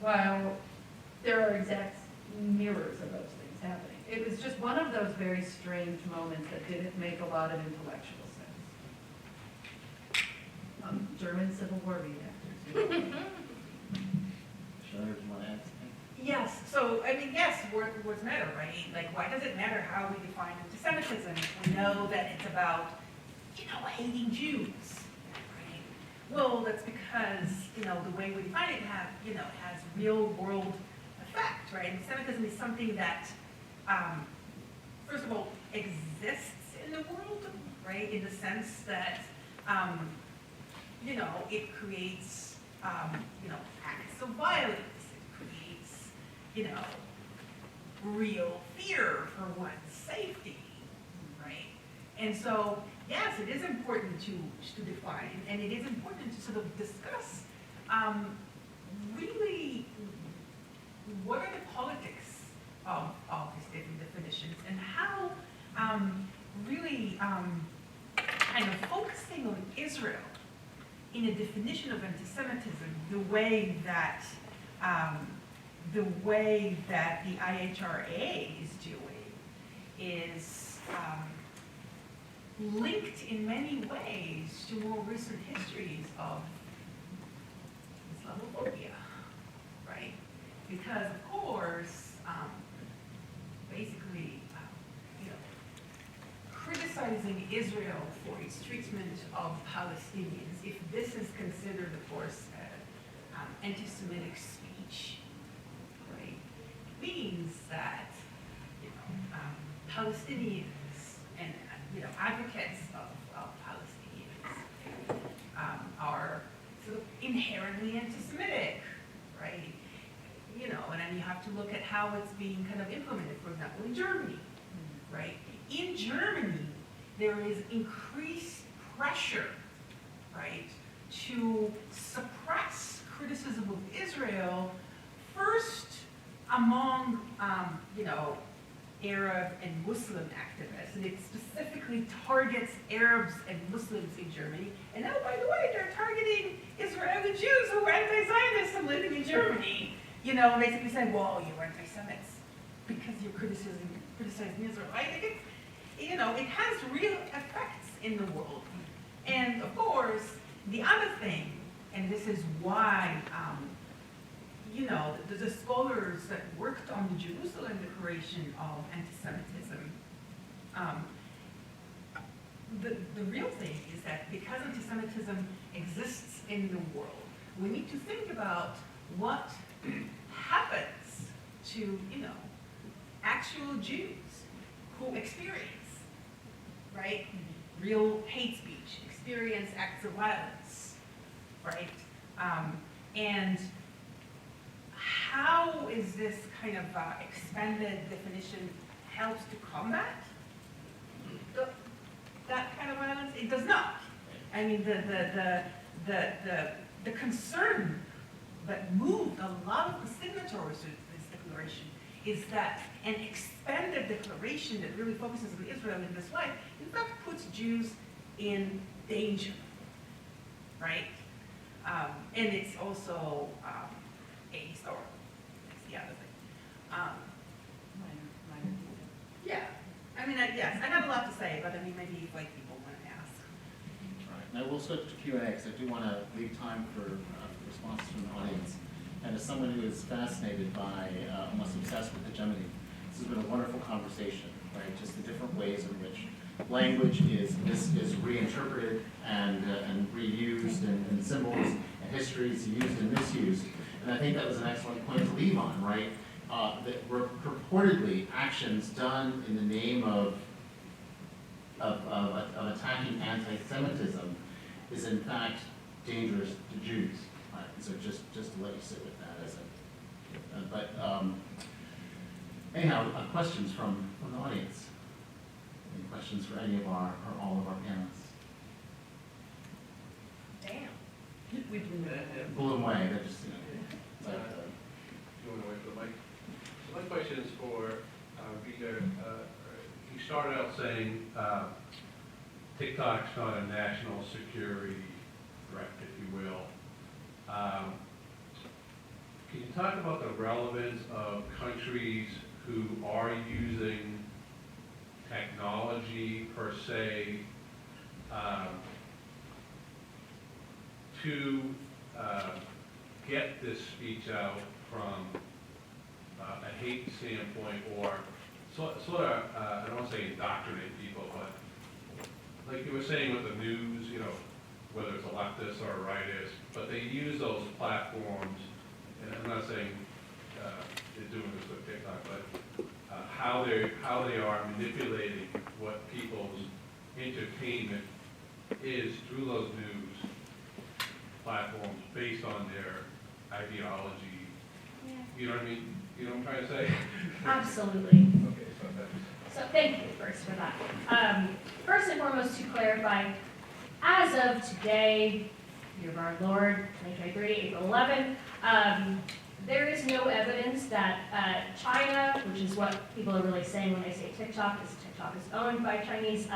While there are exact mirrors of those things happening. It was just one of those very strange moments that didn't make a lot of intellectual sense. German Civil War reenactors. Sure, you want to add something? Yes, so, I mean, yes, words matter, right? Like, why does it matter how we define anti-Semitism? We know that it's about, hating Jews, right? Well, that's because, the way we define it has real world effect, right? Anti-Semitism is something that, first of all, exists in the world, right? In the sense that, it creates, acts of violence. Real fear for one's safety, right? And so, yes, it is important to define, and it is important to sort of discuss really what are the politics of these different definitions, and how really kind of focusing on Israel in a definition of anti-Semitism, the way that the IHRA is doing is linked in many ways to more recent histories of Islamophobia, right? Because, of course, basically, criticizing Israel for its treatment of Palestinians, if this is considered, of course, anti-Semitic speech, right, means that Palestinians and advocates of Palestinians are sort of inherently anti-Semitic, right? And then you have to look at how it's being kind of implemented, for example, in Germany, right? In Germany, there is increased pressure, right, to suppress criticism of Israel, first among, Arab and Muslim activists, and it specifically targets Arabs and Muslims in Germany. And now, by the way, they're targeting Israeli Jews who are anti-Zionists and living in Germany, basically saying, well, you're anti-Semites because you're criticizing Israel. I think it's, it has real effects in the world. And of course, the other thing, and this is why, the scholars that worked on the Jerusalem Declaration of Anti-Semitism, the real thing is that because anti-Semitism exists in the world, we need to think about what happens to, actual Jews who experience, right, real hate speech, experience acts of violence, right? And how is this kind of expanded definition helps to combat that kind of violence? It does not. I mean, the concern that moved a lot of the signatories to this declaration is that an expanded declaration that really focuses on Israel in this way, in fact, puts Jews in danger, right? And it's also ahistorical. That's the other thing. Yeah, I mean, yes, I have a lot to say, but I mean, maybe people want to ask. All right, now we'll switch to Q&A, because I do want to leave time for responses from the audience. And as someone who is fascinated by, almost obsessed with hegemony, this has been a wonderful conversation, right? Just the different ways in which language is reinterpreted and reused, and symbols and histories used and misused. And I think that was an excellent point to leave on, right? That purportedly actions done in the name of attacking anti-Semitism is in fact dangerous to Jews. Right? So just to let you sit with that as a Anyhow, questions from the audience? Any questions for any of our, or all of our panelists? Damn. We blew it. Blew them away, they're just, you know, it's like, You want to wait for the mic? So my question is for Rita. You started out saying TikTok's not a national security threat, if you will. Can you talk about the relevance of countries who are using technology per se to get this speech out from a hate standpoint, or sort of, I don't want to say indoctrinate people, but like you were saying with the news, you know, whether it's a leftist or a rightist, but they use those platforms, and I'm not saying they're doing this with TikTok, but how they are manipulating what people's entertainment is through those news platforms based on their ideology. Yeah. You know what I mean? You know what I'm trying to say? Absolutely. Okay, so that's. So thank you first for that. First and foremost, to clarify, as of today, year of our Lord, 2023, April 11, there is no evidence that China, which is what people are really saying when they say TikTok, is TikTok is owned by Chinese.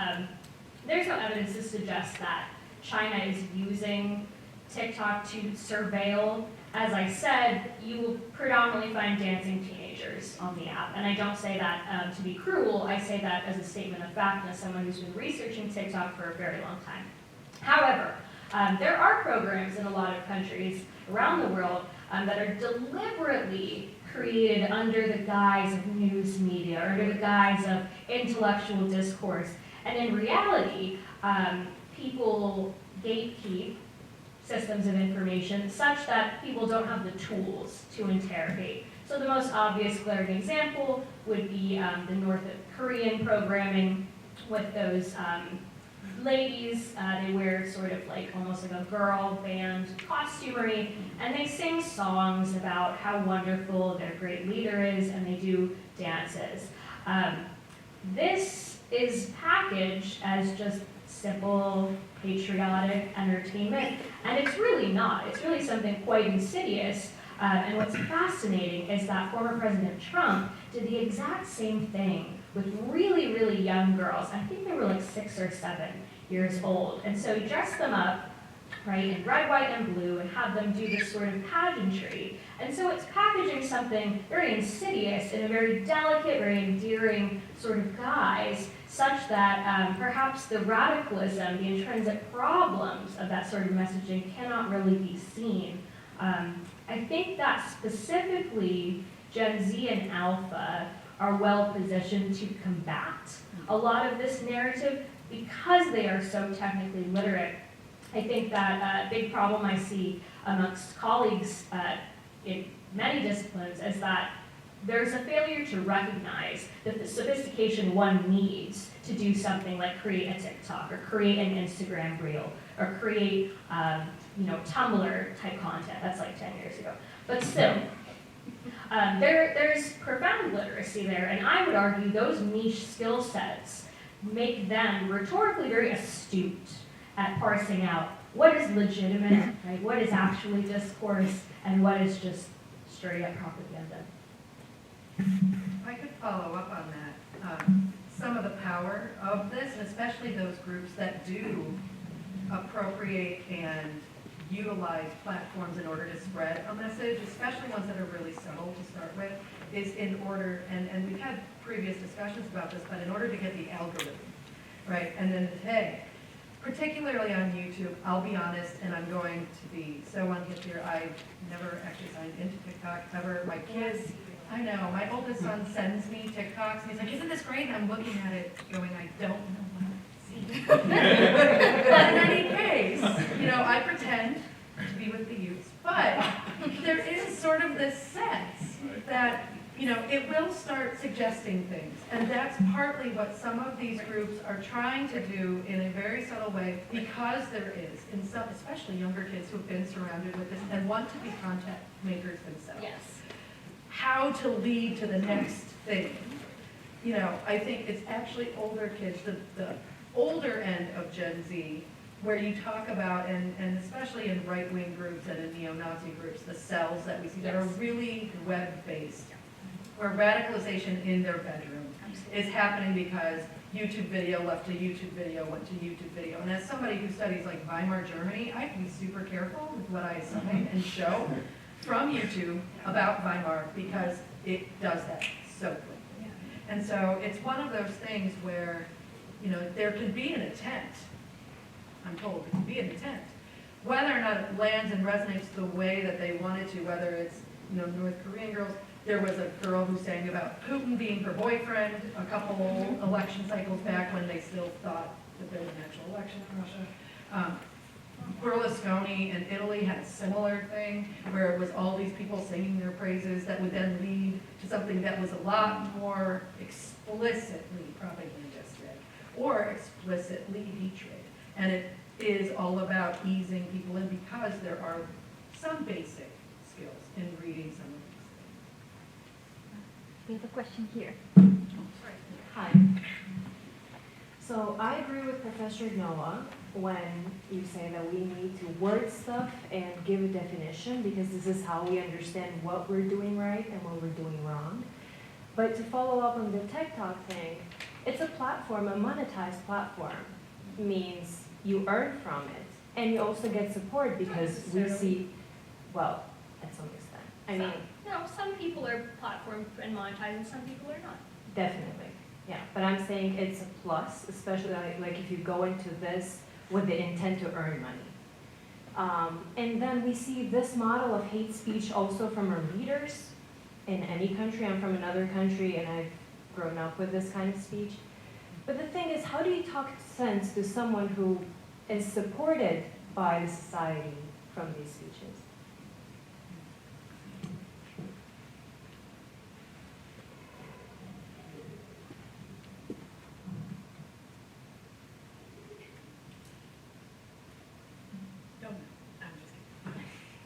There's no evidence to suggest that China is using TikTok to surveil. As I said, you will predominantly find dancing teenagers on the app. And I don't say that to be cruel, I say that as a statement of fact, as someone who's been researching TikTok for a very long time. However, there are programs in a lot of countries around the world that are deliberately created under the guise of news media, or under the guise of intellectual discourse. And in reality, people gatekeep systems of information such that people don't have the tools to interrogate. So the most obvious glaring example would be the North Korean programming with those ladies. They wear sort of like almost like a girl band costumery, and they sing songs about how wonderful their great leader is, and they do dances. This is packaged as just simple patriotic entertainment, and it's really not. It's really something quite insidious. And what's fascinating is that former President Trump did the exact same thing with really, really young girls. I think they were like 6 or 7 years old. And so he dressed them up, right, in red, white, and blue, and had them do this sort of pageantry. And so it's packaging something very insidious in a very delicate, very endearing sort of guise, such that perhaps the radicalism, the intrinsic problems of that sort of messaging cannot really be seen. I think that specifically Gen Z and Alpha are well positioned to combat a lot of this narrative because they are so technically literate. I think that a big problem I see amongst colleagues in many disciplines is that there's a failure to recognize that the sophistication one needs to do something like create a TikTok or create an Instagram reel or create Tumblr type content. That's like 10 years ago. But still, there's profound literacy there, and I would argue those niche skill sets make them rhetorically very astute at parsing out what is legitimate, right? What is actually discourse, and what is just straight up propaganda. I could follow up on that. Some of the power of this, and especially those groups that do appropriate and utilize platforms in order to spread a message, especially ones that are really subtle to start with, is in order, and we've had previous discussions about this, but in order to get the algorithm, right? And then today, particularly on YouTube, I'll be honest, and I'm going to be so unhip here, I never actually signed into TikTok ever. My kids, I know, my oldest son sends me TikToks, and he's like, isn't this great? And I'm looking at it going, I don't know what I'm seeing. But in any case, I pretend to be with the youth. But there is sort of this sense that, it will start suggesting things. And that's partly what some of these groups are trying to do in a very subtle way, because there is, in some, especially younger kids who've been surrounded with this and want to be content makers themselves. Yes. how to lead to the next thing. You know, I think it's actually older kids, the older end of Gen Z, where you talk about, and especially in right-wing groups and in neo-Nazi groups, the cells that we see that are really web-based, where radicalization in their bedroom is happening because YouTube video left to YouTube video, went to YouTube video. And as somebody who studies like Weimar Germany, I have to be super careful with what I cite and show from YouTube about Weimar because it does that so quickly. And so it's one of those things where, you know, there can be an intent. I'm told there can be an intent. Whether or not it lands and resonates the way that they wanted to, whether it's, you know, North Korean girls. There was a girl who sang about Putin being her boyfriend a couple election cycles back when they still thought that there was an actual election in Russia. Berlusconi in Italy had a similar thing where it was all these people singing their praises that would then lead to something that was a lot more explicitly propagandistic or explicitly hatred. And it is all about easing people in because there are some basic skills in reading some of these things. We have a question here. Hi. So I agree with Professor Noah when you say that we need to word stuff and give a definition because this is how we understand what we're doing right and what we're doing wrong. But to follow up on the Tech Talk thing, it's a platform, a monetized platform. Means you earn from it. And you also get support because we see, well, at some extent. I mean, No, some people are platform and monetized and some people are not. definitely, yeah. But I'm saying it's a plus, especially like if you go into this with the intent to earn money. And then we see this model of hate speech also from our leaders in any country. I'm from another country and I've grown up with this kind of speech. But the thing is, how do you talk sense to someone who is supported by the society from these speeches?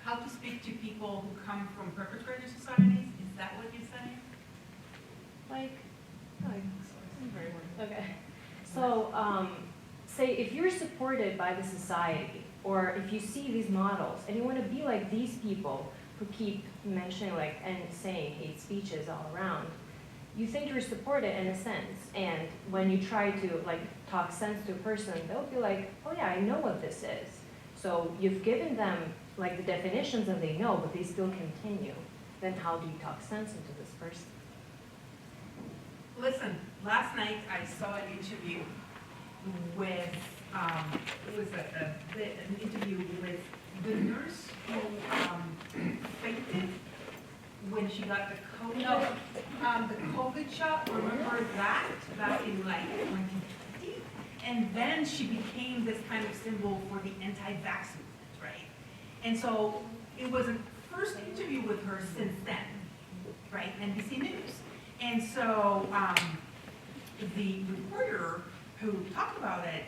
How to speak to people who come from perpetrator societies? Is that what you're saying? Okay. So, say if you're supported by the society, or if you see these models, and you want to be like these people who keep mentioning and saying hate speeches all around, you think you're supported in a sense, and when you try to talk sense to a person, they'll be like, oh yeah, I know what this is. So you've given them the definitions and they know, but they still continue. Then how do you talk sense into this person? Listen, last night I saw an interview with, it was an interview with the nurse who fainted when she got the COVID shot. Remember that back in 2020? And then she became this kind of symbol for the anti-vax movement, right? And so it was a first interview with her since then, right? NBC News. And so the reporter who talked about it,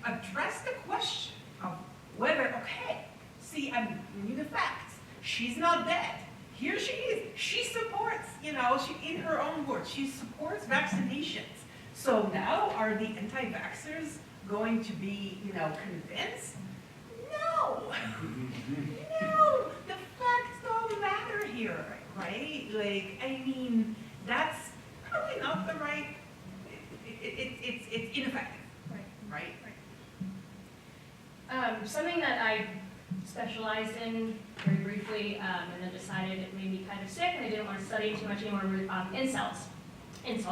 addressed the question of whether, okay, see, I'm reading the facts. She's not dead. Here she is. She supports, in her own words, she supports vaccinations. So now are the anti-vaxxers going to be, convinced? No. No. The facts don't matter here, right? That's probably not the right, it's ineffective, right? Something that I specialized in very briefly and then decided it made me kind of sick and I didn't want to study too much anymore were incel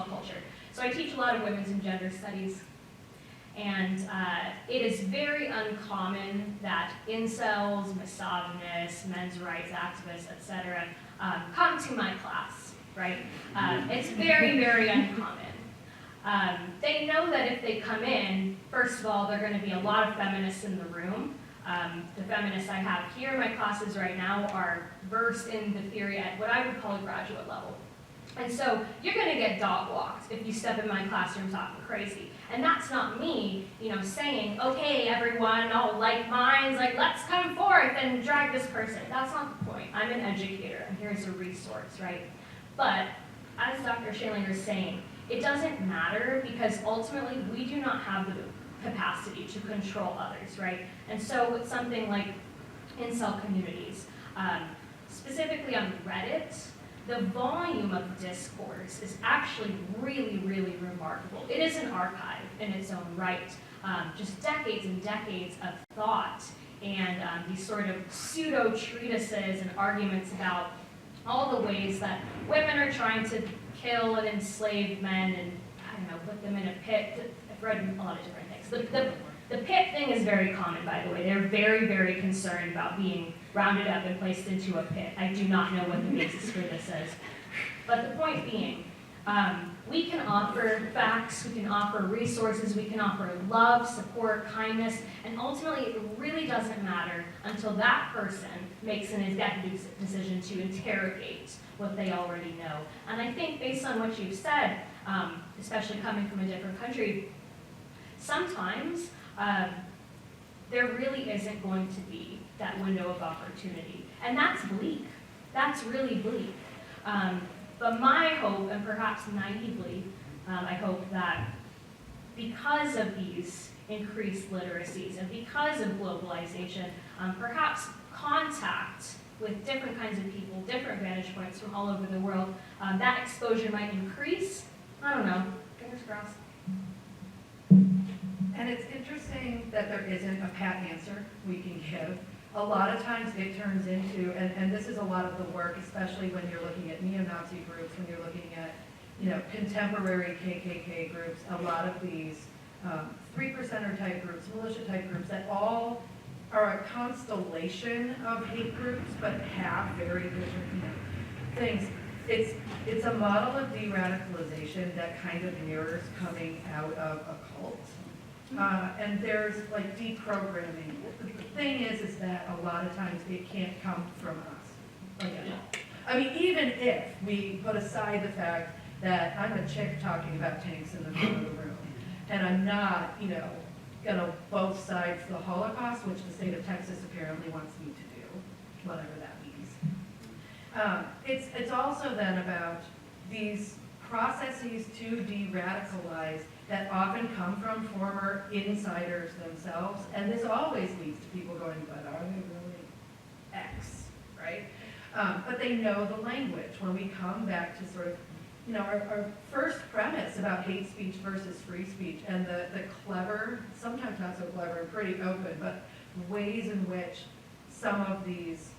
culture. So I teach a lot of women's and gender studies. And it is very uncommon that incels, misogynists, men's rights activists, etc., come to my class, right? It's very, very uncommon. They know that if they come in, first of all, there are going to be a lot of feminists in the room. The feminists I have here in my classes right now are versed in the theory at what I would call a graduate level. And so you're gonna get dog walked if you step in my classroom talking crazy. And that's not me, saying, okay, everyone, all like minds, like let's come forth and drag this person. That's not the point. I'm an educator, and here's a resource, right? But as Dr. Shaindlinger is saying, it doesn't matter because ultimately we do not have the capacity to control others, right? And so with something like incel communities, specifically on Reddit, the volume of discourse is actually really, really remarkable. It is an archive in its own right. Just decades and decades of thought and these sort of pseudo-treatises and arguments about all the ways that women are trying to kill and enslave men and, put them in a pit. I've read a lot of different things. The pit thing is very common, by the way. They're very, very concerned about being rounded up and placed into a pit. I do not know what the basis for this is. But the point being, we can offer facts, we can offer resources, we can offer love, support, kindness, and ultimately it really doesn't matter until that person makes an executive decision to interrogate what they already know. And I think based on what you've said, especially coming from a different country, sometimes there really isn't going to be that window of opportunity. And that's bleak. That's really bleak. But my hope, and perhaps naively, I hope that because of these increased literacies and because of globalization, perhaps contact with different kinds of people, different vantage points from all over the world, that exposure might increase. I don't know. Fingers crossed. And it's interesting that there isn't a pat answer we can give. A lot of times it turns into, and this is a lot of the work, especially when you're looking at neo-Nazi groups, when you're looking at, contemporary KKK groups, a lot of these 3%er type groups, militia type groups, that all are a constellation of hate groups, but have very different, things. It's a model of de-radicalization that kind of mirrors coming out of a cult. And there's like deprogramming. The thing is that a lot of times it can't come from us. Even if we put aside the fact that I'm a chick talking about tanks in the front of the room, and I'm not, gonna both sides the Holocaust, which the state of Texas apparently wants me to do, whatever that means. It's also then about these processes to de-radicalize that often come from former insiders themselves, and this always leads to people going, but are they really X, right? But they know the language. When we come back to sort of, our first premise about hate speech versus free speech, and the clever, sometimes not so clever, and pretty open, but ways in which some of these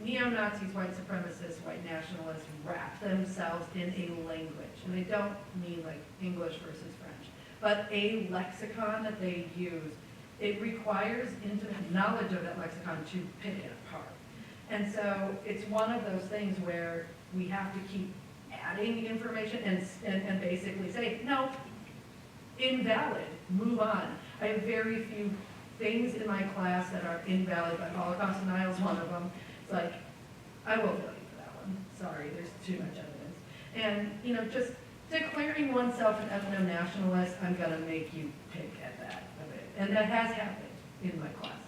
neo-Nazis, white supremacists, white nationalists wrap themselves in a language. And I don't mean like English versus French, but a lexicon that they use. It requires intimate knowledge of that lexicon to pick it apart. And so it's one of those things where we have to keep adding information and basically say, no, invalid, move on. I have very few things in my class that are invalid, but Holocaust denial is one of them. It's like, I will fail you for that one. Sorry, there's too much evidence. And, just declaring oneself an ethno-nationalist, I'm going to make you pick at that a bit. And that has happened in my classes.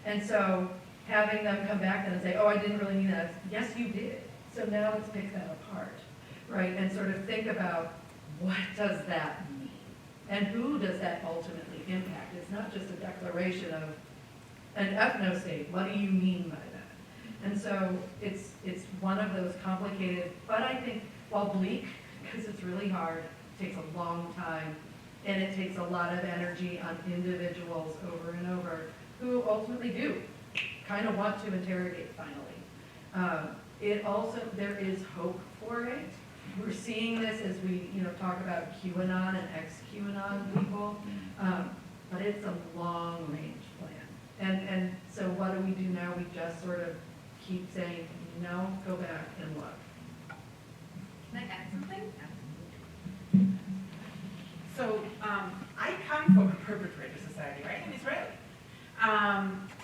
And so having them come back and say, oh, I didn't really mean that. Yes, you did. So now let's pick that apart, right? And sort of think about what does that mean? And who does that ultimately impact? It's not just a declaration of an ethno-state. What do you mean by that? And so it's one of those complicated, but I think while bleak, because it's really hard, takes a long time, and it takes a lot of energy on individuals over and over who ultimately do kind of want to interrogate finally. There is hope for it. We're seeing this as we, talk about QAnon and ex-QAnon people, but it's a long-range plan. And so what do we do now? We just sort of keep saying, no, go back and look. Can I add something? So I come from a perpetrator society, right, in Israel.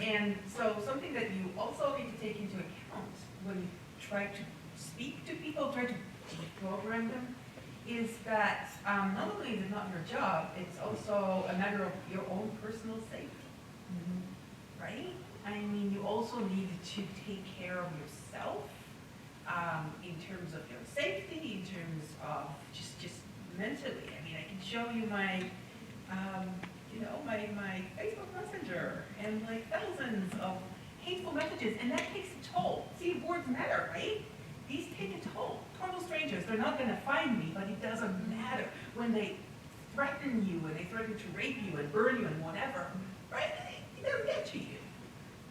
And so something that you also need to take into account when you try to speak to people people try to deprogram them is that not only is it not your job, it's also a matter of your own personal safety, right? I mean, you also need to take care of yourself in terms of your safety, in terms of just mentally. I mean, I can show you my, my Facebook Messenger and like thousands of hateful messages, and that takes a toll. See, words matter, right? These take a toll. Total strangers, they're not gonna find me, but it doesn't matter. When they threaten you, and they threaten to rape you and burn you and whatever, right? It doesn't get to you,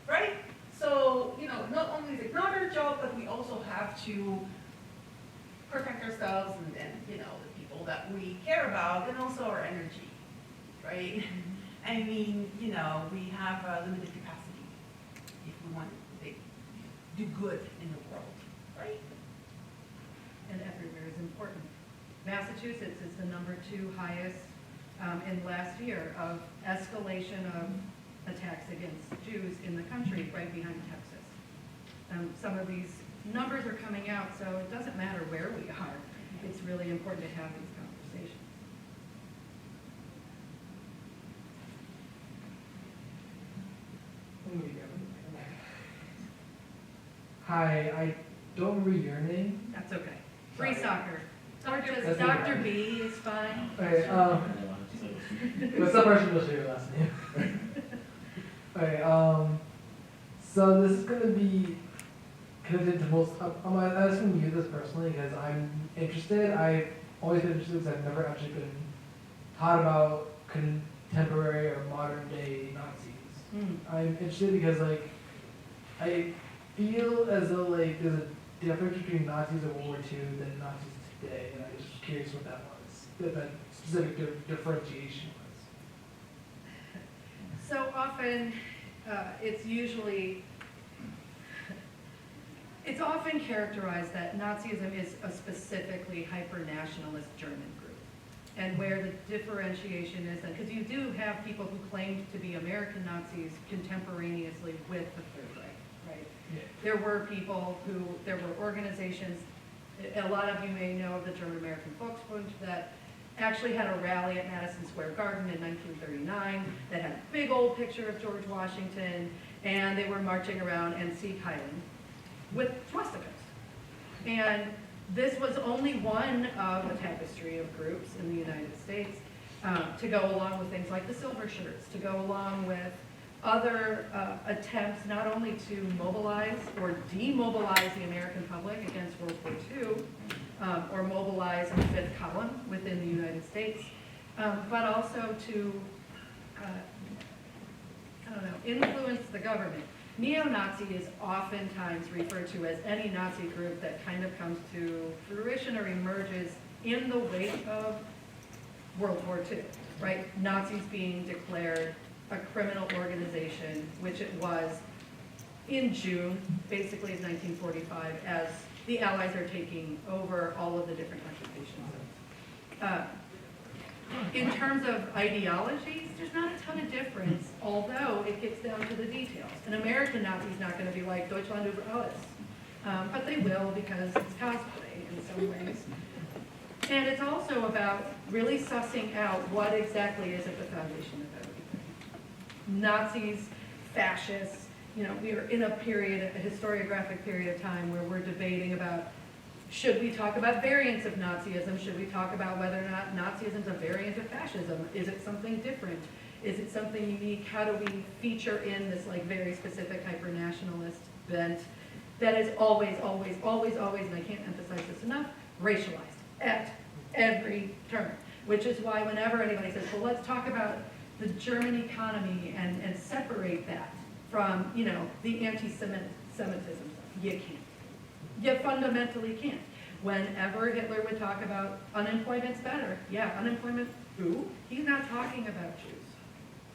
right? So, not only is it not our job, but we also have to protect ourselves and the people that we care about, and also our energy, right? I mean, we have a limited capacity if we want to do good in the world, right? And everywhere is important. Massachusetts is the #2 highest in last year of escalation of attacks against Jews in the country, right behind Texas. Some of these numbers are coming out, so it doesn't matter where we are. It's really important to have these conversations. Hi, I don't remember your name. That's okay. Free Sorry. soccer. Or just That's Dr. okay. B is fine. Okay, what's the person will show your last name? Okay, so this is gonna be connected to most, I'm asking you this personally because I'm interested. I've always been interested because I've never actually been taught about contemporary or modern day Nazis. I'm interested because I feel as though there's a difference between Nazis of World War II than Nazis today, and I'm just curious what that was, what that specific differentiation was. So often, it's often characterized that Nazism is a specifically hyper-nationalist German group. And where the differentiation is, because you do have people who claimed to be American Nazis contemporaneously with the Third Reich, right? Yeah. There were organizations, a lot of you may know of the German American Volksbund, that actually had a rally at Madison Square Garden in 1939 that had a big old picture of George Washington, and they were marching around and Sieg Heilen with swastikas. And this was only one of a tapestry of groups in the United States to go along with things like the Silver Shirts, to go along with other attempts not only to mobilize or demobilize the American public against World War II, or mobilize a fifth column within the United States, but also to, influence the government. Neo-Nazi is oftentimes referred to as any Nazi group that kind of comes to fruition or emerges in the wake of World War II, right? Nazis being declared a criminal organization, which it was in June, basically of 1945, as the Allies are taking over all of the different occupations. In terms of ideologies, there's not a ton of difference, although it gets down to the details. An American Nazi is not going to be like Deutschland über alles, but they will because it's cosplay in some ways. And it's also about really sussing out what exactly is at the foundation of everything. Nazis, fascists, we are in a historiographic period of time where we're debating about, should we talk about variants of Nazism? Should we talk about whether or not Nazism is a variant of fascism? Is it something different? Is it something unique? How do we feature in this very specific hyper-nationalist bent that is always, always, always, always, and I can't emphasize this enough, racialized at every turn. Which is why whenever anybody says, well, let's talk about the German economy and separate that from, the anti-Semitism, you can't. You fundamentally can't. Whenever Hitler would talk about unemployment's better, yeah, unemployment, who? He's not talking about Jews.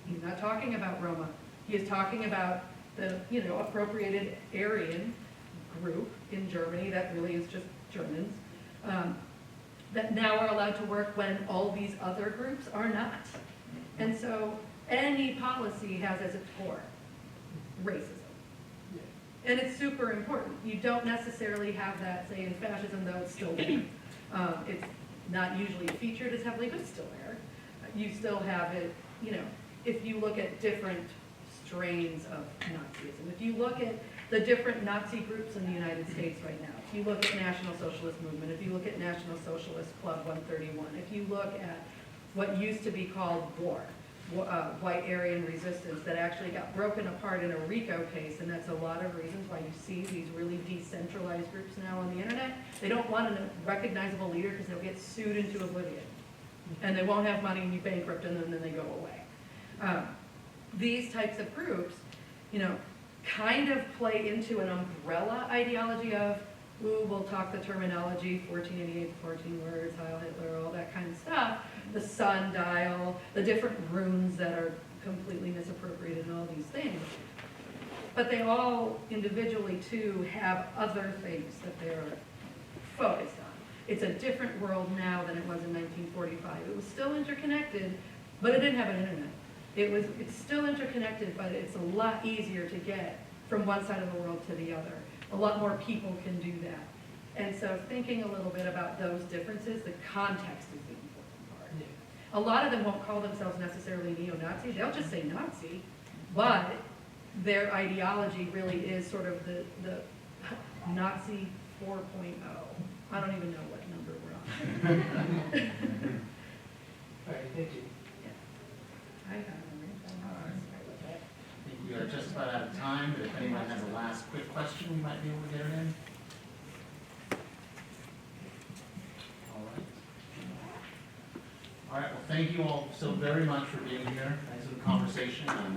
He's not talking about Roma. He is talking about the, appropriated Aryan group in Germany that really is just Germans, that now are allowed to work when all these other groups are not. And so any policy has as its core racism. And it's super important. You don't necessarily have that, say, in fascism, though it's still there. It's not usually featured as heavily, but it's still there. You still have it, you know, if you look at different strains of Nazism. If you look at the different Nazi groups in the United States right now, if you look at National Socialist Movement, if you look at National Socialist Club 131, if you look at what used to be called WAR, White Aryan Resistance, that actually got broken apart in a RICO case, and that's a lot of reasons why you see these really decentralized groups now on the internet. They don't want a recognizable leader because they'll get sued into oblivion. And they won't have money and you bankrupt them and then they go away. These types of groups, you know, kind of play into an umbrella ideology of, ooh, we'll talk the terminology, 1488, 14 words, Heil Hitler, all that kind of stuff, the sundial, the different runes that are completely misappropriated and all these things. But they all individually, too, have other things that they're focused on. It's a different world now than it was in 1945. It was still interconnected, but it didn't have an internet. It's still interconnected, but it's a lot easier to get from one side of the world to the other. A lot more people can do that. And so thinking a little bit about those differences, the context is the important part. A lot of them won't call themselves necessarily neo-Nazi. They'll just say Nazi, but their ideology really is sort of the Nazi 4.0. I don't even know what number we're on. All right, thank you. I have a I think we are just about out of time, but if anyone has a last quick question, we might be able to get it in. All right. All right, well, thank you all so very much for being here. Thanks for the conversation, and